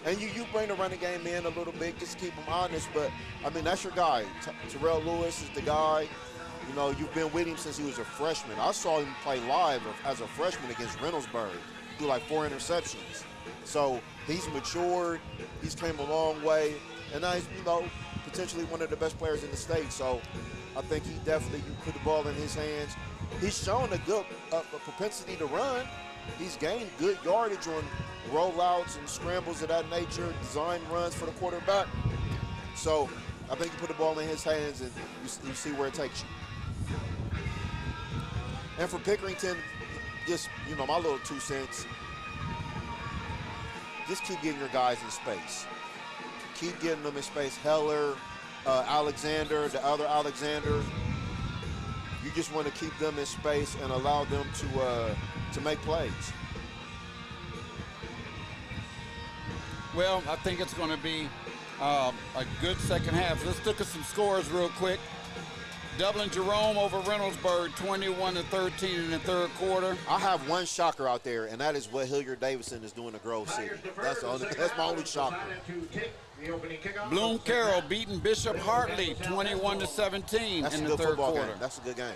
Speaker 5: And you bring the running game in a little bit, just keep them honest. But, that's your guy. Terrell Lewis is the guy. You've been with him since he was a freshman. I saw him play live as a freshman against Reynoldsburg. Do like 4 interceptions. So he's matured. He's came a long way. And now he's, potentially one of the best players in the state. So I think he definitely, you put the ball in his hands. He's shown a good propensity to run. He's gained good yardage on rollouts and scrambles of that nature, design runs for the quarterback. So I think you put the ball in his hands and you see where it takes you. And for Pickerington, just, my little 2 cents, just keep getting your guys in space. Keep getting them in space. Heller, Alexander, the other Alexander. You just want to keep them in space and allow them to make plays.
Speaker 8: Well, I think it's going to be a good second half. Let's look at some scores real quick. Dublin Jerome over Reynoldsburg, 21-13 in the third quarter.
Speaker 5: I have one shocker out there, and that is what Hilliard Davidson is doing to Grove City. That's my only shocker.
Speaker 8: Bloom Carroll beating Bishop Hartley, 21-17 in the third quarter.
Speaker 5: That's a good game.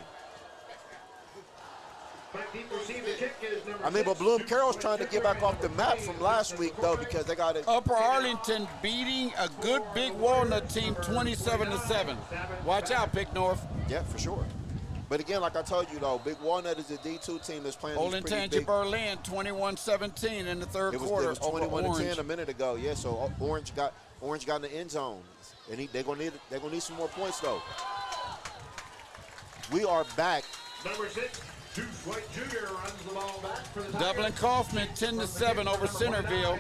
Speaker 5: But Bloom Carroll's trying to get back off the map from last week, though, because they got it.
Speaker 8: Upper Arlington beating a good Big Walnut team 27-7. Watch out, Pick North.
Speaker 5: Yeah, for sure. But again, like I told you, though, Big Walnut is a D2 team that's playing
Speaker 8: Old Tangier Berlin 21-17 in the third quarter.
Speaker 5: It was 21-10 a minute ago. Yeah, so Orange got in the end zone, and they're gonna need some more points, though. We are back.
Speaker 6: Number 6. Deuce White Jr. runs the ball back for the
Speaker 8: Dublin Kaufman 10-7 over Centerville.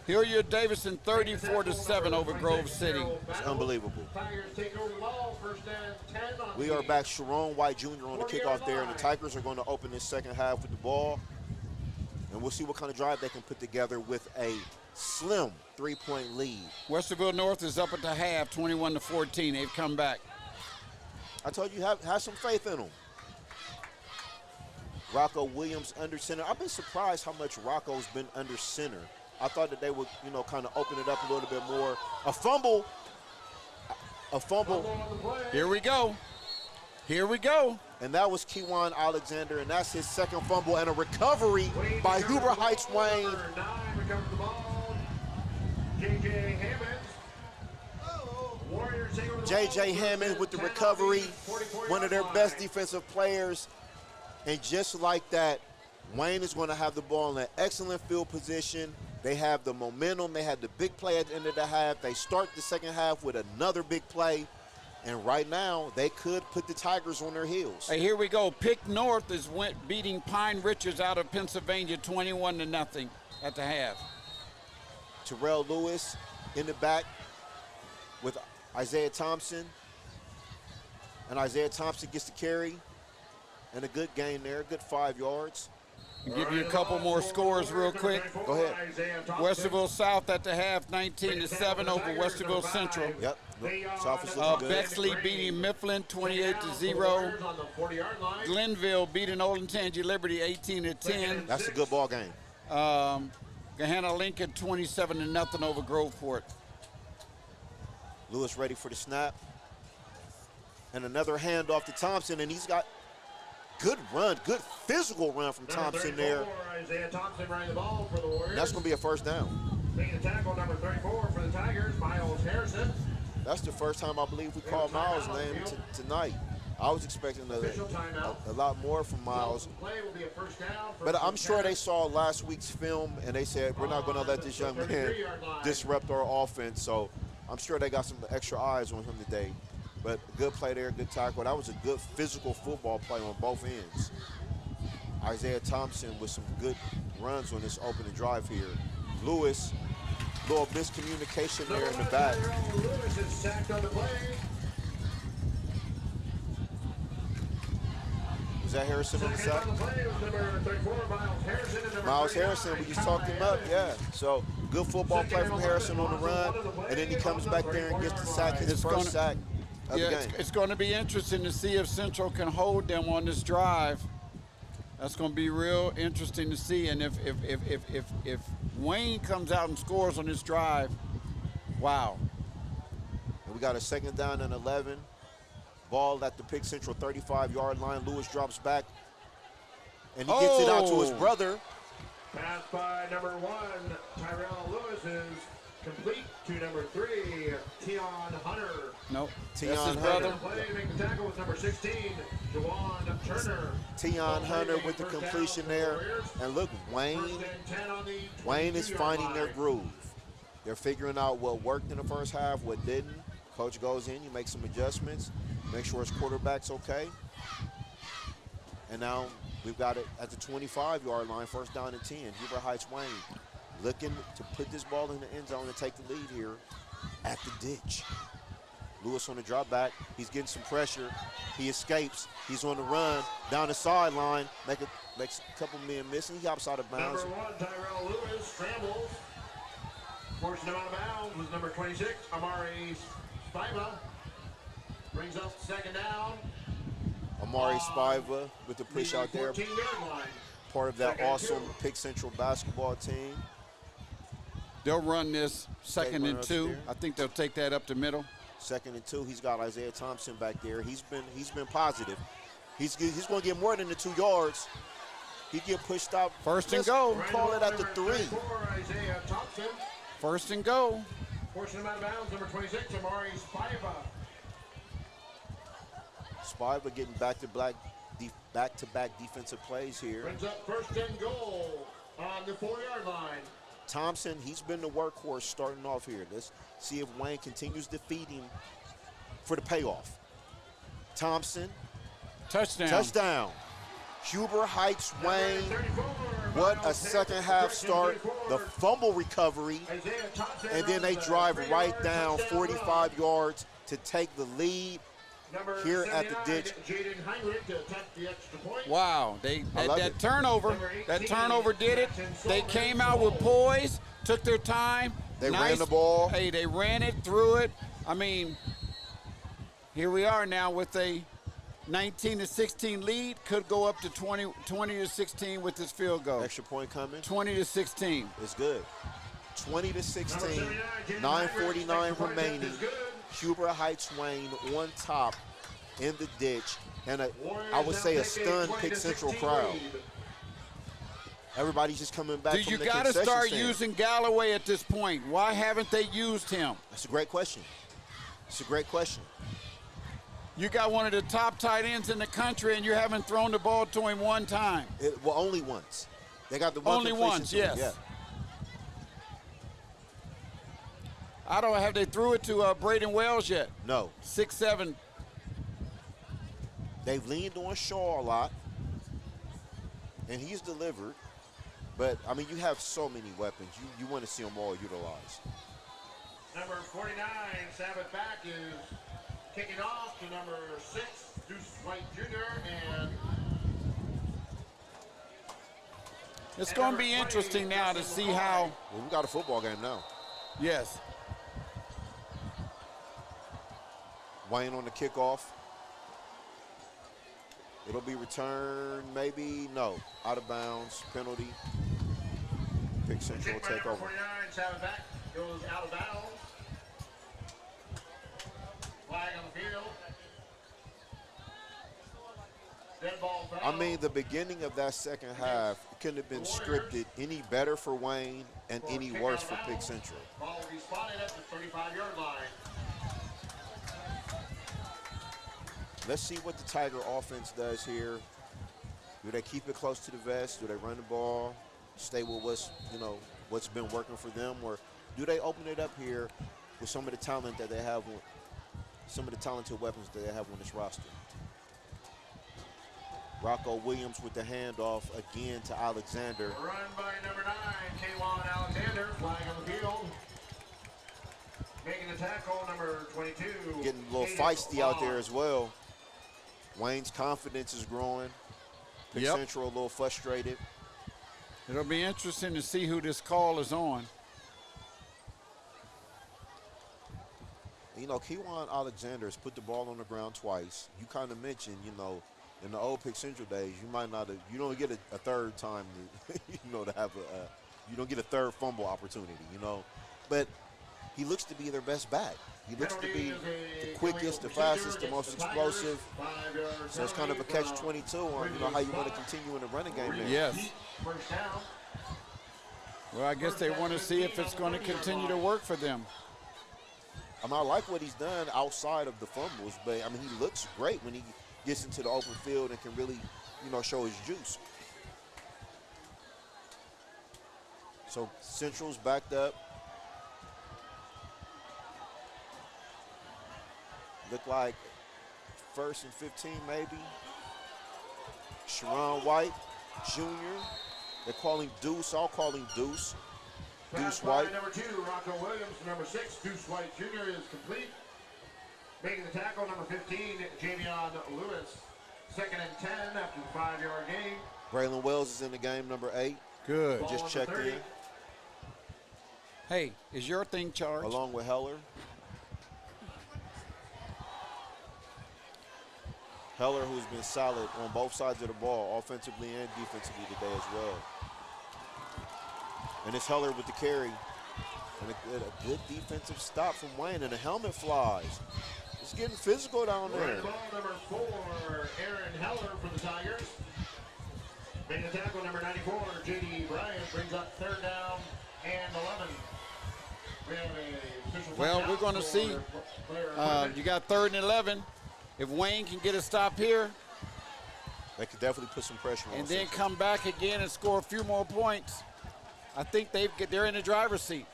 Speaker 8: Hilliard Davidson 34-7 over Grove City.
Speaker 5: It's unbelievable.
Speaker 6: Tigers take over the ball, first down 10 on
Speaker 5: we are back. Sharon White Jr. on the kickoff there, and the Tigers are going to open this second half with the ball. And we'll see what kind of drive they can put together with a slim 3-point lead.
Speaker 8: Westerville North is up at the half, 21-14. They've come back.
Speaker 5: I told you, have some faith in them. Rocco Williams under center. I've been surprised how much Rocco's been under center. I thought that they would, kind of open it up a little bit more. A fumble.
Speaker 8: Here we go.
Speaker 5: And that was Kewan Alexander, and that's his second fumble and a recovery by Huber Heights Wayne.
Speaker 6: Recovers the ball. J.J. Hammond.
Speaker 5: J.J. Hammond with the recovery. One of their best defensive players. And just like that, Wayne is going to have the ball in an excellent field position. They have the momentum. They had the big play at the end of the half. They start the second half with another big play. And right now, they could put the Tigers on their heels.
Speaker 8: Hey, here we go. Pick North is beating Pine Richards out of Pennsylvania 21-0 at the half.
Speaker 5: Terrell Lewis in the back with Isaiah Thompson. And Isaiah Thompson gets the carry. And a good gain there, good 5 yards.
Speaker 8: I'll give you a couple more scores real quick.
Speaker 5: Go ahead.
Speaker 8: Westerville South at the half, 19-7 over Westerville Central.
Speaker 5: Yep. South is looking good.
Speaker 8: Bexley beating Mifflin 28-0. Glenville beating Olentangy Liberty 18-10.
Speaker 5: That's a good ball game.
Speaker 8: Gahanna Lincoln 27-0 over Groveport.
Speaker 5: Lewis ready for the snap. And another handoff to Thompson, and he's got good run, good physical run from Thompson there.
Speaker 6: Isaiah Thompson running the ball for the Warriors.
Speaker 5: And that's going to be a first down.
Speaker 6: Making the tackle, number 34 for the Tigers, Miles Harrison.
Speaker 5: That's the first time I believe we called Miles' name tonight. I was expecting a lot more from Miles. But I'm sure they saw last week's film, and they said, we're not going to let this young man disrupt our offense. So I'm sure they got some extra eyes on him today. But good play there, good tackle. That was a good physical football play on both ends. Isaiah Thompson with some good runs on this opening drive here. Lewis, little miscommunication there in the back.
Speaker 6: Lewis is sacked on the play.
Speaker 5: Was that Harrison on the sack?
Speaker 6: Number 34,
Speaker 5: Miles Harrison, we just talked him up, yeah. So good football play from Harrison on the run, and then he comes back there and gets the sack, his first sack.
Speaker 8: It's going to be interesting to see if Central can hold them on this drive. That's going to be real interesting to see. And if Wayne comes out and scores on this drive, wow.
Speaker 5: And we got a second down and 11. Ball at the Pick Central 35-yard line. Lewis drops back, and he gets it out to his brother.
Speaker 6: Pass by number 1, Tyrell Lewis is complete to number 3, Tion Hunter.
Speaker 8: Nope.
Speaker 5: Tion Hunter.
Speaker 6: Play to make the tackle with number 16, Jawan Turner.
Speaker 5: Tion Hunter with the completion there. And look, Wayne is finding their groove. They're figuring out what worked in the first half, what didn't. Coach goes in, you make some adjustments, make sure his quarterback's okay. And now we've got it at the 25-yard line, first down and 10. Huber Heights Wayne looking to put this ball in the end zone and take the lead here at the ditch. Lewis on the drop back. He's getting some pressure. He escapes. He's on the run down the sideline. Makes a couple men missing. He hops out of bounds.
Speaker 6: Number 1, Tyrell Lewis scrambles. Forcing him out of bounds was number 26, Amari Spiva. Brings up second down.
Speaker 5: Amari Spiva with the push out there.
Speaker 6: 14-yard line.
Speaker 5: Part of that awesome Pick Central basketball team.
Speaker 8: They'll run this second and 2. I think they'll take that up the middle.
Speaker 5: Second and 2. He's got Isaiah Thompson back there. He's been positive. He's going to get more than the 2 yards. He get pushed out.
Speaker 8: First and go.
Speaker 5: Call it at the 3.
Speaker 6: Isaiah Thompson.
Speaker 8: First and go.
Speaker 6: Forcing him out of bounds, number 26, Amari Spiva.
Speaker 5: Spiva getting back-to-back defensive plays here.
Speaker 6: Brings up first and goal on the 4-yard line.
Speaker 5: Thompson, he's been the workhorse starting off here. Let's see if Wayne continues to feed him for the payoff. Thompson. Touchdown. Huber Heights Wayne. What a second half start. The fumble recovery. And then they drive right down 45 yards to take the lead here at the ditch.
Speaker 8: Wow, that turnover did it. They came out with poise, took their time.
Speaker 5: They ran the ball.
Speaker 8: Hey, they ran it, threw it. I mean, here we are now with a 19-16 lead. Could go up to 20-16 with this field goal.
Speaker 5: Extra point coming.
Speaker 8: 20-16.
Speaker 5: It's good. 20-16. 9:49 remaining. Huber Heights Wayne on top in the ditch, and I would say a stunned Pick Central crowd. Everybody's just coming back.
Speaker 8: You got to start using Galloway at this point. Why haven't they used him?
Speaker 5: That's a great question. It's a great question.
Speaker 8: You got one of the top tight ends in the country, and you haven't thrown the ball to him one time.
Speaker 5: Well, only once. They got the one
Speaker 8: only once, yes.
Speaker 5: Yeah.
Speaker 8: I don't have they threw it to Braden Wells yet.
Speaker 5: No.
Speaker 8: 6'7".
Speaker 5: They've leaned on Shaw a lot, and he's delivered. But, I mean, you have so many weapons. You want to see them all utilized.
Speaker 6: Number 49, Sabbath back, is kicking off to number 6, Deuce White Jr. and
Speaker 8: It's going to be interesting now to see how.
Speaker 5: Well, we got a football game now.
Speaker 8: Yes.
Speaker 5: Wayne on the kickoff. It'll be returned, maybe, no. Out of bounds, penalty. Pick Central will take over.
Speaker 6: 49, Sabbath back, goes out of bounds. Flag on the field. Dead ball foul.
Speaker 5: I mean, the beginning of that second half couldn't have been scripted any better for Wayne and any worse for Pick Central.
Speaker 6: Ball will be spotted at the 35-yard line.
Speaker 5: Let's see what the Tiger offense does here. Do they keep it close to the vest? Do they run the ball, stay with what's been working for them, or do they open it up here with some of the talent that they have, some of the talented weapons that they have on this roster? Rocco Williams with the handoff again to Alexander.
Speaker 6: Run by number 9, Kwan Alexander, flag on the field. Making the tackle, number 22.
Speaker 5: Getting a little feisty out there as well. Wayne's confidence is growing. Pick Central a little frustrated.
Speaker 8: It'll be interesting to see who this call is on.
Speaker 5: You know, Kwan Alexander has put the ball on the ground twice. You kind of mentioned, in the old Pick Central days, you don't get a third time, you don't get a third fumble opportunity, But he looks to be their best back. He looks to be the quickest, the fastest, the most explosive. So it's kind of a catch-22 on, how you want to continue in the running game there.
Speaker 8: Yes. Well, I guess they want to see if it's going to continue to work for them.
Speaker 5: I mean, I like what he's done outside of the fumbles, but, I mean, he looks great when he gets into the open field and can really, show his juice. So Central's backed up. Look like 1st and 15 maybe. Sharon White Jr. They're calling Deuce. I'll call him Deuce. Deuce White.
Speaker 6: Number 2, Rocco Williams. Number 6, Deuce White Jr. is complete. Making the tackle, number 15, Javion Lewis. 2nd and 10 after the 5-yard gain.
Speaker 5: Braylon Wells is in the game, number 8.
Speaker 8: Good.
Speaker 5: Just checked in.
Speaker 8: Hey, is your thing charged?
Speaker 5: Along with Heller. Heller, who's been solid on both sides of the ball, offensively and defensively today as well. And it's Heller with the carry. And a good defensive stop from Wayne, and the helmet flies. It's getting physical down there.
Speaker 6: Ball number 4, Aaron Heller for the Tigers. Making the tackle, number 94, J.D. Bryant brings up 3rd down and 11. We have a official
Speaker 8: well, we're going to see. You got 3rd and 11. If Wayne can get a stop here,
Speaker 5: they could definitely put some pressure on.
Speaker 8: And then come back again and score a few more points, I think they're in the driver's seat.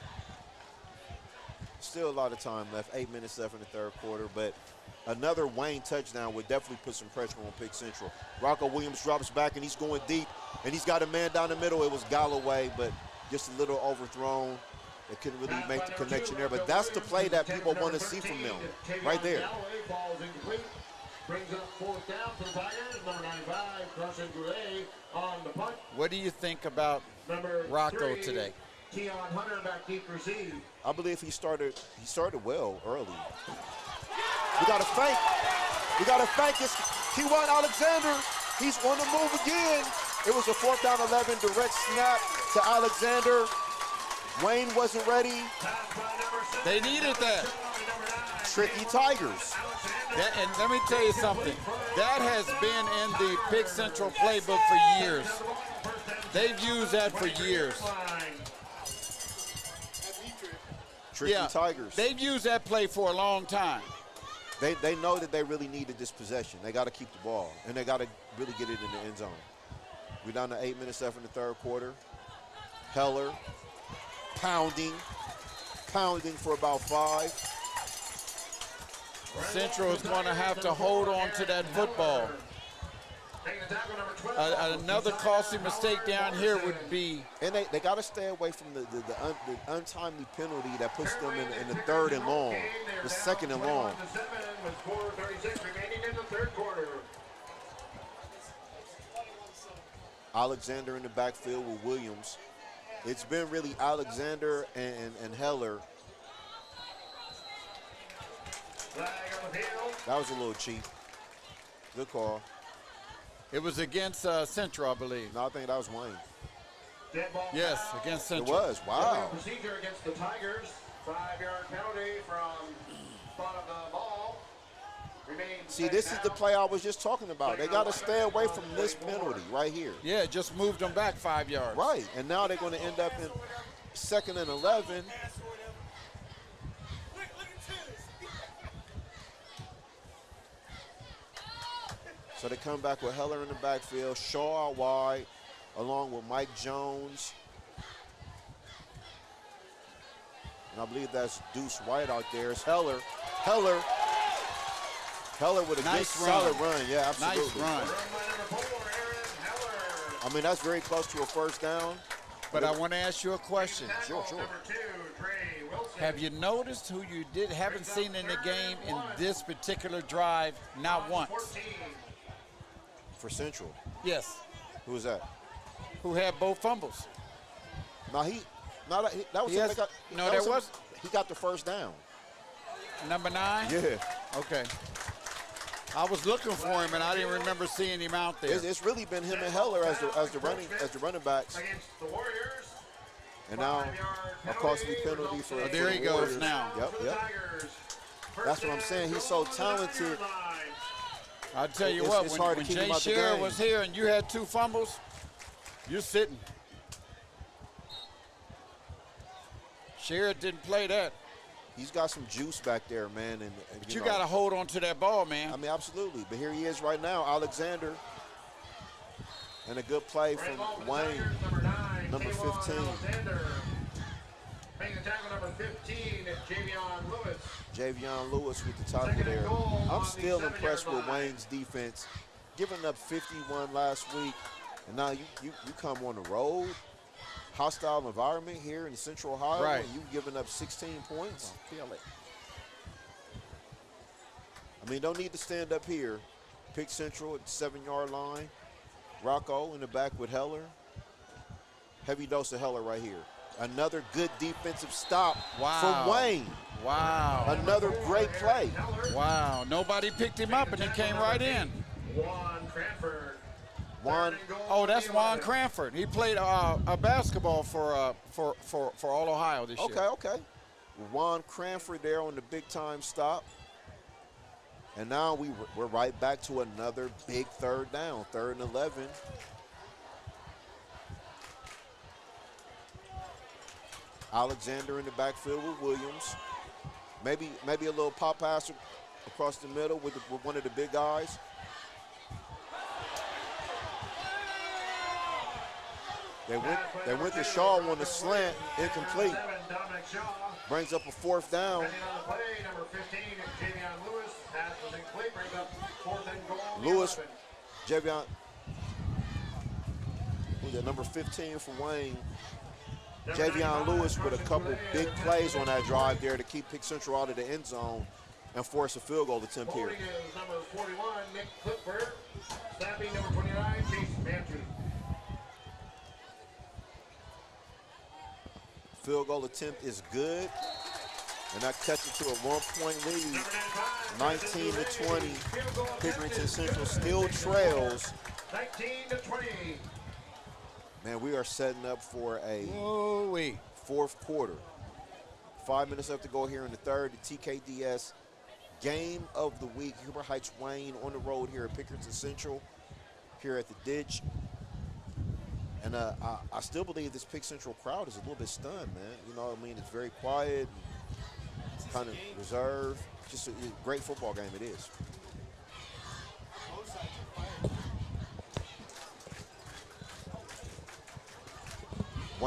Speaker 5: Still a lot of time left, 8 minutes left in the 3rd quarter, but another Wayne touchdown would definitely put some pressure on Pick Central. Rocco Williams drops back, and he's going deep, and he's got a man down the middle. It was Galloway, but just a little overthrown. They couldn't really make the connection there, but that's the play that people want to see from them, right there.
Speaker 6: Ball is incomplete. Brings up 4th down for the Tigers. Number 95, Carson Goulet on the punt.
Speaker 8: What do you think about Rocco today?
Speaker 6: Keon Hunter back deep receive.
Speaker 5: I believe he started well early. We got a fake. It's Kwan Alexander. He's on the move again. It was a 4th down 11 direct snap to Alexander. Wayne wasn't ready.
Speaker 8: They needed that.
Speaker 5: Tricky Tigers.
Speaker 8: And let me tell you something. That has been in the Pick Central playbook for years. They've used that for years.
Speaker 5: Tricky Tigers.
Speaker 8: They've used that play for a long time.
Speaker 5: They know that they really needed this possession. They got to keep the ball, and they got to really get it in the end zone. We're down to 8 minutes left in the 3rd quarter. Heller pounding. pounding for about 5.
Speaker 8: Central is going to have to hold on to that football. Another costly mistake down here would be.
Speaker 5: And they got to stay away from the untimely penalty that puts them in the 3rd and long, the 2nd and long.
Speaker 6: With 4:36 remaining in the third quarter.
Speaker 5: Alexander in the backfield with Williams. It's been really Alexander and Heller.
Speaker 6: Flag on the field.
Speaker 5: That was a little cheap. Good call.
Speaker 8: It was against Central, I believe.
Speaker 5: No, I think that was Wayne.
Speaker 6: Dead ball
Speaker 8: Yes,
Speaker 6: foul.
Speaker 8: against
Speaker 5: It
Speaker 8: Central.
Speaker 5: was. Wow.
Speaker 6: Procedure against the Tigers. 5-yard penalty from spot of the ball. Remains
Speaker 5: See, this is the play I was just talking about. They got to stay away from this penalty right here.
Speaker 8: Yeah, it just moved them back 5 yards.
Speaker 5: Right, and now they're going to end up in 2nd and 11. So they come back with Heller in the backfield, Shaw out wide, along with Mike Jones. And I believe that's Deuce White out there. It's Heller. Heller with a good solid run. Yeah, absolutely.
Speaker 8: Nice run.
Speaker 5: I mean, that's very close to a first down.
Speaker 8: But I want to ask you a question.
Speaker 5: Sure.
Speaker 8: Have you noticed who you haven't seen in the game in this particular drive? Not once.
Speaker 5: For Central.
Speaker 8: Yes.
Speaker 5: Who was that?
Speaker 8: Who had both fumbles?
Speaker 5: No, that was him. He got the first down.
Speaker 8: Number 9?
Speaker 5: Yeah.
Speaker 8: Okay. I was looking for him, and I didn't remember seeing him out there.
Speaker 5: It's really been him and Heller as the running backs.
Speaker 6: Against the Warriors.
Speaker 5: And now a costly penalty for.
Speaker 8: Oh, there he goes
Speaker 5: Warriors.
Speaker 8: now.
Speaker 5: Yep. That's what I'm saying. He's so talented.
Speaker 8: I'll tell you
Speaker 5: It's
Speaker 8: what,
Speaker 5: hard
Speaker 8: when
Speaker 5: to keep him
Speaker 8: Jay
Speaker 5: out the
Speaker 8: Shearer
Speaker 5: game.
Speaker 8: was here and you had 2 fumbles, you're sitting. Shearer didn't play that.
Speaker 5: He's got some juice back there, man. And
Speaker 8: But you got to hold on to that ball, man.
Speaker 5: I mean, absolutely. But here he is right now, Alexander. And a good play from Wayne, number 15.
Speaker 6: Making the tackle number 15, Javion Lewis.
Speaker 5: Javion Lewis with the tackle there. I'm still impressed with Wayne's defense. Giving up 51 last week, and now you come on the road, hostile environment here in Central Ohio,
Speaker 8: Right.
Speaker 5: and you've given up 16 points.
Speaker 8: Feel it.
Speaker 5: I mean, don't need to stand up here. Pick Central at the 7-yard line. Rocco in the back with Heller. Heavy dose of Heller right here. Another good defensive stop from Wayne.
Speaker 8: Wow.
Speaker 5: Another great play.
Speaker 8: Wow. Nobody picked him up, and he came right in.
Speaker 6: Juan Cranford.
Speaker 8: Oh, that's Juan Cranford. He played a basketball for All Ohio this year.
Speaker 5: Okay. Juan Cranford there on the big-time stop. And now we're right back to another big 3rd down, 3rd and 11. Alexander in the backfield with Williams. Maybe a little pop pass across the middle with one of the big guys. They went to Shaw on the slant, incomplete. Brings up a 4th down.
Speaker 6: Number 15, Javion Lewis. Pass was incomplete. Brings up 4th and goal.
Speaker 5: Lewis, Javion. Who's that? Number 15 for Wayne. Javion Lewis with a couple big plays on that drive there to keep Pick Central out of the end zone and force a field goal attempt here.
Speaker 6: Holding is number 41, Nick Clipper. Snapping number 29, Chase Mantry.
Speaker 5: Field goal attempt is good. And that cuts it to a 1-point lead. 19 to 20. Pickerington Central still trails.
Speaker 6: 19 to 20.
Speaker 5: Man, we are setting up for a 4th quarter. 5 minutes left to go here in the 3rd. The TKDS game of the week. Huber Heights Wayne on the road here at Pickerington Central, here at the Ditch. And I still believe this Pick Central crowd is a little bit stunned, man. You know what I mean? It's very quiet, kind of reserved. Just a great football game it is.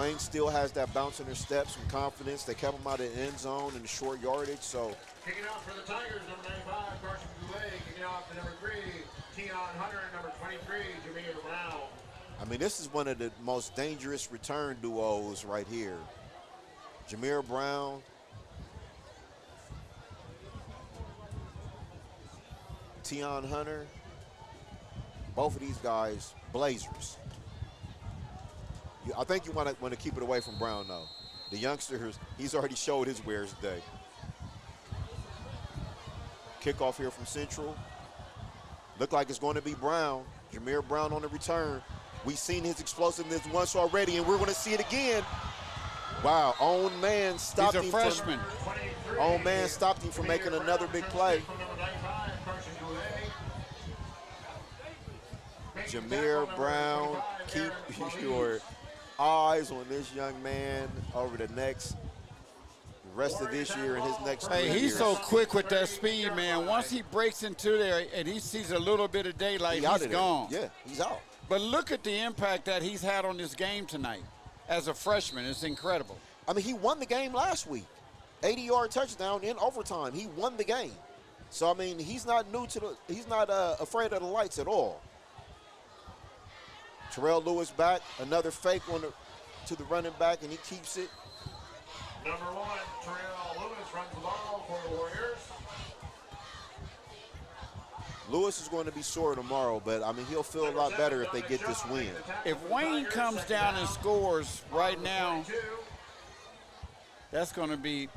Speaker 5: Wayne still has that bounce in their steps and confidence. They kept him out of the end zone in the short yardage. So
Speaker 6: Kicking off for the Tigers, number 95, Carson Goulet. Kicking off to number 3, Tion Hunter, and number 23, Jameer Brown.
Speaker 5: I mean, this is one of the most dangerous return duos right here. Jameer Brown, Tion Hunter, both of these guys, blazers. I think you want to keep it away from Brown, though. The youngsters, he's already showed his wares today. Kickoff here from Central. Look like it's going to be Brown. Jameer Brown on the return. We've seen his explosiveness once already, and we're going to see it again. Wow, own man stopped him.
Speaker 8: He's a freshman.
Speaker 5: Own man stopped him from making another big play. Jameer Brown, keep your eyes on this young man over the rest of this year and his next 3 years.
Speaker 8: Hey, he's so quick with that speed, man. Once he breaks into there and he sees a little bit of daylight, he's gone.
Speaker 5: Yeah, he's out.
Speaker 8: But look at the impact that he's had on this game tonight as a freshman. It's incredible.
Speaker 5: I mean, he won the game last week. 80-yard touchdown in overtime. He won the game. So, I mean, he's not afraid of the lights at all. Terrell Lewis back, another fake to the running back, and he keeps it.
Speaker 6: Number 1, Terrell Lewis runs the ball for the Warriors.
Speaker 5: Lewis is going to be sore tomorrow, but, I mean, he'll feel a lot better if they get this win.
Speaker 8: If Wayne comes down and scores right now, that's going to be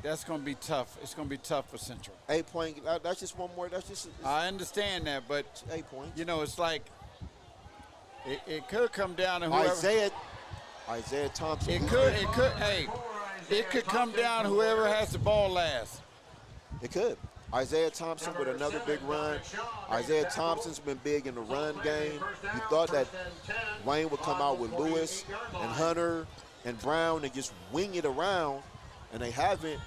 Speaker 8: tough. It's going to be tough for Central.
Speaker 5: 8 point. That's just one more. That's just.
Speaker 8: I understand that, but
Speaker 5: 8 points.
Speaker 8: You know, it's like it could come down to whoever.
Speaker 5: Isaiah Thompson.
Speaker 8: It could come down to whoever has the ball last.
Speaker 5: It could. Isaiah Thompson with another big run. Isaiah Thompson's been big in the run game. You thought that Wayne would come out with Lewis and Hunter and Brown and just wing it around, and they haven't.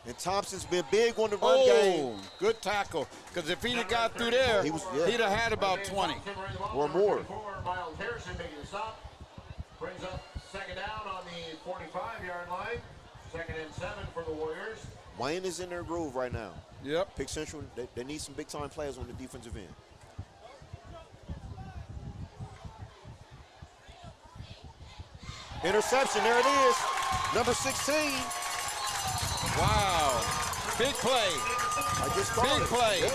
Speaker 5: And Thompson's been big on the run game.
Speaker 8: Good tackle. Because if he'd have got through there, he'd have had about 20.
Speaker 5: Or more.
Speaker 6: Miles Harrison making a stop. Brings up second down on the 45-yard line. 2nd and 7 for the Warriors.
Speaker 5: Wayne is in their groove right now.
Speaker 8: Yep.
Speaker 5: Pick Central, they need some big-time players on the defensive end. Interception, there it is. Number 16.
Speaker 8: Wow. Big play.
Speaker 5: I just called
Speaker 8: Big
Speaker 5: it.
Speaker 8: play.
Speaker 5: Yeah.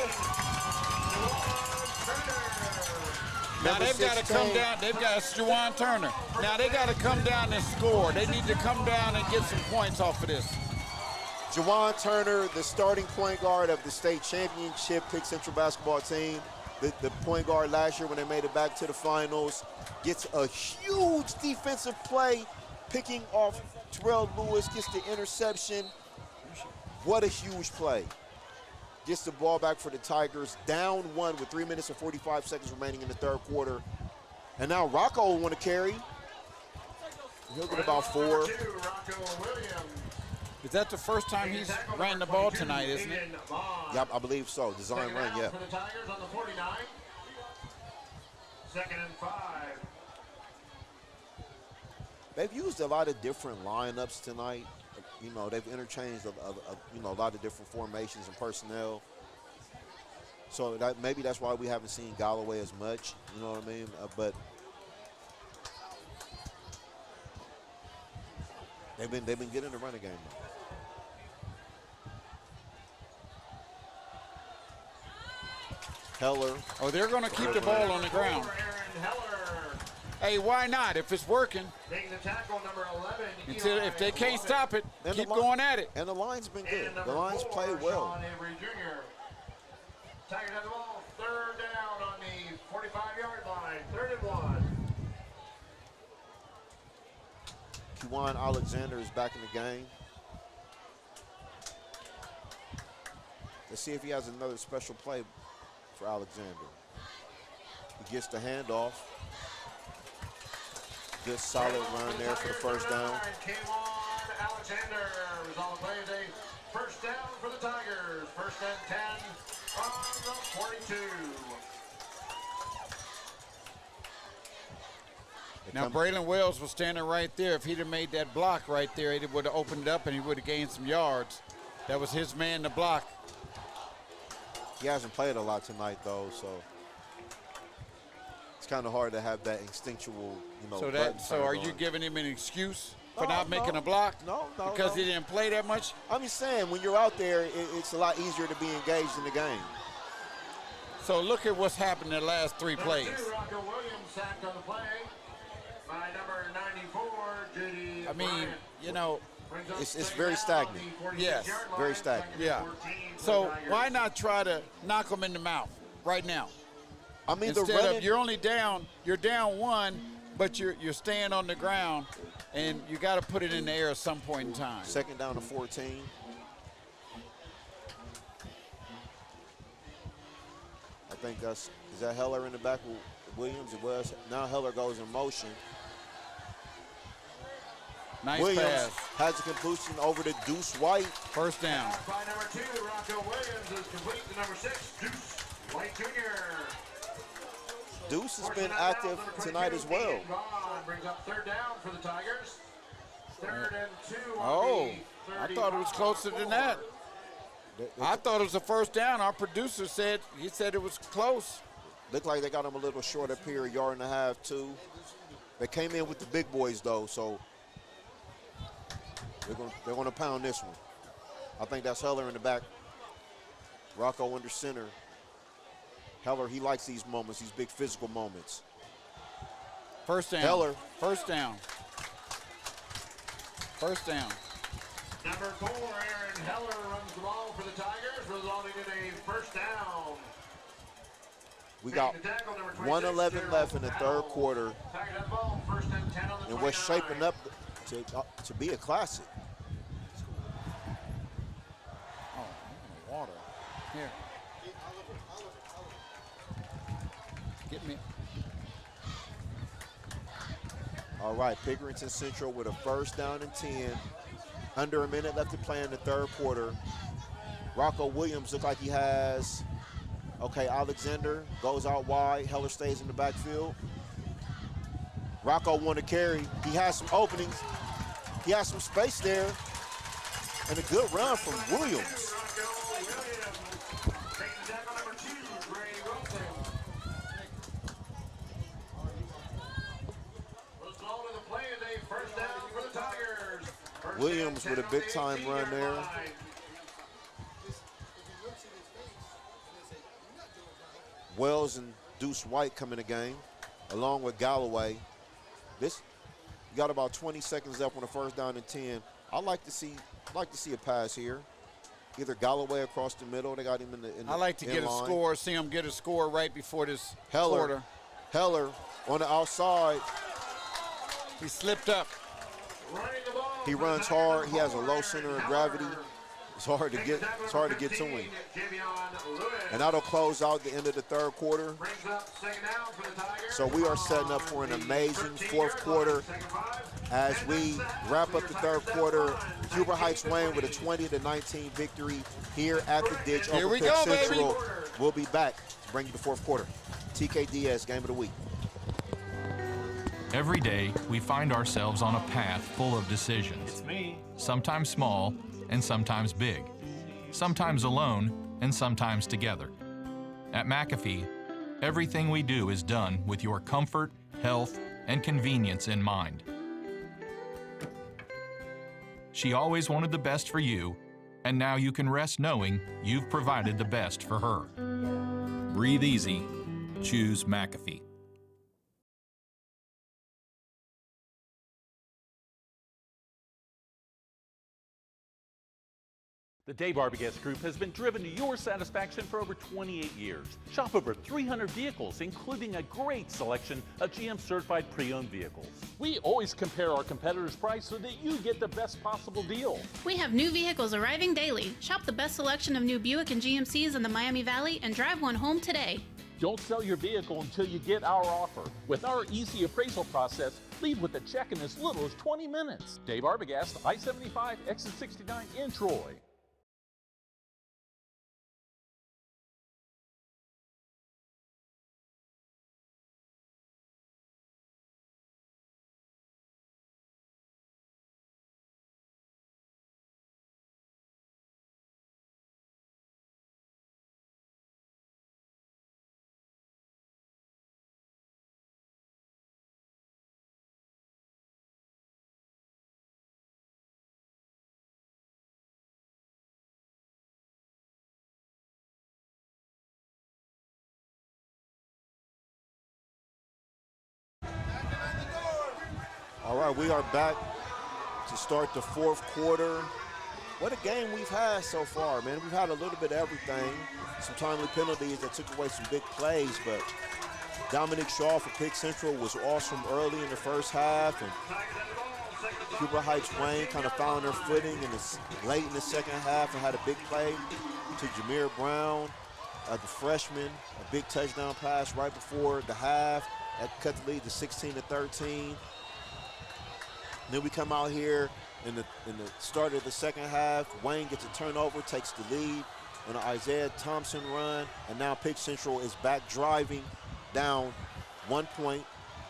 Speaker 8: Now they've got to come down. They've got Juwan Turner. Now they got to come down and score. They need to come down and get some points off of this.
Speaker 5: Juwan Turner, the starting point guard of the state championship Pick Central basketball team, the point guard last year when they made it back to the finals, gets a huge defensive play, picking off Terrell Lewis, gets the interception. What a huge play. Gets the ball back for the Tigers, down 1 with 3 minutes and 45 seconds remaining in the 3rd quarter. And now Rocco will want to carry. He'll get about 4.
Speaker 8: Is that the first time he's ran the ball tonight, isn't it?
Speaker 5: Yep, I believe so. Design run, yeah.
Speaker 6: For the Tigers on the 49. 2nd and 5.
Speaker 5: They've used a lot of different lineups tonight. You know, they've interchanged a lot of different formations and personnel. So maybe that's why we haven't seen Galloway as much. You know what I mean? But they've been getting the running game. Heller.
Speaker 8: Oh, they're going to keep the ball on the ground. Hey, why not? If it's working.
Speaker 6: Making the tackle, number 11.
Speaker 8: If they can't stop it, keep going at it.
Speaker 5: And the line's been good. The line's played well.
Speaker 6: Tigers have the ball. 3rd down on the 45-yard line. 3rd and 1.
Speaker 5: Juwan Alexander is back in the game. Let's see if he has another special play for Alexander. He gets the handoff. Good solid run there for the 1st down.
Speaker 6: Alexander was on the play as a 1st down for the Tigers. 1st and 10 on the 42.
Speaker 8: Now, Braylon Wells was standing right there. If he'd have made that block right there, it would have opened up and he would have gained some yards. That was his man to block.
Speaker 5: He hasn't played a lot tonight, though, so it's kind of hard to have that instinctual,
Speaker 8: So are you giving him an excuse for
Speaker 5: No,
Speaker 8: not making
Speaker 5: no.
Speaker 8: a block?
Speaker 5: No.
Speaker 8: Because he didn't play that much?
Speaker 5: I'm just saying, when you're out there, it's a lot easier to be engaged in the game.
Speaker 8: So look at what's happened in the last 3 plays.
Speaker 6: Number 2, Rocco Williams sacked on the play by number 94, J.D.
Speaker 8: I mean,
Speaker 5: It's very stagnant.
Speaker 8: Yes,
Speaker 5: very stagnant.
Speaker 8: Yeah. So why not try to knock him in the mouth right now?
Speaker 5: I mean,
Speaker 8: Instead of you're down 1, but you're staying on the ground, and you got to put it in the air at some point in time.
Speaker 5: 2nd down to 14. I think is that Heller in the back with Williams? It was. Now Heller goes in motion.
Speaker 8: Nice
Speaker 5: Williams
Speaker 8: pass.
Speaker 5: has a completion over to Deuce White.
Speaker 8: First down.
Speaker 6: By number 2, Rocco Williams is complete to number 6, Deuce White Jr.
Speaker 5: Deuce has been active tonight as well.
Speaker 6: Brings up 3rd down for the Tigers. 3rd and 2
Speaker 8: Oh,
Speaker 6: on the
Speaker 8: I thought it was closer than that. I thought it was a first down. Our producer said it was close.
Speaker 5: Looked like they got him a little short up here, 1.5 yards too. They came in with the big boys though, so they're gonna pound this one. I think that's Heller in the back. Rocco under center. Heller, he likes these moments, these big physical moments.
Speaker 8: First down.
Speaker 5: Heller.
Speaker 8: First down. First down.
Speaker 6: Number 4, Aaron Heller runs the ball for the Tigers, resulting in a first down.
Speaker 5: We got 1:11 left in the 3rd quarter,
Speaker 6: Tigers have the ball, 1st and 10 on the
Speaker 5: and we're
Speaker 6: 29.
Speaker 5: shaping up to be a classic.
Speaker 8: Oh, water. Here. Get me.
Speaker 5: All right, Pickerington Central with a 1st down and 10. Under a minute left to play in the 3rd quarter. Rocco Williams looks like he has, Alexander goes out wide. Heller stays in the backfield. Rocco won to carry. He has some openings. He has some space there. And a good run from Williams. Williams with a big-time run there. Wells and Deuce White come in the game, along with Galloway. You got about 20 seconds left on the 1st down and 10. I'd like to see a pass here. Either Galloway across the middle. They got him in the
Speaker 8: I like to get a score, see him get a score right before this quarter.
Speaker 5: Heller on the outside.
Speaker 8: He slipped up.
Speaker 5: He runs hard. He has a low center of gravity. It's hard to get to him. And that'll close out the end of the 3rd quarter. So we are setting up for an amazing 4th quarter. As we wrap up the 3rd quarter, Huber Heights Wayne with a 20-19 victory here at the ditch over Pick Central. We'll be back to bring you the 4th quarter. TKDS Game of the Week.
Speaker 1: Every day, we find ourselves on a path full of decisions.
Speaker 2: It's me.
Speaker 1: Sometimes small and sometimes big. Sometimes alone and sometimes together. At McAfee, everything we do is done with your comfort, health, and convenience in mind. She always wanted the best for you, and now you can rest knowing you've provided the best for her. Breathe easy. Choose McAfee.
Speaker 2: The Dave Arbogast Group has been driven to your satisfaction for over 28 years. Shop over 300 vehicles, including a great selection of GM certified pre-owned vehicles. We always compare our competitors' price so that you get the best possible deal.
Speaker 3: We have new vehicles arriving daily. Shop the best selection of new Buick and GMCs in the Miami Valley and drive one home today.
Speaker 2: Don't sell your vehicle until you get our offer. With our easy appraisal process, leave with a check in as little as 20 minutes. Dave Arbogast, I-75, exit 69 in Troy.
Speaker 5: All right, we are back to start the fourth quarter. What a game we've had so far, man. We've had a little bit of everything. Some timely penalties that took away some big plays, but Dominic Shaw for Pick Central was awesome early in the first half, and Huber Heights Wayne kind of found their footing late in the second half and had a big play to Jameer Brown, the freshman, a big touchdown pass right before the half that cut the lead to 16-13. Then we come out here in the start of the second half. Wayne gets a turnover, takes the lead on an Isaiah Thompson run, and now Pick Central is back driving down 1 point,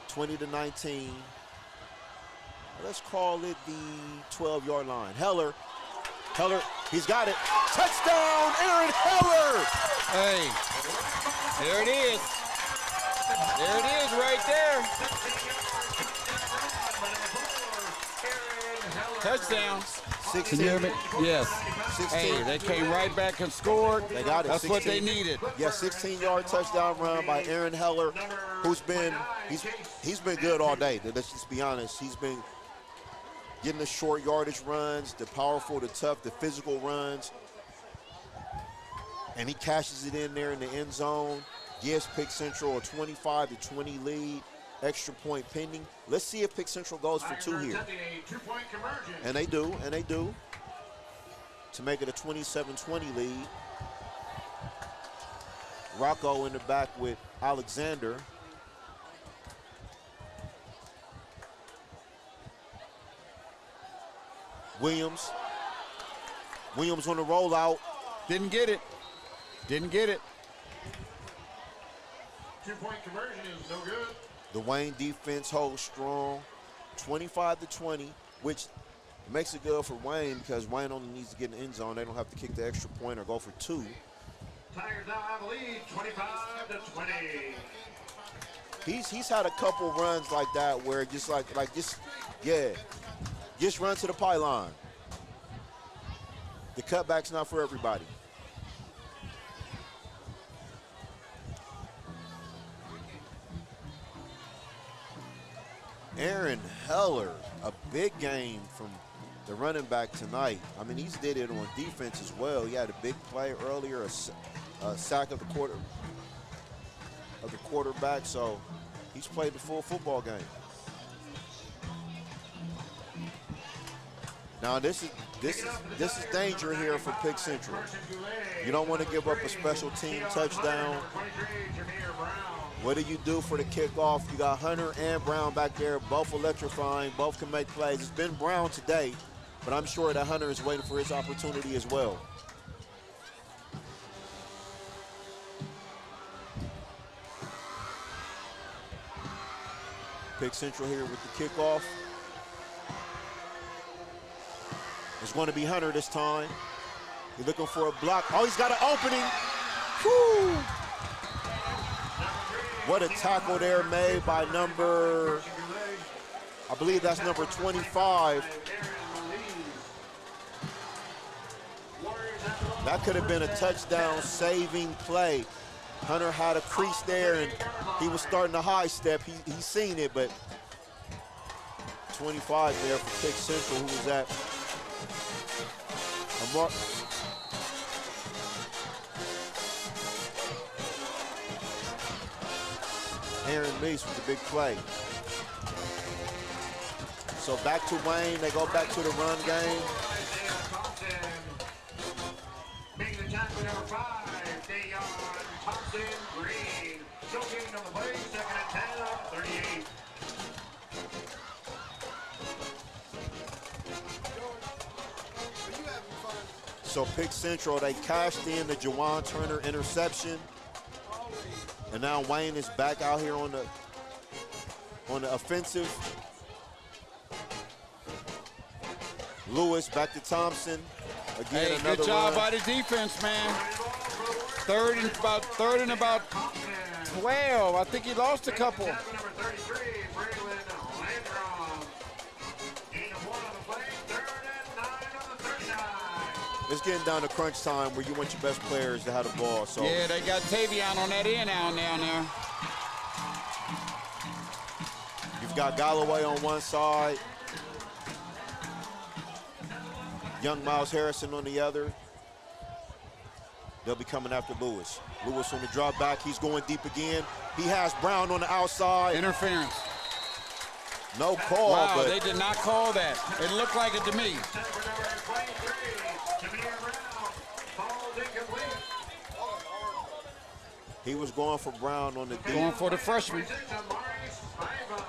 Speaker 5: 20-19. Let's call it the 12-yard line. Heller, he's got it. Touchdown, Aaron Heller!
Speaker 8: Hey, there it is. There it is right there. Touchdown.
Speaker 5: 16.
Speaker 8: Yes.
Speaker 5: 16.
Speaker 8: Hey, they came right back and scored.
Speaker 5: They got it.
Speaker 8: That's
Speaker 5: 16.
Speaker 8: what they needed.
Speaker 5: Yeah, 16-yard touchdown run by Aaron Heller, who's been he's been good all day. Let's just be honest. He's been getting the short yardage runs, the powerful, the tough, the physical runs, and he cashes it in there in the end zone. Gives Pick Central a 25-20 lead. Extra point pending. Let's see if Pick Central goes for 2 here. And they do, to make it a 27-20 lead. Rocco in the back with Alexander. Williams on the rollout.
Speaker 8: Didn't get it.
Speaker 6: 2-point conversion is no good.
Speaker 5: The Wayne defense holds strong, 25-20, which makes it good for Wayne because Wayne only needs to get in the end zone. They don't have to kick the extra point or go for 2.
Speaker 6: Tigers now have a lead, 25-20.
Speaker 5: He's had a couple runs like that where just just run to the pylon. The cutback's not for everybody. Aaron Heller, a big game from the running back tonight. I mean, he's did it on defense as well. He had a big play earlier, a sack of the quarterback. So he's played the full football game. Now this is danger here for Pick Central. You don't want to give up a special team touchdown. What do you do for the kickoff? You got Hunter and Brown back there, both electrifying, both can make plays. It's been Brown today, but I'm sure that Hunter is waiting for his opportunity as well. Pick Central here with the kickoff. It's going to be Hunter this time. He's looking for a block. Oh, he's got an opening. Woo! What a tackle there made by number, I believe that's number 25. That could have been a touchdown saving play. Hunter had a crease there and he was starting to high step. He's seen it, but 25 there for Pick Central, who was at a mark. Aaron Meese with the big play. So back to Wayne, they go back to the run game.
Speaker 6: Making the tackle number 5, Dayon Thompson Green. Showcasing on the play, second and 10, 38.
Speaker 5: So Pick Central, they cashed in the Jawan Turner interception. And now Wayne is back out here on the offensive. Lewis back to Thompson. Again,
Speaker 8: hey, good job by the defense, man. Third and about 12. I think he lost a couple.
Speaker 5: It's getting down to crunch time where you want your best players to have the ball. So
Speaker 8: yeah, they got Tavion on that end now.
Speaker 5: You've You've got Galloway on one side, young Miles Harrison on the other. They'll be coming after Lewis. Lewis on the drop back. He's going deep again. He has Brown on the outside.
Speaker 8: Interference.
Speaker 5: No call.
Speaker 8: Wow,
Speaker 5: but
Speaker 8: they did not call that. It looked like it to me.
Speaker 5: He was going for Brown on the deep.
Speaker 8: Going for the freshman.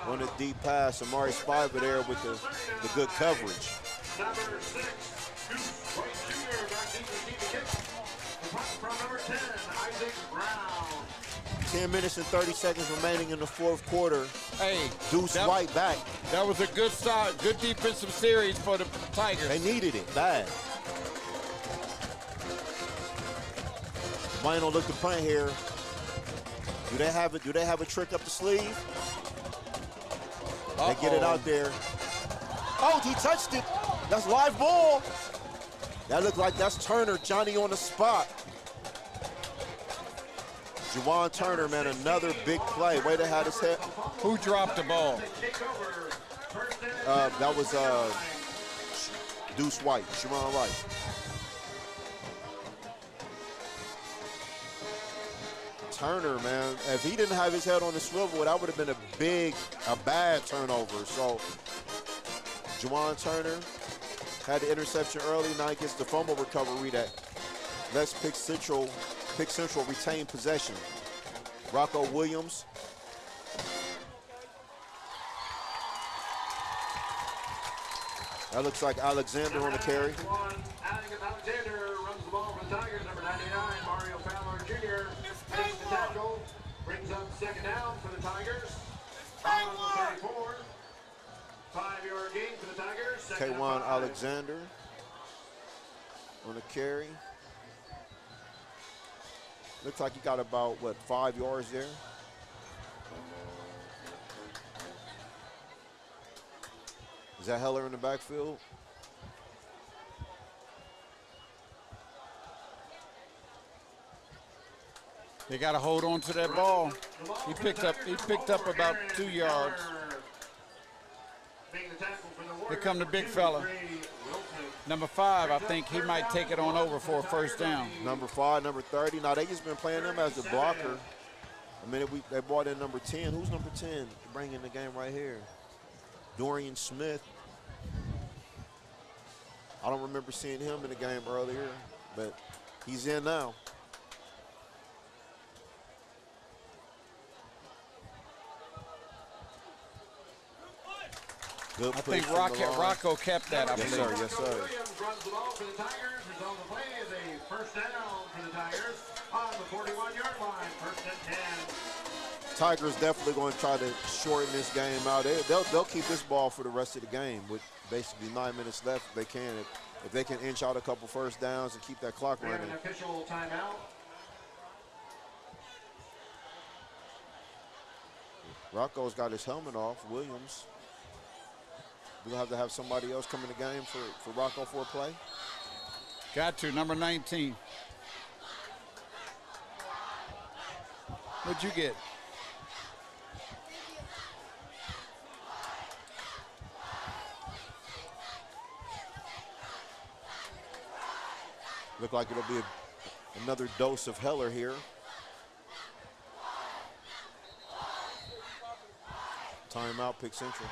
Speaker 5: On the deep pass. Amari Spiver there with the good coverage.
Speaker 6: Number 6, Goose White Jr. back deep to receive the kick. The punt from number 10, Isaac Brown.
Speaker 5: 10 minutes and 30 seconds remaining in the fourth quarter.
Speaker 8: Hey,
Speaker 5: Deuce White back.
Speaker 8: That was a good start, good defensive series for the Tigers.
Speaker 5: They needed it bad. Wayne will look to punt here. Do they have it? Do they have a trick up the sleeve? They get it out there. Oh, he touched it. That's live ball. That looked like that's Turner, Johnny on the spot. Juwan Turner, man, another big play. Way to have his head.
Speaker 8: Who dropped the ball?
Speaker 5: That was Deuce White, Sharon Wright. Turner, man, if he didn't have his head on the swivel, that would have been a bad turnover. So, Juwan Turner had the interception early. Now he gets the fumble recovery that lets Pick Central retain possession. Rocco Williams. That looks like Alexander on the carry.
Speaker 6: Alexander runs the ball for the Tigers. Number 99, Mario Fowler Jr. takes the tackle, brings up second down for the Tigers. On the 34. 5-yard gain for the Tigers.
Speaker 5: K1 Alexander on the carry. Looks like he got about, 5 yards there. Is that Heller in the backfield?
Speaker 8: They got to hold on to that ball. He picked up about 2 yards. Here come the big fella. Number 5, I think he might take it on over for a first down.
Speaker 5: Number 5, number 30. Now they just been playing him as a blocker. I mean, they brought in number 10. Who's number 10? Bring in the game right here. Dorian Smith. I don't remember seeing him in the game earlier, but he's in now. Good
Speaker 8: I think Rocco kept that, I believe.
Speaker 5: Yes, sir. Yes, sir.
Speaker 6: Williams runs the ball for the Tigers. Result of the play is a first down for the Tigers on the 41-yard line. First and 10.
Speaker 5: Tigers definitely going to try to shorten this game out. They'll keep this ball for the rest of the game with basically 9 minutes left if they can. If they can inch out a couple first downs and keep that clock
Speaker 6: We have
Speaker 5: running.
Speaker 6: an official timeout.
Speaker 5: Rocco's got his helmet off. Williams. We'll have to have somebody else come in the game for Rocco for a play.
Speaker 8: Got to, number 19. What'd you get?
Speaker 5: Look like it'll be another dose of Heller here. Timeout, Pick Central.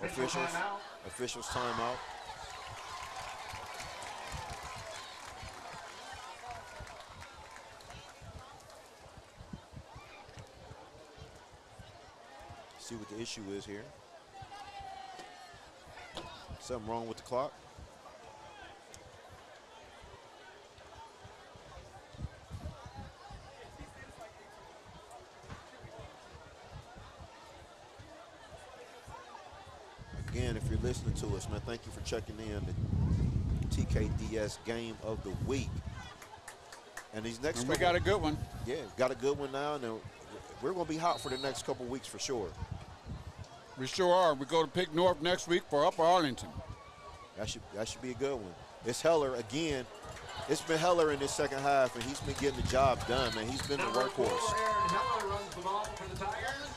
Speaker 5: Officials timeout. See what the issue is here. Something wrong with the clock? Again, if you're listening to us, man, thank you for checking in. The TKDS game of the week. And these next
Speaker 8: we got a good one.
Speaker 5: Yeah, got a good one now. And we're going to be hot for the next couple weeks for sure.
Speaker 8: We sure are. We go to Pick North next week for Upper Arlington.
Speaker 5: That should be a good one. It's Heller again. It's been Heller in this second half, and he's been getting the job done, man. He's been the workhorse.
Speaker 6: Aaron Heller runs the ball for the Tigers.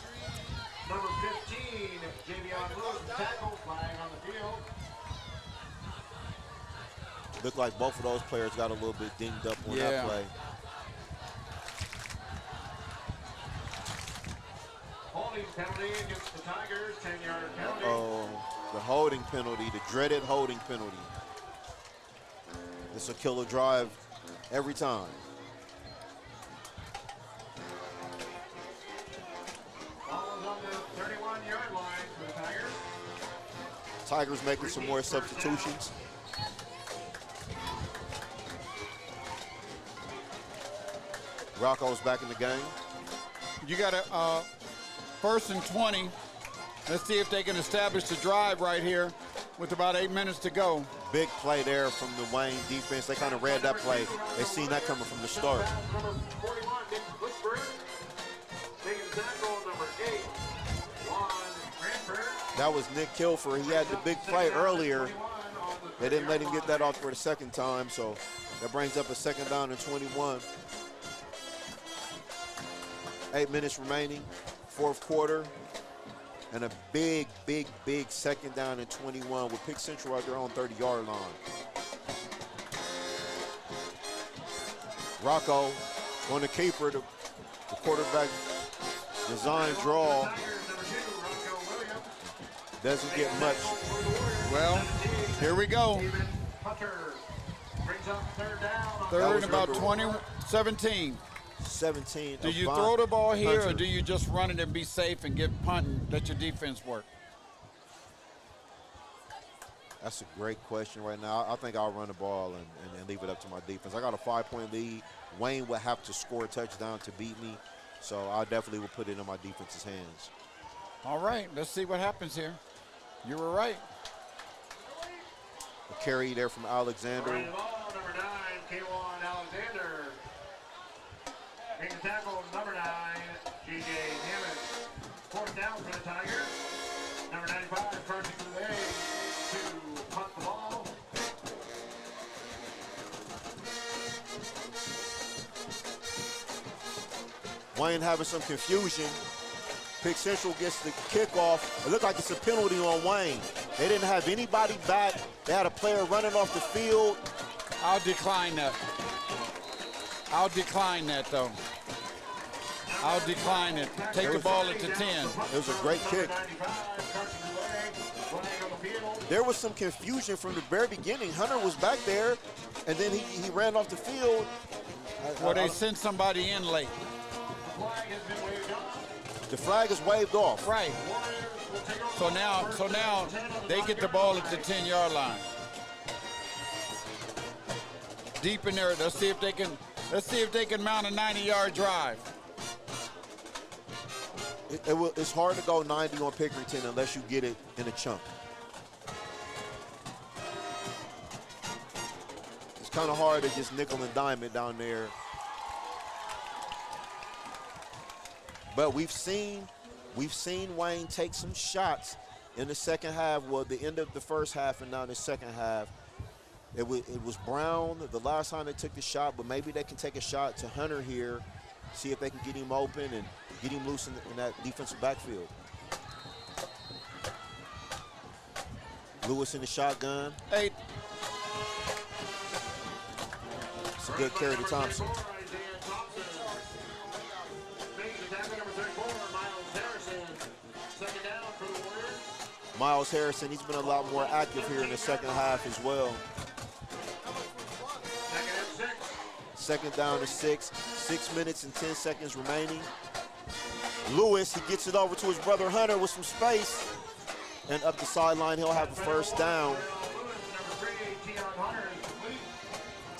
Speaker 6: Number 15, Javion Lewis, tackle, flying on the field.
Speaker 5: Looked like both of those players got a little bit dinged up on that play.
Speaker 6: Holding penalty against the Tigers, 10-yard penalty.
Speaker 5: Oh, the holding penalty, the dreaded holding penalty. This will kill a drive every time.
Speaker 6: Ball is on the 31-yard line for the Tigers.
Speaker 5: Tigers making some more substitutions. Rocco's back in the game.
Speaker 8: You got a first and 20. Let's see if they can establish the drive right here with about 8 minutes to go.
Speaker 5: Big play there from the Wayne defense. They kind of read that play. They seen that coming from the start.
Speaker 6: Number 41, Nick Whitford. Taking tackle, number 8, Juan Cranford.
Speaker 5: That was Nick Kilfer. He had the big play earlier. They didn't let him get that off for the second time, so that brings up a second down and 21. 8 minutes remaining, fourth quarter, and a big, big, big second down and 21 with Pick Central at their own 30-yard line. Rocco on the keeper, the quarterback design draw. Doesn't get much.
Speaker 8: Well, here we go. Third and about 17.
Speaker 5: 17.
Speaker 8: Do you throw the ball here or do you just run it and be safe and get punt and let your defense work?
Speaker 5: That's a great question right now. I think I'll run the ball and leave it up to my defense. I got a 5-point lead. Wayne would have to score a touchdown to beat me, so I definitely would put it in my defense's hands.
Speaker 8: All right, let's see what happens here. You were right.
Speaker 5: A carry there from Alexander.
Speaker 6: Number 9, K1 Alexander. Making tackle, number 9, G.J. Hammond. Fourth down for the Tigers. Number 95, Carson Goulet to punt the ball.
Speaker 5: Wayne having some confusion. Pick Central gets the kickoff. It looked like it's a penalty on Wayne. They didn't have anybody back. They had a player running off the field.
Speaker 8: I'll decline that. I'll decline that, though. I'll decline it. Take the ball at the 10.
Speaker 5: It was a great kick. There was some confusion from the very beginning. Hunter was back there, and then he ran off the field.
Speaker 8: Well, they sent somebody in late.
Speaker 5: The flag is waved off.
Speaker 8: Right. So now they get the ball at the 10-yard line. Deep in there. Let's see if they can mount a 90-yard drive.
Speaker 5: It's hard to go 90 on Pickerington unless you get it in a chunk. It's kind of hard to just nickel and dime it down there. But we've seen Wayne take some shots in the second half. Well, the end of the first half and now the second half. It was Brown the last time they took the shot, but maybe they can take a shot to Hunter here, see if they can get him open and get him loose in that defensive backfield. Lewis in the shotgun.
Speaker 8: 8.
Speaker 5: It's a good carry to Thompson. Miles Harrison, he's been a lot more active here in the second half as well. Second down to 6. 6 minutes and 10 seconds remaining. Lewis, he gets it over to his brother Hunter with some space. And up the sideline, he'll have a first down.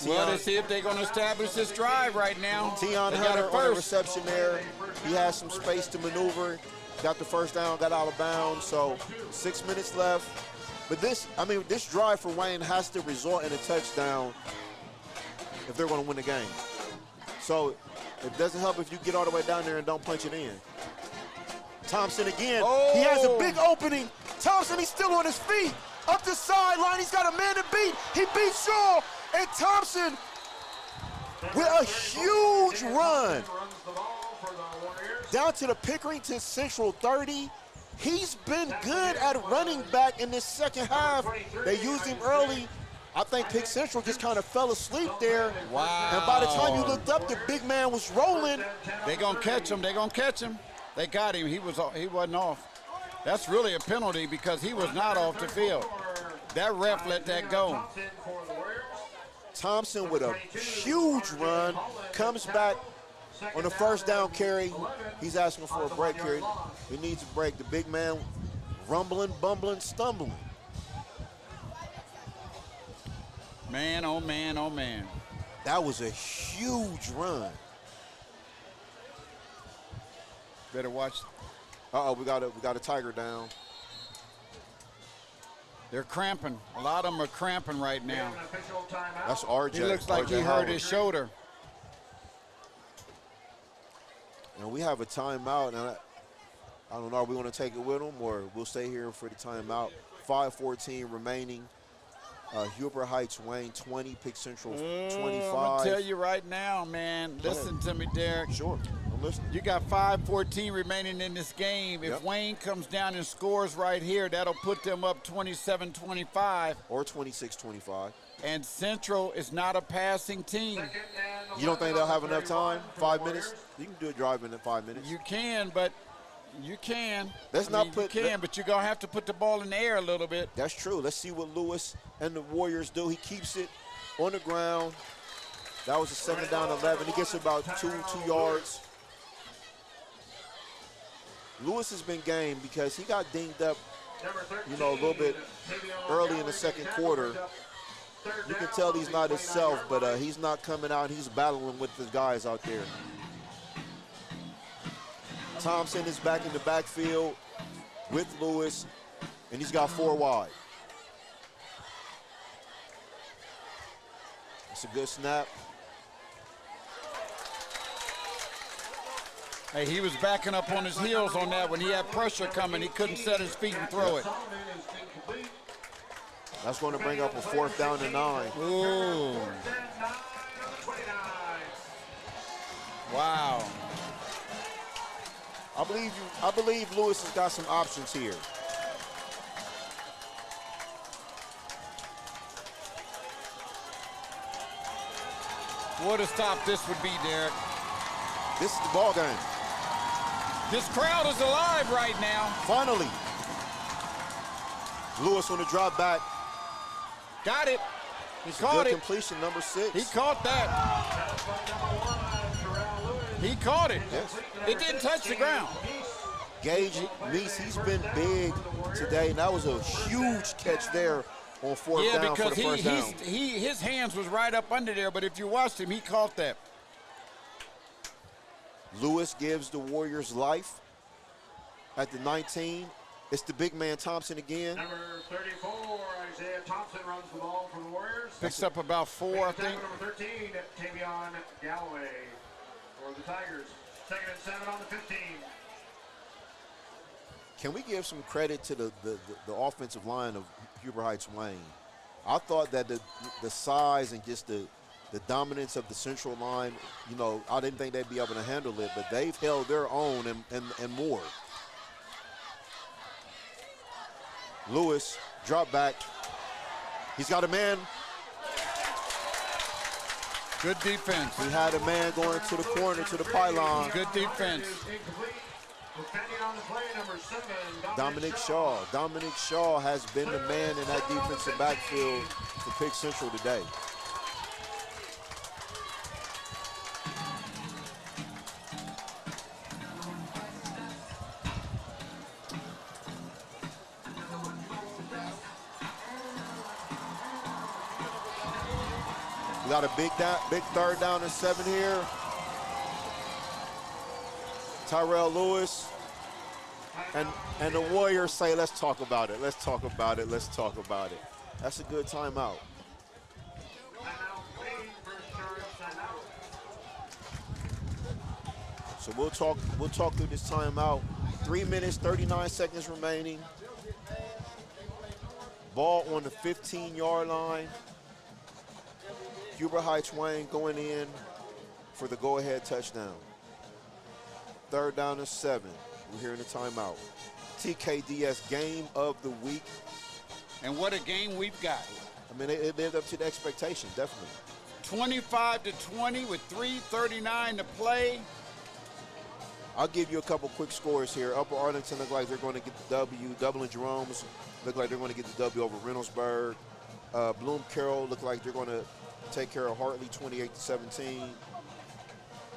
Speaker 8: Well, let's see if they're going to establish this drive right now.
Speaker 5: Tion Hunter on the reception there. He has some space to maneuver. Got the first down, got out of bounds. So 6 minutes left. But this drive for Wayne has to result in a touchdown if they're going to win the game. So it doesn't help if you get all the way down there and don't punch it in. Thompson again. Oh. He has a big opening. Thompson, he's still on his feet. Up the sideline, he's got a man to beat. He beats Shaw. And Thompson with a huge run down to the Pickerington Central 30. He's been good at running back in this second half. They used him early. I think Pick Central just kind of fell asleep there.
Speaker 8: Wow.
Speaker 5: And by the time you looked up, the big man was rolling.
Speaker 8: They're going to catch him. They're going to catch him. They got him. He wasn't off. That's really a penalty because he was not off the field. That ref let that go.
Speaker 5: Thompson with a huge run, comes back on the first down carry. He's asking for a break here. He needs a break. The big man rumbling, bumbling, stumbling.
Speaker 8: Man, oh man, oh man.
Speaker 5: That was a huge run.
Speaker 8: Better watch.
Speaker 5: Uh-oh, we got a Tiger down.
Speaker 8: They're cramping. A lot of them are cramping right now.
Speaker 5: That's RJ.
Speaker 8: He looks like he hurt his shoulder.
Speaker 5: And we have a timeout, and I don't know, are we going to take it with them or we'll stay here for the timeout? 5:14 remaining. Huber Heights, Wayne 20, Pick Central 25.
Speaker 8: I'm going to tell you right now, man. Listen to me, Derek.
Speaker 5: Sure, I'm listening.
Speaker 8: You got 5:14 remaining in this game. If Wayne comes down and scores right here, that'll put them up 27-25.
Speaker 5: Or 26-25.
Speaker 8: And Central is not a passing team.
Speaker 5: You don't think they'll have enough time? 5 minutes? You can do a drive in 5 minutes.
Speaker 8: You can, but you can.
Speaker 5: Let's not put.
Speaker 8: You can, but you're going to have to put the ball in the air a little bit.
Speaker 5: That's true. Let's see what Lewis and the Warriors do. He keeps it on the ground. That was a 2nd down 11. He gets about two yards. Lewis has been game because he got dinged up, a little bit early in the second quarter. You can tell he's not himself, but he's not coming out. He's battling with the guys out there. Thompson is back in the backfield with Lewis, and he's got 4 wide. It's a good snap.
Speaker 8: Hey, he was backing up on his heels on that. When he had pressure coming, he couldn't set his feet and throw it.
Speaker 5: That's going to bring up a 4th down and 9.
Speaker 8: Ooh. Wow.
Speaker 5: I believe Lewis has got some options here.
Speaker 8: What a stop this would be, Derek.
Speaker 5: This is the ball game.
Speaker 8: This crowd is alive right now.
Speaker 5: Finally. Lewis on the drop back.
Speaker 8: Got it. He caught it.
Speaker 5: Completion, number 6.
Speaker 8: He caught that. He caught it.
Speaker 5: Yes.
Speaker 8: It didn't touch the ground.
Speaker 5: Gage Meese, he's been big today, and that was a huge catch there on 4th down for the first down.
Speaker 8: His hands was right up under there, but if you watched him, he caught that.
Speaker 5: Lewis gives the Warriors life at the 19. It's the big man Thompson again.
Speaker 6: Number 34, Isaiah Thompson runs the ball for the Warriors.
Speaker 8: Picks up about 4, I think.
Speaker 6: Number 13, Tavion Galloway for the Tigers. 2nd and 7 on the 15.
Speaker 5: Can we give some credit to the offensive line of Huber Heights Wayne? I thought that the size and just the dominance of the Central line, I didn't think they'd be able to handle it, but they've held their own and more. Lewis, drop back. He's got a man.
Speaker 8: Good defense.
Speaker 5: He had a man going to the corner, to the pylon.
Speaker 8: Good defense.
Speaker 5: Dominic Shaw. Dominic Shaw has been the man in that defensive backfield for Pick Central today. We got a big 3rd down and 7 here. Tyrell Lewis and the Warriors say, let's talk about it. Let's talk about it. Let's talk about it. That's a good timeout. So we'll talk through this timeout. 3 minutes, 39 seconds remaining. Ball on the 15-yard line. Huber Heights Wayne going in for the go-ahead touchdown. 3rd down and 7. We're here in the timeout. TKDS game of the week.
Speaker 8: And what a game we've got.
Speaker 5: I mean, it lived up to the expectation, definitely.
Speaker 8: 25-20 with 3:39 to play.
Speaker 5: I'll give you a couple quick scores here. Upper Arlington look like they're going to get the W. Dublin Jerome's look like they're going to get the W over Reynoldsburg. Bloom Carroll look like they're going to take care of Hartley 28-17.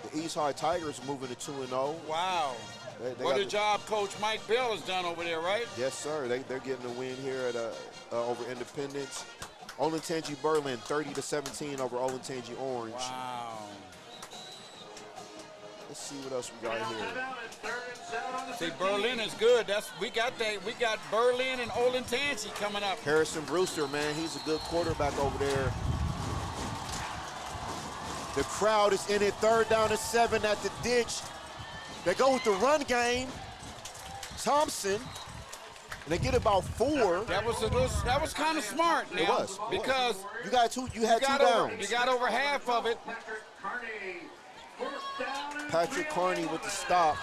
Speaker 5: The East High Tigers moving to 2-0.
Speaker 8: Wow. What a job Coach Mike Bell has done over there, right?
Speaker 5: Yes, sir. They're getting a win here at over Independence. Olentangy Berlin 30-17 over Olentangy Orange.
Speaker 8: Wow.
Speaker 5: Let's see what else we got here.
Speaker 8: See, Berlin is good. We got Berlin and Olentangy coming up.
Speaker 5: Harrison Brewster, man, he's a good quarterback over there. The crowd is in it. 3rd down and 7 at the ditch. They go with the run game. Thompson, and they get about 4.
Speaker 8: That was kind of smart. Now,
Speaker 5: it was
Speaker 8: because
Speaker 5: you got two. You had 2 downs.
Speaker 8: You got over half of it.
Speaker 5: Patrick Carney with the stop.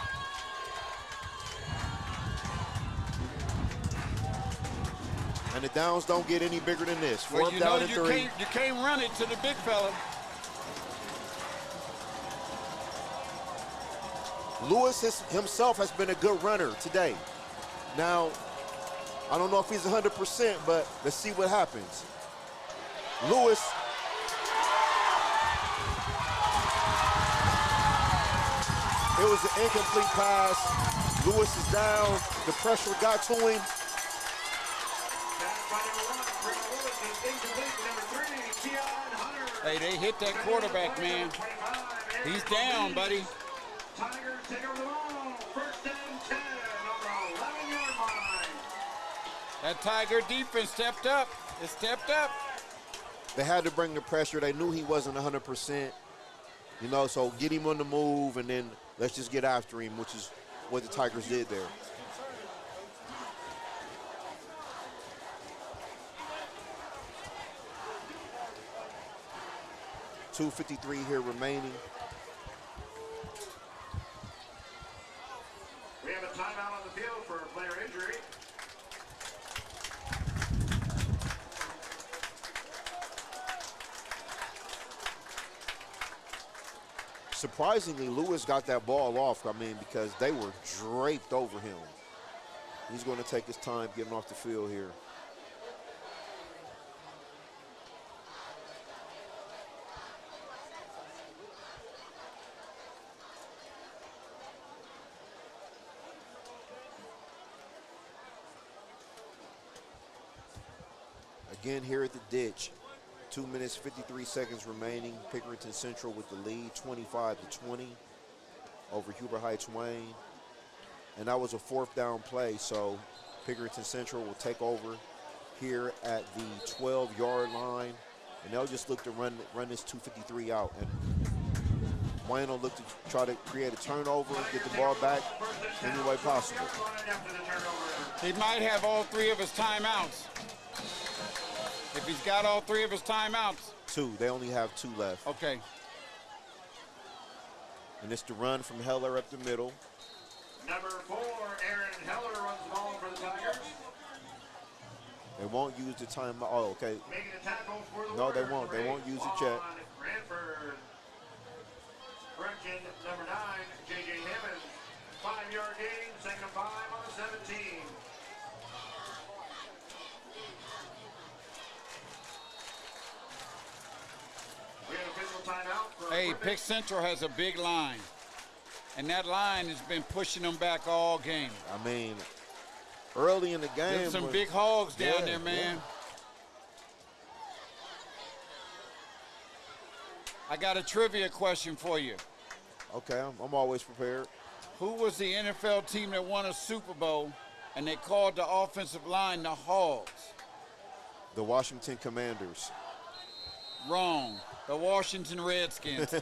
Speaker 5: And the downs don't get any bigger than this. 4th down and 3.
Speaker 8: You can't run it to the big fella.
Speaker 5: Lewis himself has been a good runner today. Now, I don't know if he's 100%, but let's see what happens. Lewis. It was an incomplete pass. Lewis is down. The pressure got to him.
Speaker 8: Hey, they hit that quarterback, man. He's down, buddy.
Speaker 6: Tigers take over the ball. 1st and 10 on the 11-yard line.
Speaker 8: That Tiger defense stepped up. It stepped up.
Speaker 5: They had to bring the pressure. They knew he wasn't 100%. You know, so get him on the move, and then let's just get after him, which is what the Tigers did there. .253 here remaining.
Speaker 6: We have a timeout on the field for a player injury.
Speaker 5: Surprisingly, Lewis got that ball off, I mean, because they were draped over him. He's going to take his time getting off the field here. Again here at the ditch, 2 minutes, 53 seconds remaining. Pickerington Central with the lead, 25-20 over Huber Heights Wayne. And that was a 4th down play, so Pickerington Central will take over here at the 12-yard line, and they'll just look to run this 253 out. And Wayne will look to try to create a turnover, get the ball back any way possible.
Speaker 8: He might have all 3 of his timeouts. If he's got all 3 of his timeouts.
Speaker 5: 2. They only have 2 left.
Speaker 8: Okay.
Speaker 5: And it's the run from Heller up the middle.
Speaker 6: Number 4, Aaron Heller runs the ball for the Tigers.
Speaker 5: They won't use the timeout. Oh, okay.
Speaker 6: Making a tackle for the
Speaker 5: No, they
Speaker 6: Warriors.
Speaker 5: won't. They won't use it yet.
Speaker 6: Ranford. Correction, number 9, J.J. Hammond. 5-yard gain, 2nd and 5 on the 17. We have official timeout for
Speaker 8: Hey, Pick Central has a big line. And that line has been pushing them back all game.
Speaker 5: I mean, early in the game.
Speaker 8: There's some big hogs down there, man.
Speaker 5: Yeah.
Speaker 8: I got a trivia question for you.
Speaker 5: Okay, I'm always prepared.
Speaker 8: Who was the NFL team that won a Super Bowl and they called the offensive line the Hogs?
Speaker 5: The Washington Commanders.
Speaker 8: Wrong. The Washington Redskins.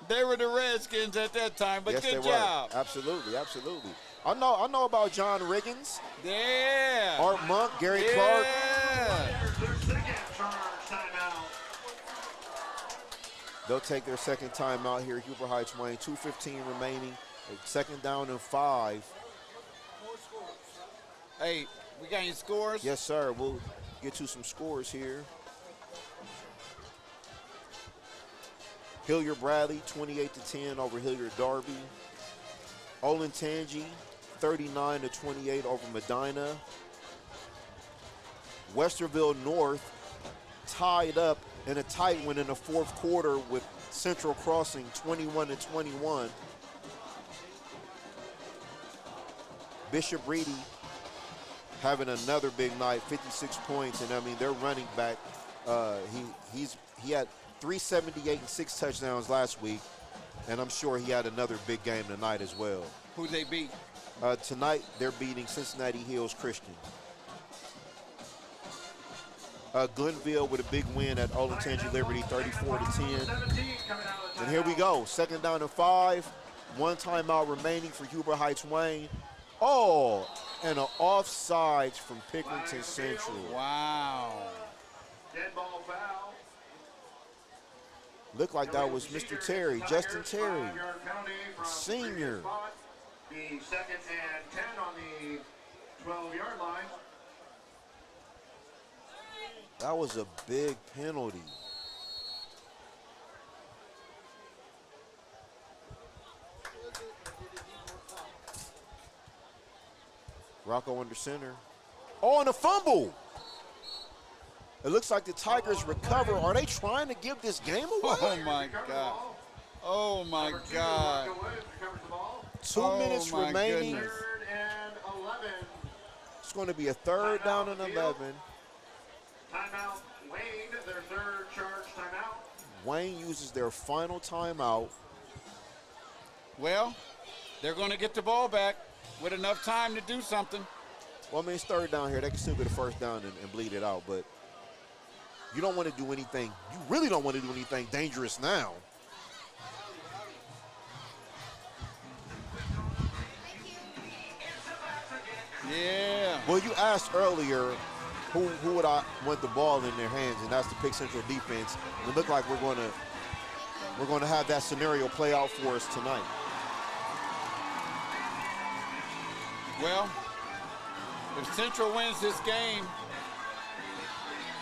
Speaker 8: They were the Redskins at that time, but
Speaker 5: yes,
Speaker 8: good
Speaker 5: they
Speaker 8: job.
Speaker 5: Were. Absolutely, absolutely. I know about John Riggins.
Speaker 8: Yeah.
Speaker 5: Art Monk, Gary Clark.
Speaker 6: Their second charge timeout.
Speaker 5: They'll take their second time out here. Huber Heights Wayne, 2:15 remaining. Second down and 5.
Speaker 8: Hey, we got any scores?
Speaker 5: Yes, sir. We'll get you some scores here. Hilliard Bradley, 28-10 over Hilliard Darby. Olentangy, 39-28 over Medina. Westerville North tied up in a tight one in the fourth quarter with Central Crossing, 21-21. Bishop Reedy having another big night, 56 points, and I mean their running back, he had 378 and 6 touchdowns last week, and I'm sure he had another big game tonight as well.
Speaker 8: Who they beat?
Speaker 5: Tonight they're beating Cincinnati Hills Christian. Glenville with a big win at Olentangy Liberty, 34-10. And here we go, second down and 5. One timeout remaining for Huber Heights Wayne. Oh, and an offsides from Pickerington Central.
Speaker 8: Wow.
Speaker 6: Dead ball foul.
Speaker 5: Looked like that was Mr. Terry, Justin Terry, senior.
Speaker 6: The second and 10 on the 12-yard line.
Speaker 5: That was a big penalty. Rocco under center. Oh, and a fumble. It looks like the Tigers recover. Are they trying to give this game away?
Speaker 8: Oh, my God. Oh, my God.
Speaker 5: 2 minutes remaining.
Speaker 8: Goodness.
Speaker 6: Third and 11.
Speaker 5: It's going to be a third down and 11.
Speaker 6: Timeout, Wayne, their third charge timeout.
Speaker 5: Wayne uses their final timeout.
Speaker 8: Well, they're going to get the ball back with enough time to do something.
Speaker 5: Well, I mean, it's third down here. They can still get a first down and bleed it out, but you don't want to do anything. You really don't want to do anything dangerous now.
Speaker 8: Yeah.
Speaker 5: Well, you asked earlier who would I want the ball in their hands, and that's the Pick Central defense. It looked like we're going to have that scenario play out for us tonight.
Speaker 8: Well, if Central wins this game,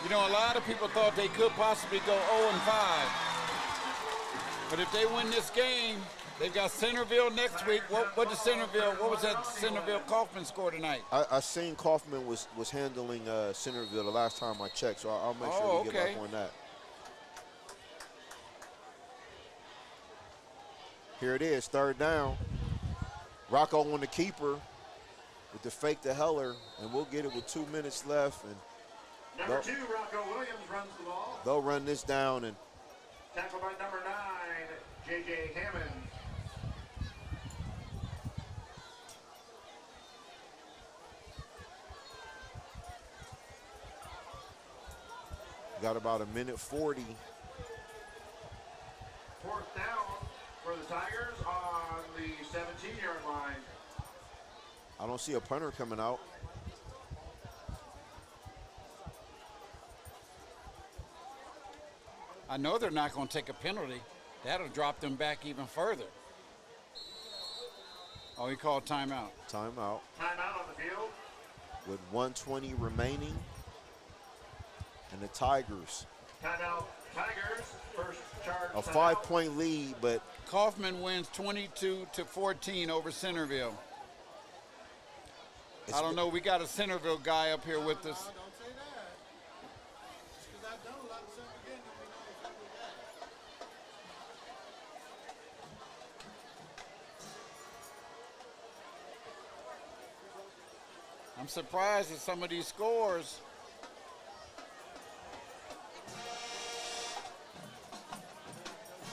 Speaker 8: you know, a lot of people thought they could possibly go 0-5. But if they win this game, they've got Centerville next week. What was that Centerville Kaufman score tonight?
Speaker 5: I seen Kaufman was handling Centerville the last time I checked, so I'll make sure we get back on that. Here it is, third down. Rocco on the keeper with the fake to Heller, and we'll get it with 2 minutes left. And
Speaker 6: Number 2, Rocco Williams runs the ball.
Speaker 5: they'll run this down. And
Speaker 6: Tackled by number 9, J.J. Hammond.
Speaker 5: got about a minute 40.
Speaker 6: Fourth down for the Tigers on the 17-yard line.
Speaker 5: I don't see a punter coming out.
Speaker 8: I know they're not going to take a penalty. That'll drop them back even further. Oh, he called timeout.
Speaker 5: Timeout.
Speaker 6: Timeout on the field.
Speaker 5: With 1:20 remaining. And the Tigers.
Speaker 6: Timeout, Tigers. First charge.
Speaker 5: A
Speaker 6: timeout.
Speaker 5: 5-point lead, but
Speaker 8: Kaufman wins 22-14 over Centerville. I don't know. We got a Centerville guy up here with us.
Speaker 4: Don't say that. Because I've done a lot of stuff again.
Speaker 8: I'm surprised at some of these scores.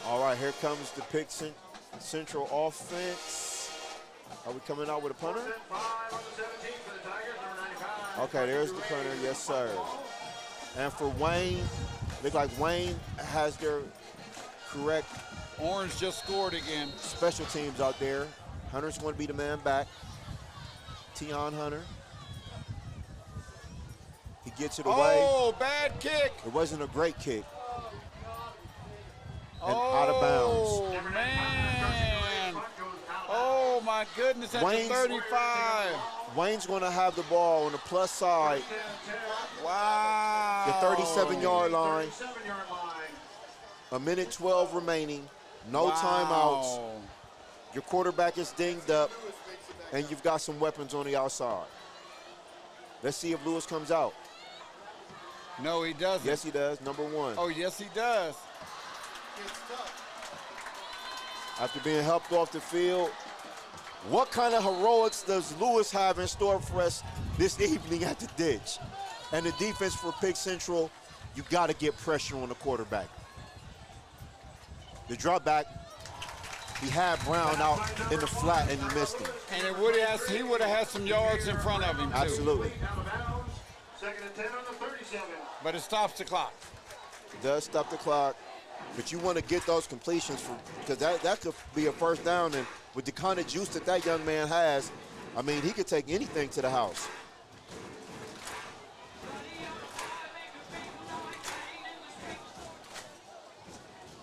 Speaker 5: all right, here comes the Pick Central offense. Are we coming out with a punter?
Speaker 6: Fourth and 5 on the 17 for the Tigers, number 95.
Speaker 5: Okay, there's the punter. Yes, sir. And for Wayne, look like Wayne has their correct
Speaker 8: Orange just scored again.
Speaker 5: special teams out there. Hunter's going to be the man back. Tion Hunter. He gets it away.
Speaker 8: Oh, bad kick.
Speaker 5: It wasn't a great kick. And
Speaker 8: goodness, at
Speaker 5: Wayne's-
Speaker 8: the 35.
Speaker 5: Wayne's going to have the ball on the plus side,
Speaker 8: Wow.
Speaker 5: the 37-yard line.
Speaker 6: 37-yard line.
Speaker 5: A minute 12 remaining. No timeouts. Your quarterback is dinged up, and you've got some weapons on the outside. Let's see if Lewis comes out.
Speaker 8: No, he doesn't.
Speaker 5: Yes, he does. Number 1.
Speaker 8: Oh, yes, he does.
Speaker 5: After being helped off the field, what kind of heroics does Lewis have in store for us this evening at the ditch? And the defense for Pick Central, you got to get pressure on the quarterback. The drop back, he had Brown out in the flat and he missed him.
Speaker 8: And he would have had some yards in front of him, too.
Speaker 5: Absolutely.
Speaker 6: Out of bounds. Second and 10 on the 37.
Speaker 8: But it stops the clock.
Speaker 5: It does stop the clock, but you want to get those completions because that could be a first down. And with the kind of juice that young man has, I mean, he could take anything to the house.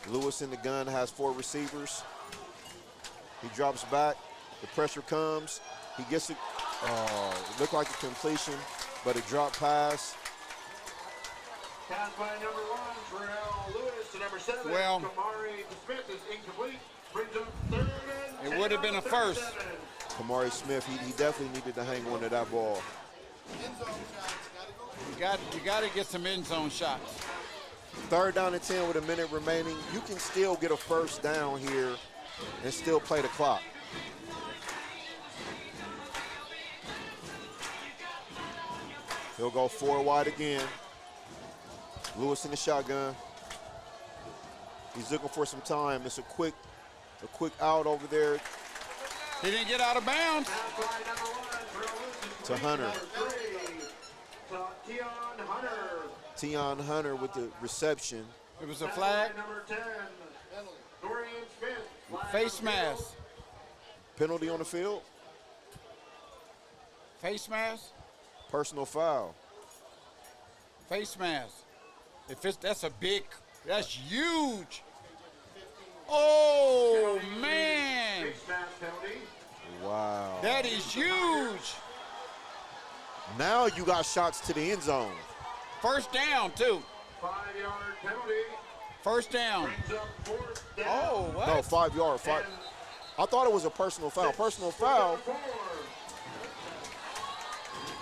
Speaker 5: Lewis in the gun has 4 receivers. He drops back. The pressure comes. He gets it. Oh, it looked like a completion, but a drop pass.
Speaker 6: Pass by number 1, Terrell Lewis, to number 7.
Speaker 8: Well,
Speaker 6: Kamari Smith is incomplete. Brings up 3rd and 10
Speaker 8: it would have been
Speaker 6: on
Speaker 8: a
Speaker 6: the
Speaker 8: first.
Speaker 6: 37.
Speaker 5: Kamari Smith, he definitely needed to hang on to that ball.
Speaker 8: You got to get some end zone shots.
Speaker 5: 3rd down and 10 with a minute remaining. You can still get a first down here and still play the clock. He'll go 4 wide again. Lewis in the shotgun. He's looking for some time. It's a quick out over there
Speaker 8: He didn't get out of bounds.
Speaker 6: Pass by number 1, Terrell Lewis.
Speaker 5: to Hunter.
Speaker 6: Number 3, to Tion Hunter.
Speaker 5: Tion Hunter with the reception.
Speaker 8: It was a
Speaker 6: Pass
Speaker 8: flag.
Speaker 6: by number 10, Dorian Smith. Flag
Speaker 8: Face
Speaker 6: on the field.
Speaker 8: mask.
Speaker 5: Penalty on the field.
Speaker 8: Face mask.
Speaker 5: Personal foul.
Speaker 8: Face mask. That's huge. Oh, man.
Speaker 6: Face mask penalty.
Speaker 5: Wow.
Speaker 8: That is huge.
Speaker 5: Now you got shots to the end zone.
Speaker 8: First down, too.
Speaker 6: 5-yard penalty.
Speaker 8: First down.
Speaker 6: Brings up 4th down.
Speaker 8: Oh, what?
Speaker 5: No, 5 yard. I thought it was a personal foul. Personal foul.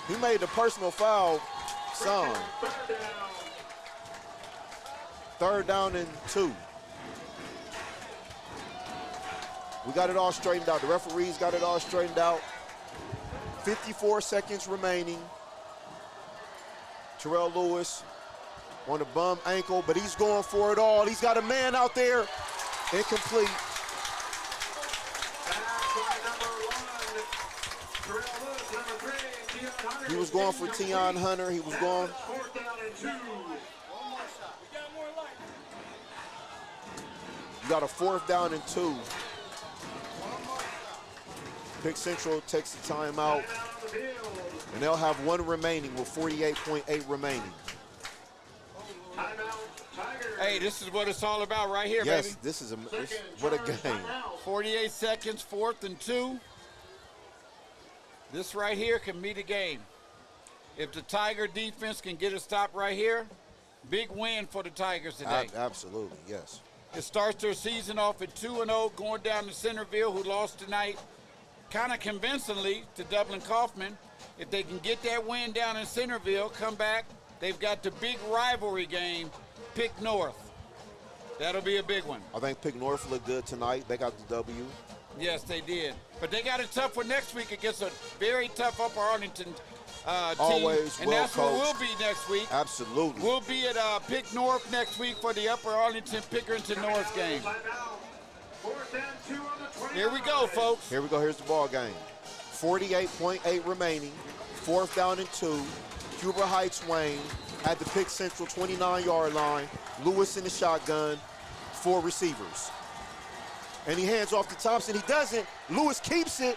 Speaker 5: He made the personal foul sign. 3rd down and 2. We got it all straightened out. The referees got it all straightened out. 54 seconds remaining. Terrell Lewis on a bum ankle, but he's going for it all. He's got a man out there. Incomplete. He was going for Tion Hunter. He was going.
Speaker 6: 4th down and 2.
Speaker 5: You got a 4th down and 2. Pick Central takes the timeout,
Speaker 6: Timeout on the field.
Speaker 5: and they'll have 1 remaining with 48.8 remaining.
Speaker 6: Timeout, Tigers.
Speaker 8: Hey, this is what it's all about right here,
Speaker 5: Yes,
Speaker 8: baby.
Speaker 5: this is
Speaker 6: Second
Speaker 5: what a
Speaker 6: charge
Speaker 5: game.
Speaker 6: timeout.
Speaker 8: 48 seconds, 4th and 2. This right here can be the game. If the Tiger defense can get a stop right here, big win for the Tigers today.
Speaker 5: Absolutely, yes.
Speaker 8: It starts their season off at 2-0, going down to Centerville, who lost tonight kind of convincingly to Dublin Kaufman. If they can get that win down in Centerville, come back, they've got the big rivalry game, Pick North. That'll be a big one.
Speaker 5: I think Pick North looked good tonight. They got the W.
Speaker 8: Yes, they did. But they got a tough one next week against a very tough Upper Arlington team.
Speaker 5: Always
Speaker 8: and
Speaker 5: well
Speaker 8: that's where we'll
Speaker 5: coached.
Speaker 8: be next week.
Speaker 5: Absolutely.
Speaker 8: We'll be at Pick North next week for the Upper Arlington Pickerington North game.
Speaker 6: Timeout. 4th and 2 on the 20.
Speaker 8: Here we go, folks.
Speaker 5: Here we go. Here's the ball game. 48.8 remaining. 4th down and 2. Huber Heights Wayne at the Pick Central 29-yard line. Lewis in the shotgun. 4 receivers. And he hands off to Thompson. He doesn't. Lewis keeps it.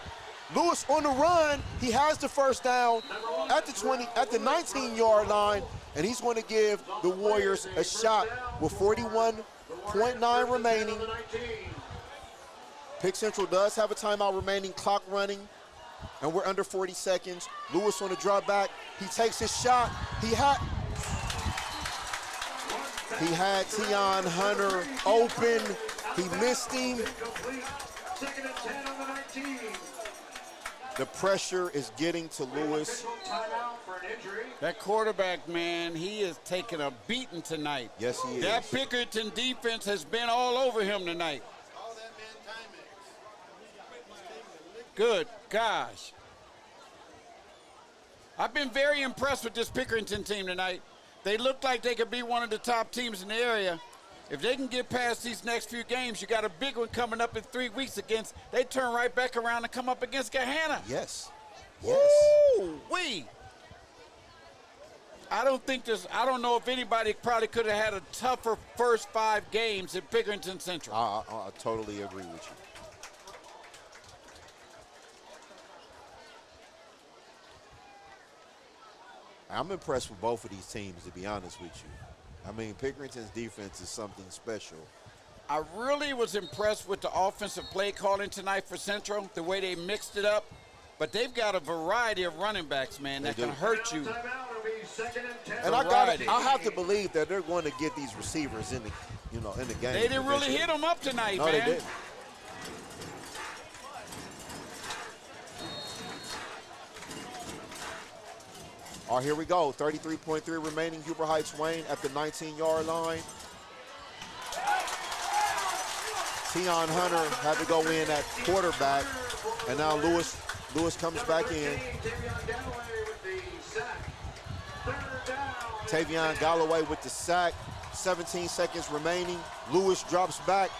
Speaker 5: Lewis on the run. He has the first down at the 19-yard line, and he's going to give the Warriors a shot with 41.9 remaining. Pick Central does have a timeout remaining, clock running, and we're under 40 seconds. Lewis on the drop back. He takes his shot. He had Tion Hunter open. He missed him.
Speaker 6: Second and 10 on the 19.
Speaker 5: The pressure is getting to Lewis.
Speaker 6: Timeout for an injury.
Speaker 8: That quarterback, man, he is taking a beating tonight.
Speaker 5: Yes, he is.
Speaker 8: That Pickerington defense has been all over him tonight. Good gosh. I've been very impressed with this Pickerington team tonight. They look like they could be one of the top teams in the area. If they can get past these next few games, you got a big one coming up in 3 weeks against, they turn right back around and come up against Gahanna.
Speaker 5: Yes.
Speaker 8: Woo-wee. I don't know if anybody probably could have had a tougher first 5 games at Pickerington Central.
Speaker 5: I totally agree with you. I'm impressed with both of these teams, to be honest with you. I mean, Pickerington's defense is something special.
Speaker 8: I really was impressed with the offensive play calling tonight for Central, the way they mixed it up. But they've got a variety of running backs, man, that can hurt you.
Speaker 5: And I have to believe that they're going to get these receivers in the, in the game.
Speaker 8: They didn't really hit them up tonight, man.
Speaker 5: No, they didn't. All right, here we go. 33.3 remaining. Huber Heights Wayne at the 19-yard line. Tion Hunter had to go in at quarterback, and now Lewis comes back in. Tavion Galloway with the sack. 17 seconds remaining. Lewis drops back.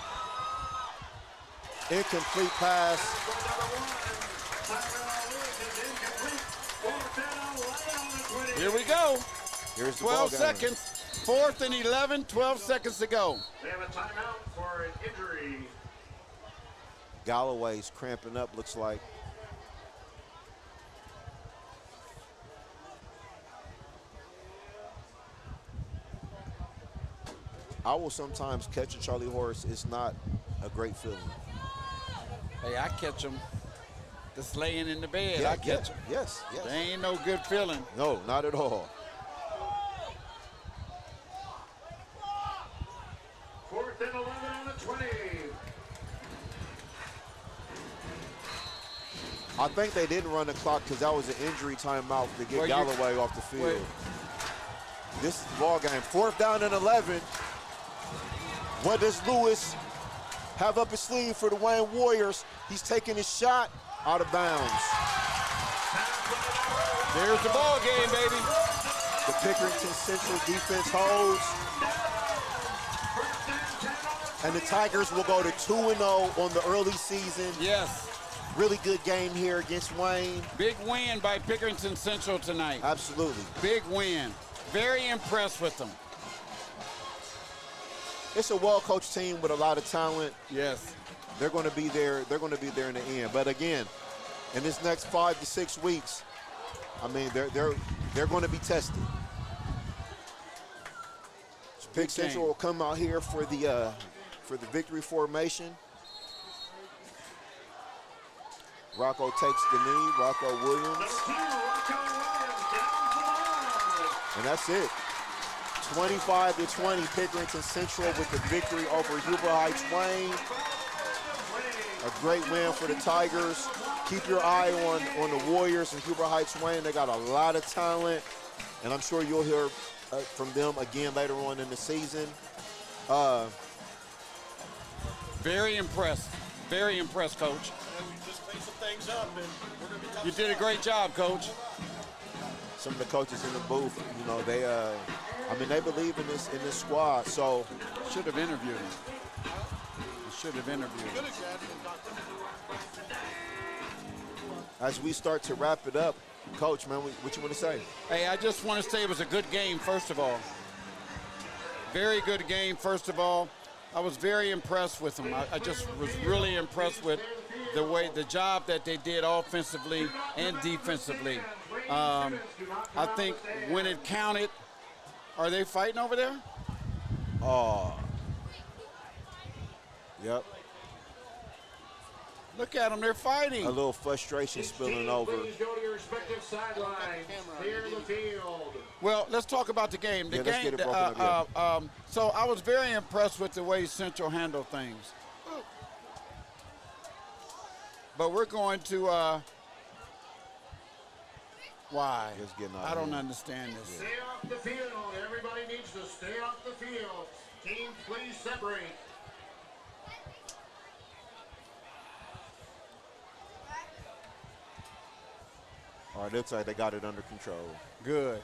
Speaker 5: Incomplete pass.
Speaker 8: Here we go.
Speaker 5: Here's the
Speaker 8: 12
Speaker 5: ball game.
Speaker 8: seconds. 4th and 11, 12 seconds to go.
Speaker 6: They have a timeout for an injury.
Speaker 5: Galloway's cramping up, looks like. I will sometimes catch a Charlie horse. It's not a great feeling.
Speaker 8: Hey, I catch them just laying in the bed.
Speaker 5: Yeah,
Speaker 8: I catch them.
Speaker 5: Yes.
Speaker 8: They ain't no good feeling.
Speaker 5: No, not at all.
Speaker 6: 4th and 11 on the 20.
Speaker 5: I think they didn't run the clock because that was an injury timeout to get Galloway off the field. This is the ball game. 4th down and 11. What does Lewis have up his sleeve for the Wayne Warriors? He's taking his shot out of bounds.
Speaker 8: There's the ball game, baby.
Speaker 5: The Pickerington Central defense holds. And the Tigers will go to 2-0 on the early season.
Speaker 8: Yes.
Speaker 5: Really good game here against Wayne.
Speaker 8: Big win by Pickerington Central tonight.
Speaker 5: Absolutely.
Speaker 8: Big win. Very impressed with them.
Speaker 5: It's a well-coached team with a lot of talent.
Speaker 8: Yes.
Speaker 5: They're going to be there. They're going to be there in the end. But again, in this next 5 to 6 weeks, I mean, they're going to be tested. So Pick Central will come out here for the victory formation. Rocco takes the knee. Rocco Williams. And that's it. 25-20, Pickerington Central with the victory over Huber Heights Wayne. A great win for the Tigers. Keep your eye on the Warriors and Huber Heights Wayne. They got a lot of talent, and I'm sure you'll hear from them again later on in the season.
Speaker 8: Very impressed. Very impressed, Coach. You did a great job, Coach.
Speaker 5: Some of the coaches in the booth, they believe in this squad. So
Speaker 8: should have interviewed him. Should have interviewed him.
Speaker 5: As we start to wrap it up, Coach, man, what you want to say?
Speaker 8: Hey, I just want to say it was a good game, first of all. Very good game, first of all. I was very impressed with them. I just was really impressed with the job that they did offensively and defensively. I think when it counted, are they fighting over there?
Speaker 5: Oh. Yep.
Speaker 8: Look at them, they're fighting.
Speaker 5: A little frustration spilling over.
Speaker 6: Please go to your respective sidelines. Clear the field.
Speaker 8: Well, let's talk about the game. The
Speaker 5: Yeah, let's
Speaker 8: game.
Speaker 5: get it broken up,
Speaker 8: So I was very impressed with the way Central handled things. But we're going to. Why?
Speaker 5: It's getting out
Speaker 8: I
Speaker 5: of
Speaker 8: don't
Speaker 5: hand.
Speaker 8: understand this.
Speaker 6: Stay off the field. Everybody needs to stay off the field. Teams, please separate.
Speaker 5: All right, looks like they got it under control.
Speaker 8: Good.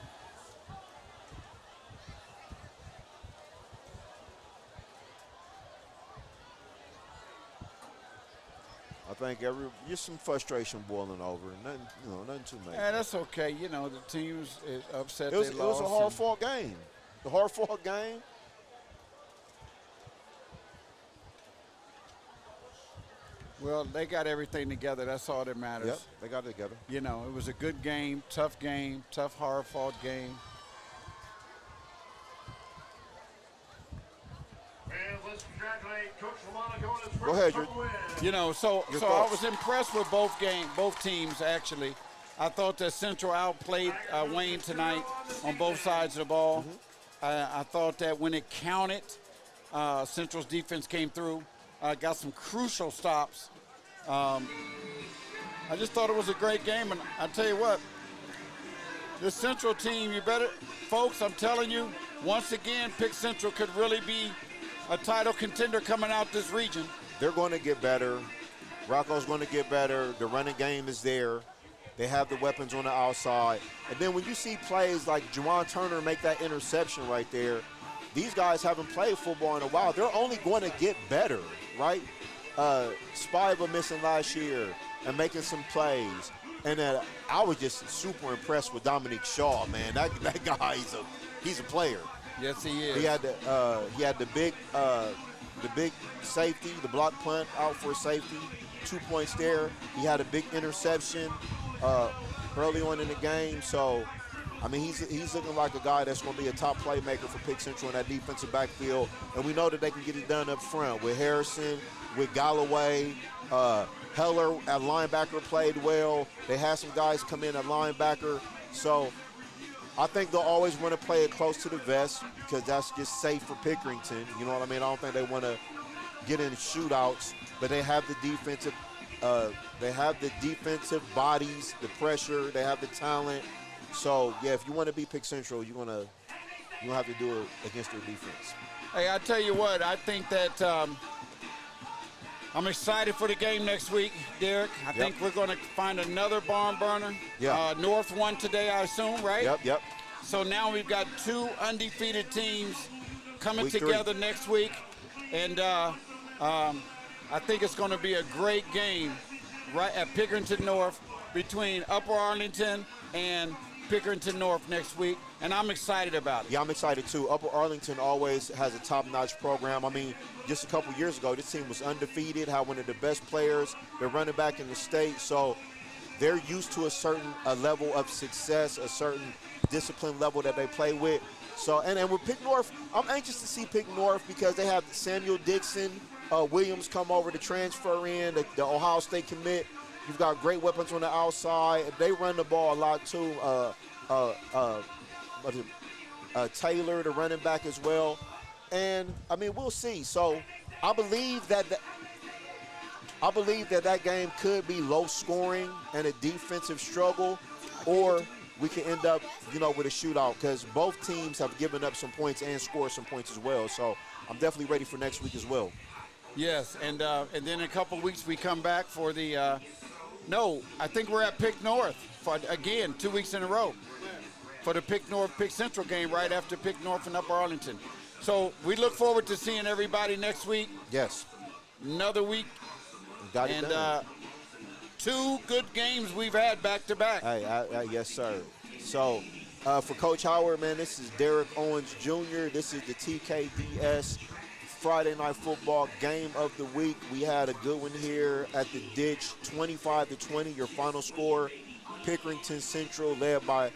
Speaker 5: I think just some frustration boiling over. Nothing, nothing too major.
Speaker 8: Yeah, that's okay. You know, the team's upset.
Speaker 5: It was
Speaker 8: they
Speaker 5: a
Speaker 8: lost
Speaker 5: hard-fought game. The hard-fought game.
Speaker 8: Well, they got everything together. That's all that matters.
Speaker 5: Yep, they got it together.
Speaker 8: You know, it was a good game, tough, hard-fought game.
Speaker 6: And let's congratulate Coach Lamonaco on his
Speaker 5: Go
Speaker 6: first
Speaker 5: ahead,
Speaker 6: couple wins.
Speaker 8: You know, so
Speaker 5: Your
Speaker 8: I
Speaker 5: thoughts?
Speaker 8: was impressed with both teams, actually. I thought that Central outplayed Wayne tonight on both sides of the ball. I thought that when it counted, Central's defense came through, got some crucial stops. I just thought it was a great game, and I tell you what, this Central team, folks, I'm telling you, once again, Pick Central could really be a title contender coming out this region.
Speaker 5: They're going to get better. Rocco's going to get better. The running game is there. They have the weapons on the outside. And then when you see plays like Juwan Turner make that interception right there, these guys haven't played football in a while. They're only going to get better, right? Spiva missing last year and making some plays. And I was just super impressed with Dominique Shaw, man. That guy, he's a player.
Speaker 8: Yes, he is.
Speaker 5: He had the big safety, the block punt out for safety, 2 points there. He had a big interception early on in the game. So, I mean, he's looking like a guy that's going to be a top playmaker for Pick Central in that defensive backfield. And we know that they can get it done up front with Harrison, with Galloway. Heller at linebacker played well. They had some guys come in at linebacker. So I think they'll always want to play it close to the vest because that's just safe for Pickerington. You know what I mean? I don't think they want to get in shootouts, but they have the defensive bodies, the pressure, they have the talent. So yeah, if you want to be Pick Central, you're gonna have to do it against their defense.
Speaker 8: Hey, I tell you what, I think that I'm excited for the game next week, Derek. I think we're going to find another barn burner.
Speaker 5: Yeah.
Speaker 8: North won today, I assume, right?
Speaker 5: Yep.
Speaker 8: So now we've got two undefeated teams coming
Speaker 5: Week
Speaker 8: together
Speaker 5: 3.
Speaker 8: next week. And I think it's going to be a great game right at Pickerington North between Upper Arlington and Pickerington North next week, and I'm excited about it.
Speaker 5: Yeah, I'm excited too. Upper Arlington always has a top-notch program. I mean, just a couple years ago, this team was undefeated, had one of the best players, they're running back in the state, so they're used to a certain level of success, a certain discipline level that they play with. So, and with Pick North, I'm anxious to see Pick North because they have Samuel Dixon, Williams come over to transfer in, the Ohio State commit. You've got great weapons on the outside. They run the ball a lot too. Taylor, the running back as well. And I mean, we'll see. So I believe that that game could be low scoring and a defensive struggle, or we can end up, with a shootout because both teams have given up some points and scored some points as well. So I'm definitely ready for next week as well.
Speaker 8: Yes, and then in a couple of weeks we come back for the I think we're at Pick North for, again, 2 weeks in a row for the Pick North, Pick Central game right after Pick North and Upper Arlington. So we look forward to seeing everybody next week.
Speaker 5: Yes.
Speaker 8: Another week.
Speaker 5: Got it done.
Speaker 8: 2 good games we've had back-to-back.
Speaker 5: Hey, yes, sir. So for Coach Howard, man, this is Derek Owens Jr. This is the TKDS Friday Night Football Game of the Week. We had a good one here at the Ditch, 25-20, your final score. Pickerington Central led by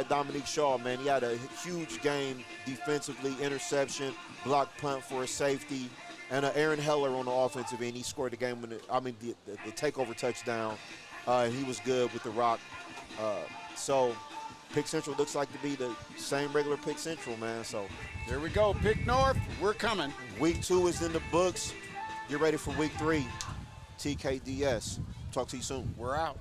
Speaker 5: Dominique Shaw, man. He had a huge game defensively, interception, block punt for a safety. And Aaron Heller on the offensive end, he scored the game, the takeover touchdown. He was good with the rock. So Pick Central looks like to be the same regular Pick Central, man. So
Speaker 8: there we go. Pick North, we're coming.
Speaker 5: Week 2 is in the books. Get ready for Week 3. TKDS. Talk to you soon.
Speaker 8: We're out.